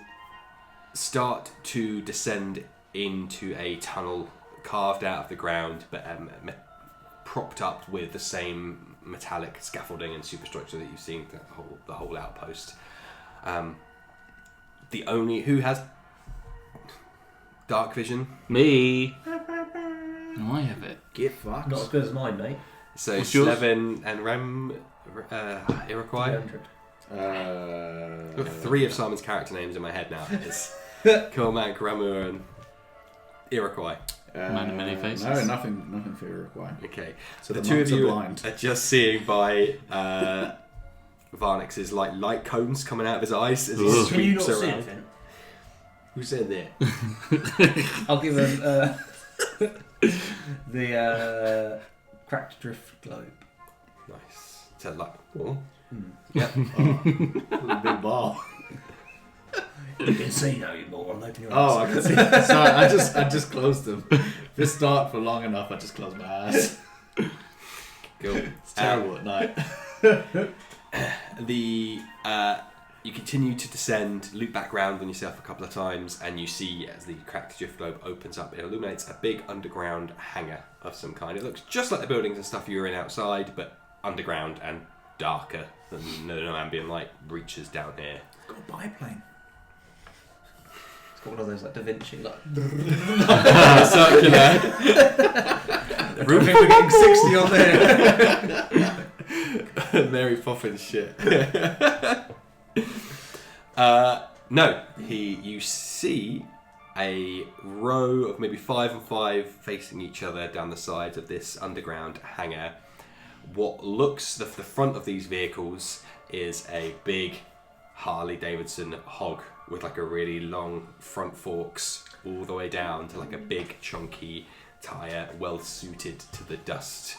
Speaker 1: start to descend into a tunnel carved out of the ground, but propped up with the same metallic scaffolding and superstructure that you've seen the whole outpost. Who has dark vision?
Speaker 2: Me. No, I have it.
Speaker 3: Get fucked.
Speaker 4: Not as good as mine, mate.
Speaker 1: So
Speaker 2: What's yours?
Speaker 1: Slevin and Iroquois.
Speaker 4: 300.
Speaker 1: I've got 3 of Simon's character names in my head now. It's Cormac, Ramu, and Iroquois.
Speaker 2: Man of many faces.
Speaker 3: No, nothing for Iroquois.
Speaker 1: Okay,
Speaker 3: So
Speaker 1: the
Speaker 3: the
Speaker 1: 2 of
Speaker 3: monks are
Speaker 1: you
Speaker 3: blind.
Speaker 1: are just seeing by Varnix's like light cones coming out of his eyes as he
Speaker 2: Ugh.
Speaker 4: Can you
Speaker 1: sweeps
Speaker 4: not see
Speaker 1: around.
Speaker 4: anything?
Speaker 3: Who said that?
Speaker 4: I'll give him the cracked drift globe.
Speaker 1: Nice. So like, oh,
Speaker 3: Yep. Oh, big ball.
Speaker 4: You can see now, you moron. Open your
Speaker 3: Oh, I
Speaker 4: eyes.
Speaker 3: can see. Sorry, I just closed them. If this start for long enough, I just close my eyes.
Speaker 1: cool.
Speaker 3: It's terrible at night.
Speaker 1: You continue to descend, loop back round on yourself a couple of times, and you see as the cracked drift globe opens up, it illuminates a big underground hangar of some kind. It looks just like the buildings and stuff you were in outside, but underground and darker than no ambient light reaches down here.
Speaker 3: Got a biplane.
Speaker 4: It's got one of those like Da Vinci, like.
Speaker 1: Circular.
Speaker 4: I think we're getting 60 on there.
Speaker 1: Mary Poppins shit. No, you see a row of maybe 5 and 5 facing each other down the sides of this underground hangar, what looks the front of these vehicles is a big Harley Davidson hog with like a really long front forks all the way down to like a big chunky tyre, well suited to the dust.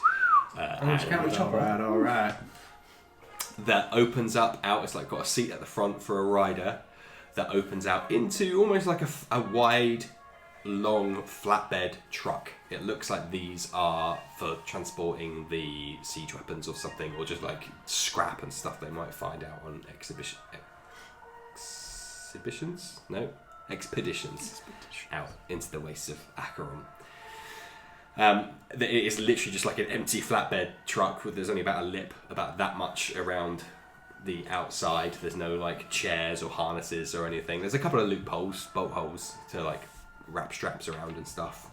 Speaker 3: All right.
Speaker 1: That opens up out. It's like got a seat at the front for a rider. That opens out into almost like a wide, long flatbed truck. It looks like these are for transporting the siege weapons or something, or just like scrap and stuff they might find out on expeditions out into the wastes of Acheron. It is literally just like an empty flatbed truck with there's only about a lip about that much around the outside. There's no like chairs or harnesses or anything. There's a couple of loopholes, bolt holes to like wrap straps around and stuff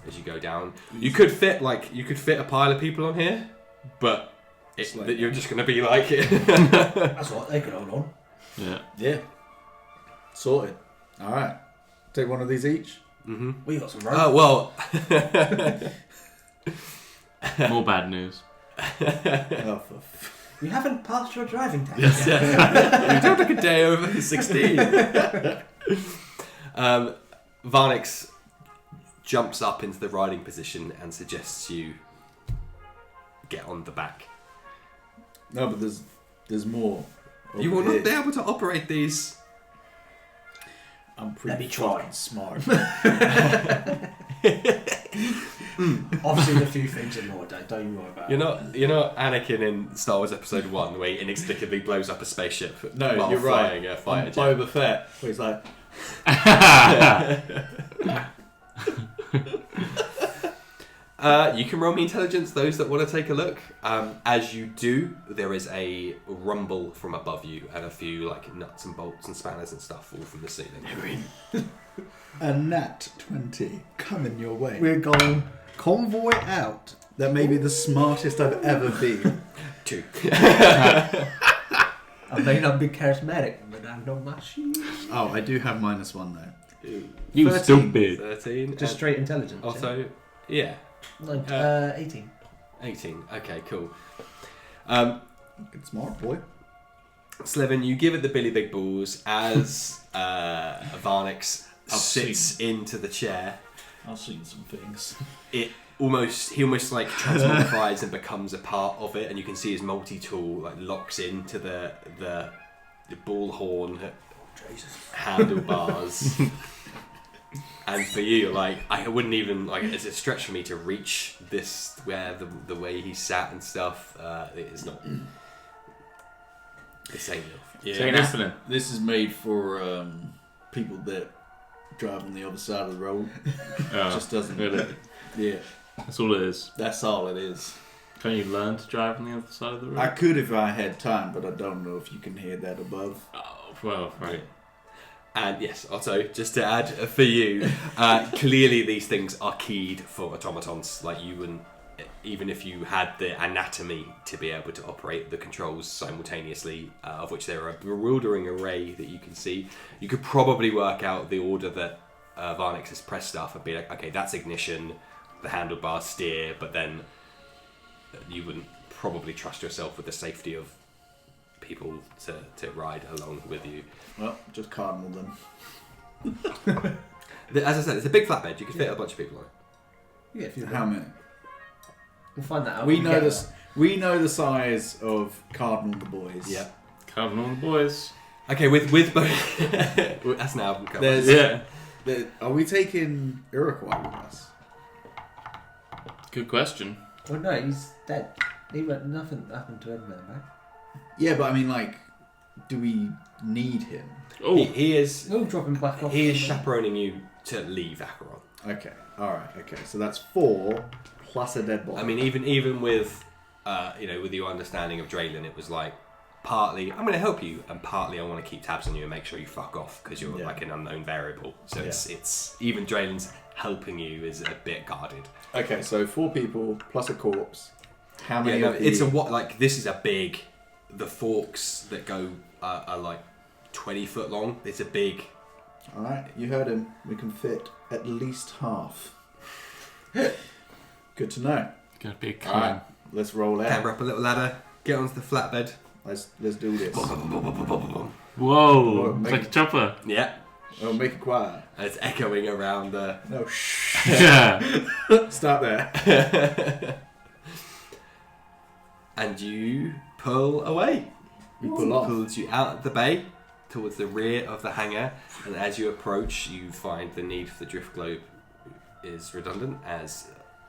Speaker 1: as you go down. You could fit a pile of people on here, but you're just going to be like
Speaker 4: That's what they could hold on.
Speaker 3: Yeah. Sorted. All right. Take one of these each.
Speaker 1: Mm-hmm.
Speaker 4: We got some rope.
Speaker 1: Oh well.
Speaker 2: More bad news.
Speaker 4: You haven't passed your driving test.
Speaker 1: Yes. You don't take a day over 16. Varnix jumps up into the riding position and suggests you get on the back.
Speaker 3: No, but there's more.
Speaker 1: You will not be able to operate these.
Speaker 3: I'm
Speaker 4: Let me
Speaker 3: pretty
Speaker 4: try.
Speaker 3: fucking smart.
Speaker 4: Obviously, a few things in more. Don't you worry about it.
Speaker 1: You're not Anakin in Star Wars Episode 1 where he inexplicably blows up a spaceship.
Speaker 3: No,
Speaker 1: while
Speaker 3: you're
Speaker 1: flying
Speaker 3: right.
Speaker 1: A fighter jet.
Speaker 3: Boba Fett, where he's like,
Speaker 1: you can roll me intelligence, those that want to take a look. As you do, there is a rumble from above you and a few like nuts and bolts and spanners and stuff fall from the ceiling.
Speaker 3: a nat 20 coming your way.
Speaker 4: We're going convoy out.
Speaker 3: That may be the smartest I've ever been.
Speaker 1: 2.
Speaker 4: I may not be charismatic, but I know my shit.
Speaker 3: Oh, I do have -1 though.
Speaker 2: You
Speaker 3: 13.
Speaker 2: stupid.
Speaker 1: 13.
Speaker 4: Just straight intelligence.
Speaker 1: Also, yeah.
Speaker 4: 18.
Speaker 1: 18. Okay, cool.
Speaker 3: Good smart boy.
Speaker 1: Slevin, you give it the Billy Big Balls as Varnix sits into the chair.
Speaker 5: I've seen some things.
Speaker 1: He almost like transmogrifies and becomes a part of it, and you can see his multi-tool like locks into the bullhorn handlebars. And for you, like, I wouldn't even like it's a stretch for me to reach this where the way he sat and stuff. It is not. It's ain't enough.
Speaker 2: It ain't happening.
Speaker 5: This is made for people that drive on the other side of the road. Just doesn't.
Speaker 2: Really?
Speaker 5: Yeah,
Speaker 2: That's all it is.
Speaker 5: that's all it is.
Speaker 2: Can you learn to drive on the other side of the road?
Speaker 3: I could if I had time, but I don't know if you can hear that above.
Speaker 2: Oh, well, right.
Speaker 1: And yes, also, just to add for you, clearly these things are keyed for automatons. Like you wouldn't, even if you had the anatomy to be able to operate the controls simultaneously, of which there are a bewildering array that you can see, you could probably work out the order that Varnix has pressed stuff and be like, okay, that's ignition, the handlebar steer, but then you wouldn't probably trust yourself with the safety of people to ride along with you.
Speaker 3: Well, just cardinal them.
Speaker 1: As I said, it's a big flatbed. You could fit a bunch of people on it.
Speaker 4: Yeah, if you
Speaker 3: How many?
Speaker 4: We'll find that out.
Speaker 3: We
Speaker 4: when
Speaker 3: know
Speaker 4: get
Speaker 3: this.
Speaker 4: there.
Speaker 3: We know the size of Cardinal the boys.
Speaker 1: Yeah.
Speaker 2: Come on, boys.
Speaker 1: Okay, with both. That's an album cover.
Speaker 3: There's-
Speaker 2: Yeah.
Speaker 3: Are we taking Iroquois with us?
Speaker 2: Good question.
Speaker 4: Well, no, he's dead. Nothing happened to him, man.
Speaker 3: Yeah, but I mean, like, do we need him?
Speaker 2: Oh,
Speaker 1: He is.
Speaker 4: We'll drop him back off.
Speaker 1: He is chaperoning you to leave Acheron.
Speaker 3: Okay. All right. Okay. So that's 4 plus a dead body.
Speaker 1: I mean, even with, with your understanding of Draylin, it was like partly I'm going to help you, and partly I want to keep tabs on you and make sure you fuck off because you're
Speaker 3: Yeah.
Speaker 1: like an unknown variable. So
Speaker 3: Yeah.
Speaker 1: it's even Draylin's helping you is a bit guarded.
Speaker 3: Okay. So 4 people plus a corpse. How many?
Speaker 1: Yeah, no,
Speaker 3: of the...
Speaker 1: it's a what like this is a big. The forks that go are like 20 foot long. It's a big.
Speaker 3: All right. You heard him. We can fit at least half. Good to know.
Speaker 2: Gotta be a
Speaker 5: All right,
Speaker 2: climb.
Speaker 5: let's roll
Speaker 1: Camber
Speaker 5: out.
Speaker 1: up a little ladder. Get onto the flatbed.
Speaker 5: Let's do this.
Speaker 2: Whoa!
Speaker 5: Oh,
Speaker 2: It's
Speaker 5: make
Speaker 2: like a
Speaker 5: it-
Speaker 2: chopper.
Speaker 1: Yeah.
Speaker 5: Oh, make it quiet.
Speaker 1: And it's echoing around the.
Speaker 5: No, shh.
Speaker 2: Yeah.
Speaker 5: Stop there.
Speaker 1: And you pull away.
Speaker 5: We pull off.
Speaker 1: Pulls you out of the bay towards the rear of the hangar, and as you approach, you find the need for the drift globe is redundant as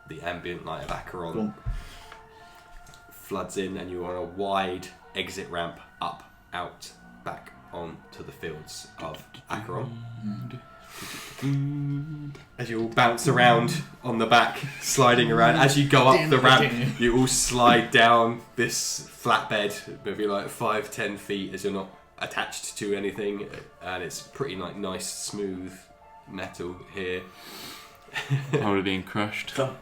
Speaker 1: the ambient light of Acheron
Speaker 5: Boom.
Speaker 1: floods in, and you're on a wide exit ramp up, out, back onto the fields of Acheron. As you all bounce around on the back, sliding around. As you go up the ramp, you all slide down this flatbed, maybe like 5-10 feet, as you're not attached to anything, and it's pretty like nice, smooth metal here.
Speaker 2: Probably being crushed. Banging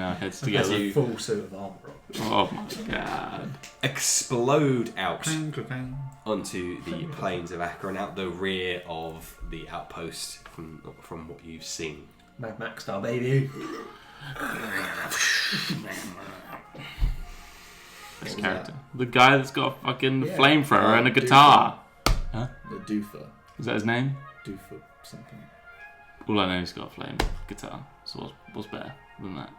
Speaker 2: our heads
Speaker 1: As
Speaker 2: together.
Speaker 1: you
Speaker 4: Full suit of armour.
Speaker 2: Oh my god.
Speaker 1: explode out
Speaker 5: Clang, clang, clang.
Speaker 1: onto the plains of Acheron, out the rear of the outpost from what you've seen.
Speaker 4: Mad Max style, baby.
Speaker 2: Best
Speaker 5: was
Speaker 2: character. The guy that's got a fucking
Speaker 4: Yeah.
Speaker 2: flamethrower and a guitar.
Speaker 5: The doofer.
Speaker 2: Is that his name?
Speaker 5: Doofer something.
Speaker 2: All I know is he's got a flame guitar. So what's better than that?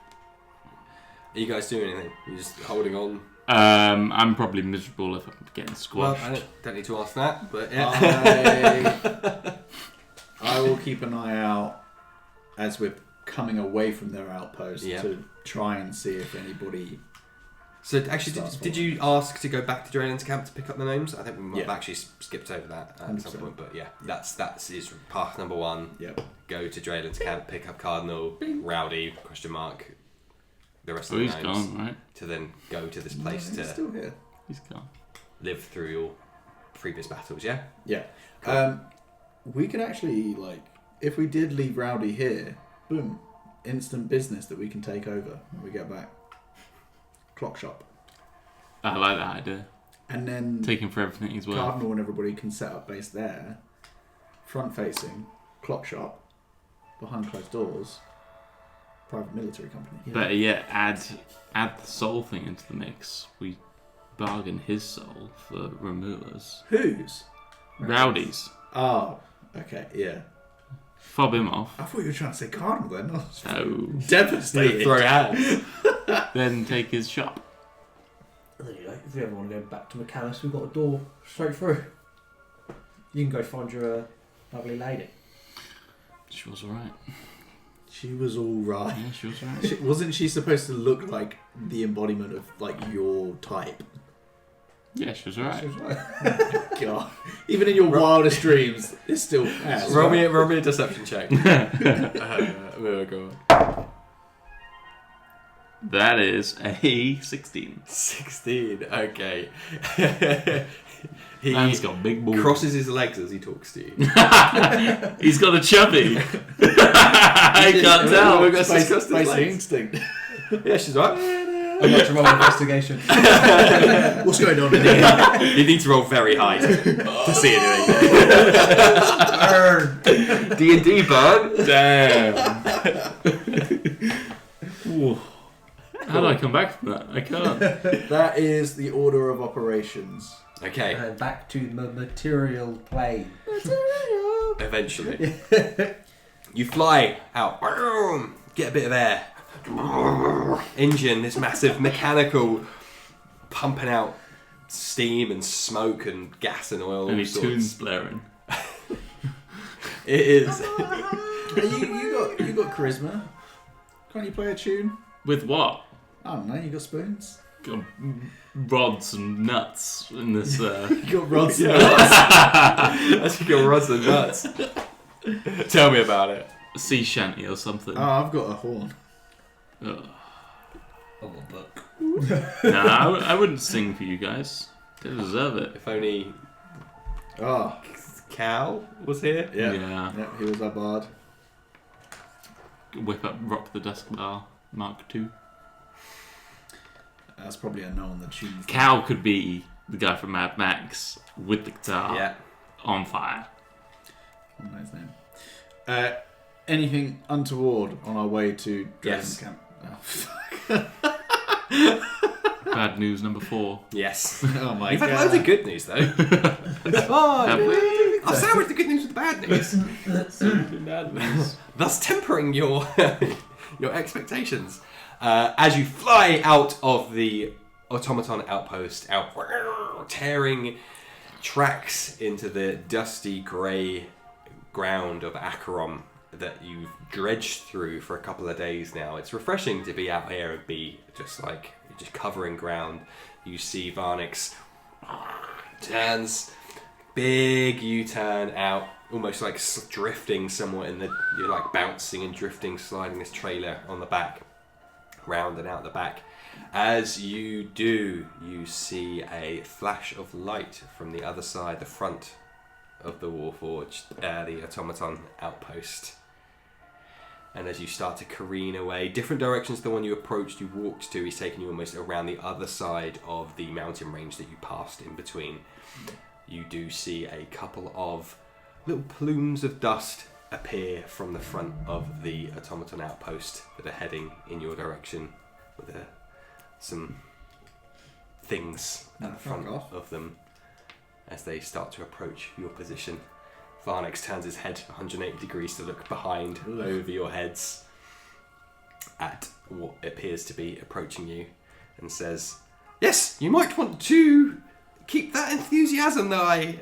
Speaker 1: Are you guys doing anything? You're just holding on?
Speaker 2: I'm probably miserable if I'm getting squashed.
Speaker 1: Well, I don't need to ask that, but yeah.
Speaker 5: I will keep an eye out as we're coming away from their outpost
Speaker 1: Yeah.
Speaker 5: to try and see if anybody.
Speaker 1: So actually,
Speaker 5: Starts
Speaker 1: did you ask to go back to Drayden's camp to pick up the names? I think we might have
Speaker 5: Yeah.
Speaker 1: actually skipped over that at
Speaker 5: 100%.
Speaker 1: some point, but yeah, that's is path number one.
Speaker 5: Yep.
Speaker 1: Go to Drayden's camp, pick up Cardinal, Rowdy, question mark, the rest
Speaker 2: Oh,
Speaker 1: of the
Speaker 2: he's
Speaker 1: names,
Speaker 2: gone, right?
Speaker 1: to then go to this place
Speaker 5: No, he's
Speaker 1: to
Speaker 5: still here.
Speaker 2: He's gone.
Speaker 1: live through your previous battles. Yeah.
Speaker 5: Yeah.
Speaker 1: Cool.
Speaker 5: We could actually, like, if we did leave Rowdy here, boom, instant business that we can take over when we get back. Clock shop.
Speaker 2: I like that idea.
Speaker 5: And then
Speaker 2: Take him for everything he's worth.
Speaker 5: Cardinal and everybody can set up base there, front facing, clock shop, behind closed doors, private military company.
Speaker 2: Better yet, add the soul thing into the mix. We bargain his soul for removers.
Speaker 5: Whose?
Speaker 2: Rowdies.
Speaker 5: Oh, okay, yeah.
Speaker 2: Fob him off.
Speaker 5: I thought you were trying to say Cardinal then. I was
Speaker 2: No.
Speaker 5: devastated.
Speaker 1: Throw hands.
Speaker 2: Then take his shop.
Speaker 4: There you go. If we ever want to go back to McAllis, we've got a door straight through. You can go find your lovely lady.
Speaker 2: She was alright.
Speaker 5: She was all right.
Speaker 2: Yeah, she was alright.
Speaker 5: Wasn't she supposed to look like the embodiment of like your type?
Speaker 2: Yeah, she was alright.
Speaker 4: She was right.
Speaker 5: God, even in your wildest dreams, it's still ass.
Speaker 1: Roll
Speaker 5: right?
Speaker 1: me a deception check. There we go.
Speaker 2: That is a 16.
Speaker 1: 16. Okay. He
Speaker 2: Man's got big balls.
Speaker 1: crosses his legs as he talks to you.
Speaker 2: He's got a chubby. I can't tell.
Speaker 1: We've got to discuss this
Speaker 5: Basic
Speaker 1: later.
Speaker 5: instinct.
Speaker 1: Yeah, she's right.
Speaker 4: I'd like to roll investigation.
Speaker 5: What's going on in here?
Speaker 1: You need to roll very high to see anything. D&D burn.
Speaker 2: Damn. Ooh. How do I come back from that? I can't.
Speaker 5: That is the order of operations.
Speaker 1: Okay,
Speaker 4: And back to the material plane.
Speaker 1: eventually. You fly out. Get a bit of air. Engine, this massive mechanical pumping out steam and smoke and gas and oil.
Speaker 2: Any
Speaker 1: all sorts.
Speaker 2: tunes blaring.
Speaker 1: It is.
Speaker 5: You got charisma. Can't you play a tune?
Speaker 2: With what?
Speaker 5: I don't know. You got spoons.
Speaker 2: Got rods and nuts in this.
Speaker 5: You got rods.
Speaker 1: That's your rods and nuts. Tell me about it.
Speaker 2: Sea shanty or something.
Speaker 5: Oh, I've got a horn.
Speaker 2: Ugh.
Speaker 4: Oh, a book.
Speaker 2: Nah, I wouldn't sing for you guys. They deserve it.
Speaker 1: If only
Speaker 5: Oh,
Speaker 1: Cal was here.
Speaker 5: yeah.
Speaker 2: Yeah.
Speaker 5: Yeah, he was our bard.
Speaker 2: Whip up Rock the Dusk Bar Mark II.
Speaker 5: That's probably a no on the tune.
Speaker 2: Cal could be the guy from Mad Max with the guitar
Speaker 1: Yeah.
Speaker 2: on fire.
Speaker 5: I don't know his name. anything untoward on our way to
Speaker 1: Yes.
Speaker 5: Dragon's Camp? Oh,
Speaker 2: Bad news number 4.
Speaker 1: Yes.
Speaker 5: oh my
Speaker 1: You've
Speaker 5: god.
Speaker 1: had loads of good news, though. It's fine.
Speaker 2: Have we?
Speaker 1: I've sandwiched the good news with the bad news.
Speaker 2: Bad news.
Speaker 1: Thus tempering your your expectations. As you fly out of the automaton outpost, tearing tracks into the dusty grey ground of Acheron that you've dredged through for a couple of days now. It's refreshing to be out here and be just covering ground. You see Varnix turns, big U-turn out, almost like drifting somewhere you're like bouncing and drifting, sliding this trailer on the back, round and out the back. As you do, you see a flash of light from the other side, the front of the Warforged, the automaton outpost. And as you start to careen away, different directions to the one you walked to, he's taking you almost around the other side of the mountain range that you passed in between. You do see a couple of little plumes of dust appear from the front of the automaton outpost that are heading in your direction with some things at the front of them as they start to approach your position. Varnix turns his head 180 degrees to look behind, over your heads, at what appears to be approaching you, and says, "Yes, you might want to keep that enthusiasm that I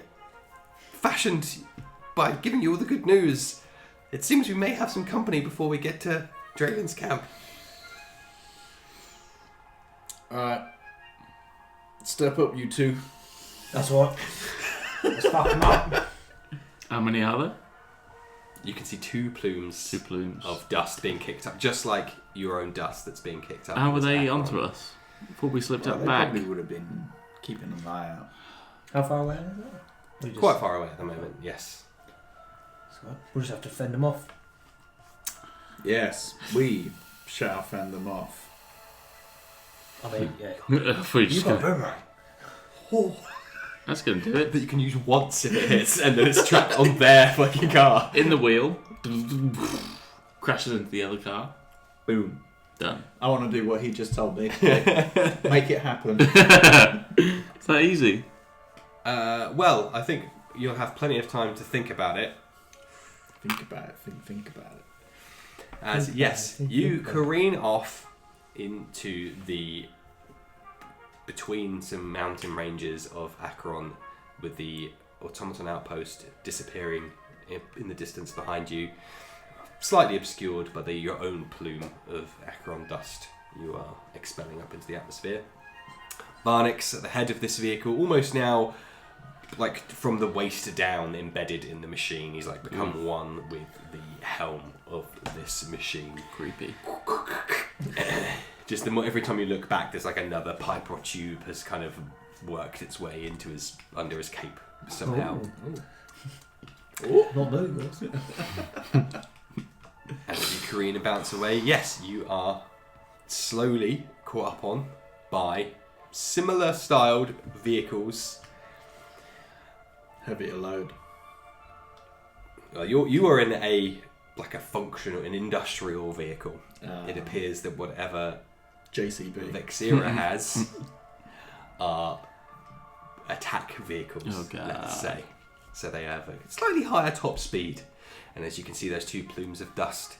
Speaker 1: fashioned by giving you all the good news. It seems we may have some company before we get to Dragon's Camp."
Speaker 5: Alright. Step up, you two.
Speaker 4: That's what. Let's fuck them up.
Speaker 2: How many are there?
Speaker 1: You can see 2 plumes
Speaker 2: 2 plumes.
Speaker 1: of dust being kicked up, just like your own dust that's being kicked up.
Speaker 2: How were
Speaker 1: as
Speaker 2: they
Speaker 1: Acheron.
Speaker 2: onto us? Before we slipped
Speaker 5: Well,
Speaker 2: up
Speaker 5: they
Speaker 2: back?
Speaker 5: probably would have been keeping an eye out.
Speaker 4: How far away are they?
Speaker 1: Quite far away at the moment, yes.
Speaker 4: We'll just have to fend them off.
Speaker 5: Yes, we shall fend them off.
Speaker 4: I mean, yeah.
Speaker 2: If we
Speaker 4: You've
Speaker 2: just
Speaker 4: got
Speaker 2: go,
Speaker 4: boomerang.
Speaker 2: that's going to do it.
Speaker 1: That you can use once if it hits, and then it's trapped on their fucking car.
Speaker 2: In the wheel. Crashes into the other car.
Speaker 5: Boom.
Speaker 2: Done.
Speaker 5: I want to do what he just told me. Make it happen.
Speaker 2: It's that easy.
Speaker 1: Well, I think you'll have plenty of time to think about it.
Speaker 5: Think about it. Think about it.
Speaker 1: As
Speaker 4: Think
Speaker 1: yes,
Speaker 4: about it,
Speaker 1: you
Speaker 4: think about it.
Speaker 1: careen off into the between some mountain ranges of Acheron, with the automaton outpost disappearing in the distance behind you, slightly obscured by your own plume of Acheron dust you are expelling up into the atmosphere. Varnix at the head of this vehicle, almost now like from the waist down embedded in the machine. He's like become one with the helm of this machine.
Speaker 2: Creepy.
Speaker 1: Just every time you look back, there's like another pipe or tube has kind of worked its way into under his cape somehow.
Speaker 4: Not those.
Speaker 1: As you careen and bounce away, yes, you are slowly caught up on by similar styled vehicles.
Speaker 5: Heavier load.
Speaker 1: You are in a functional, an industrial vehicle. It appears that whatever
Speaker 5: JCB.
Speaker 1: Vexera has are attack vehicles,
Speaker 2: Oh, God.
Speaker 1: let's say. So they have a slightly higher top speed. And as you can see, those 2 plumes of dust,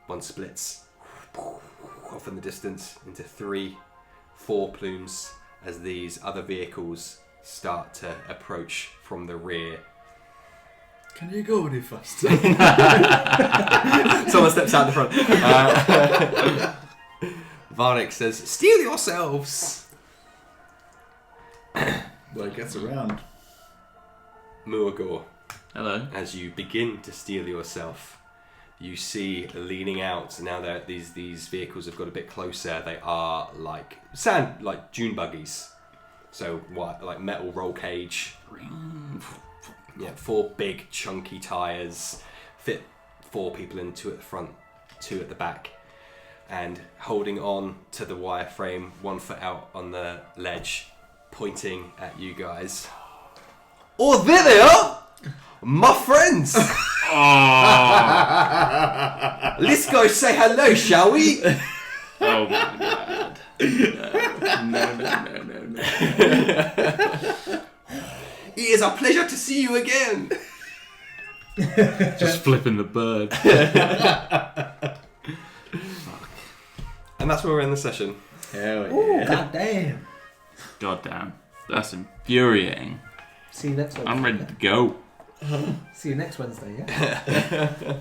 Speaker 1: one splits off in the distance into 3, 4 plumes as these other vehicles start to approach from the rear.
Speaker 5: Can you go any faster?
Speaker 1: Someone steps out the front. Varnix says, "Steel yourselves!"
Speaker 5: Well, it gets around.
Speaker 1: Muagor,
Speaker 2: Hello.
Speaker 1: as you begin to steel yourself, you see leaning out. Now that these vehicles have got a bit closer, they are like dune buggies. So what, like metal roll cage. Yeah, 4 big chunky tires, fit 4 people in, 2 at the front, 2 at the back, and holding on to the wireframe, 1 foot out on the ledge, pointing at you guys. "Oh, there they are! My friends!" Let's go say hello, shall we?
Speaker 2: Oh my god. No.
Speaker 1: It is a pleasure to see you again.
Speaker 2: Just flipping the bird.
Speaker 1: And that's where we're in the session.
Speaker 3: Hell
Speaker 4: Ooh,
Speaker 3: yeah.
Speaker 4: god damn.
Speaker 2: God damn. That's infuriating.
Speaker 4: See you next Wednesday.
Speaker 2: I'm ready to go.
Speaker 4: See you next Wednesday, yeah?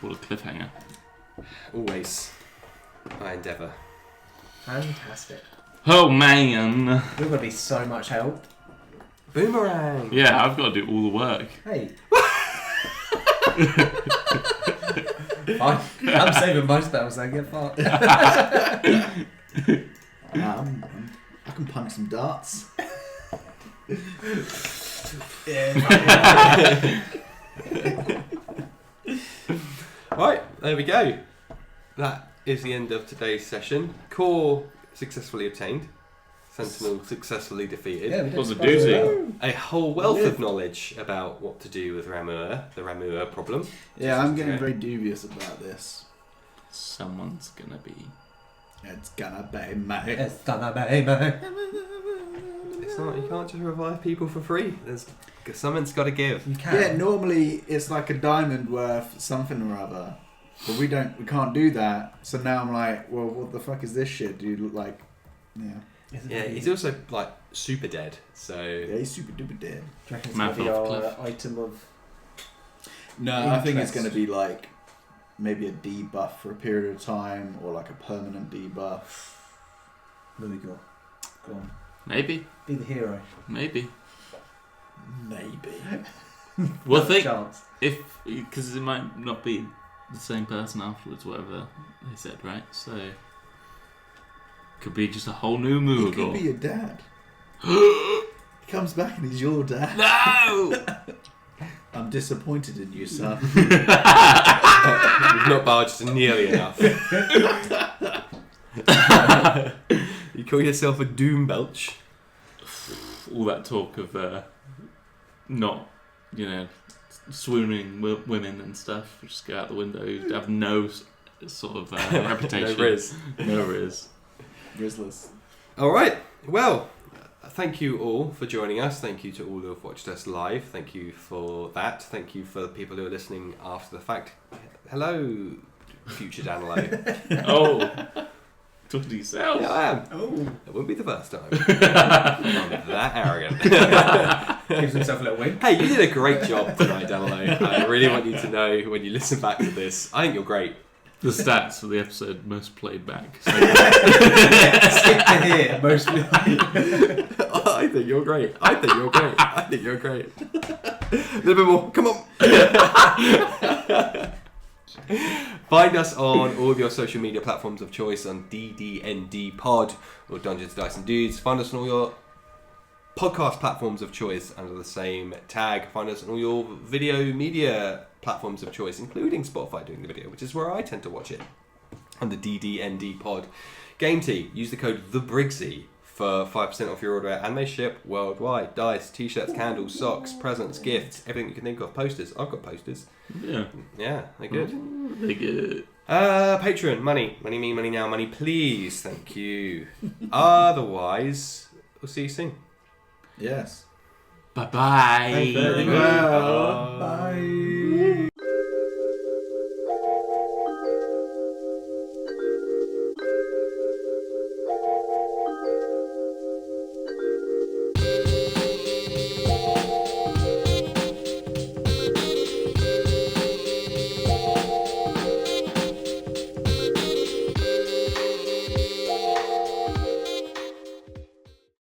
Speaker 2: What a cliffhanger.
Speaker 1: Always. I endeavour.
Speaker 4: Fantastic.
Speaker 2: Oh man.
Speaker 4: We're going to be so much help.
Speaker 1: Boomerang.
Speaker 2: Yeah, I've got to do all the work.
Speaker 4: Hey. I'm saving my spells, so get fucked.
Speaker 3: I can punch some darts.
Speaker 1: Right, there we go. That is the end of today's session. Core successfully obtained. Sentinel successfully defeated.
Speaker 4: Yeah, we did
Speaker 2: Was a
Speaker 4: surprise
Speaker 2: doozy.
Speaker 4: well.
Speaker 1: A whole wealth of knowledge about what to do with Ramur, the Ramur problem.
Speaker 3: Yeah, I'm getting very dubious about this.
Speaker 2: Someone's gonna be.
Speaker 3: It's gonna be me.
Speaker 4: It's gonna be me.
Speaker 1: It's not. You can't just revive people for free. There's something's got to give.
Speaker 4: You can.
Speaker 3: Yeah, normally it's like a diamond worth something or other, but we can't do that. So now I'm like, well, what the fuck is this shit? Do you look like, yeah,
Speaker 1: Yeah, he's also like super dead. So
Speaker 3: yeah, he's super duper dead.
Speaker 4: Do you reckon it's
Speaker 2: Man
Speaker 4: going to be
Speaker 2: fell off
Speaker 4: our
Speaker 2: cliff.
Speaker 4: item of...
Speaker 3: No, I think it's
Speaker 4: Interest.
Speaker 3: going to be like maybe a debuff for a period of time, or like a permanent debuff.
Speaker 4: What have we got? Go on.
Speaker 2: Maybe.
Speaker 4: Be the hero.
Speaker 2: Maybe.
Speaker 3: Maybe.
Speaker 2: Well,
Speaker 4: Have a
Speaker 2: think
Speaker 4: chance.
Speaker 2: if because it might not be the same person afterwards, whatever they said, right? So could be just a whole new
Speaker 3: He
Speaker 2: move.
Speaker 3: could be your dad. He comes back and he's your dad.
Speaker 2: No.
Speaker 3: I'm disappointed in you, son.
Speaker 1: we've not barged nearly enough. You call yourself a doom belch?
Speaker 2: All that talk of not, swooning women and stuff just go out the window. You have no sort of reputation.
Speaker 1: No riz.
Speaker 2: No riz.
Speaker 3: Rizzlers.
Speaker 1: All right. Well, thank you all for joining us. Thank you to all who have watched us live. Thank you for that. Thank you for the people who are listening after the fact. Hello, future Danilo.
Speaker 2: Oh, talk to yourself.
Speaker 1: Yeah, I am.
Speaker 4: Oh.
Speaker 1: It wouldn't be the first time. I'm that arrogant.
Speaker 4: Gives himself a little wink.
Speaker 1: Hey, you did a great job tonight, Danilo. I really want you to know when you listen back to this. I think you're great.
Speaker 2: The stats for the episode most played back. So
Speaker 4: Skip to here, mostly.
Speaker 1: I think you're great. I think you're great. I think you're great. A little bit more. Come on. Find us on all of your social media platforms of choice on DDND Pod or Dungeons, Dice and Dudes. Find us on all your podcast platforms of choice under the same tag. Find us on all your video media platforms of choice, including Spotify doing the video, which is where I tend to watch it, under DDND Pod. Game Tea, use the code TheBriggsy for 5% off your order, and they ship worldwide. Dice, t-shirts, candles, socks, presents, gifts, everything you can think of. Posters. I've got posters.
Speaker 2: yeah,
Speaker 1: Yeah, they're good.
Speaker 2: they good.
Speaker 1: Patreon, money me, money now, money please. Thank you. Otherwise, we'll see you soon.
Speaker 3: Yes.
Speaker 2: Bye bye.
Speaker 1: Thank you.
Speaker 3: Well.
Speaker 1: Bye.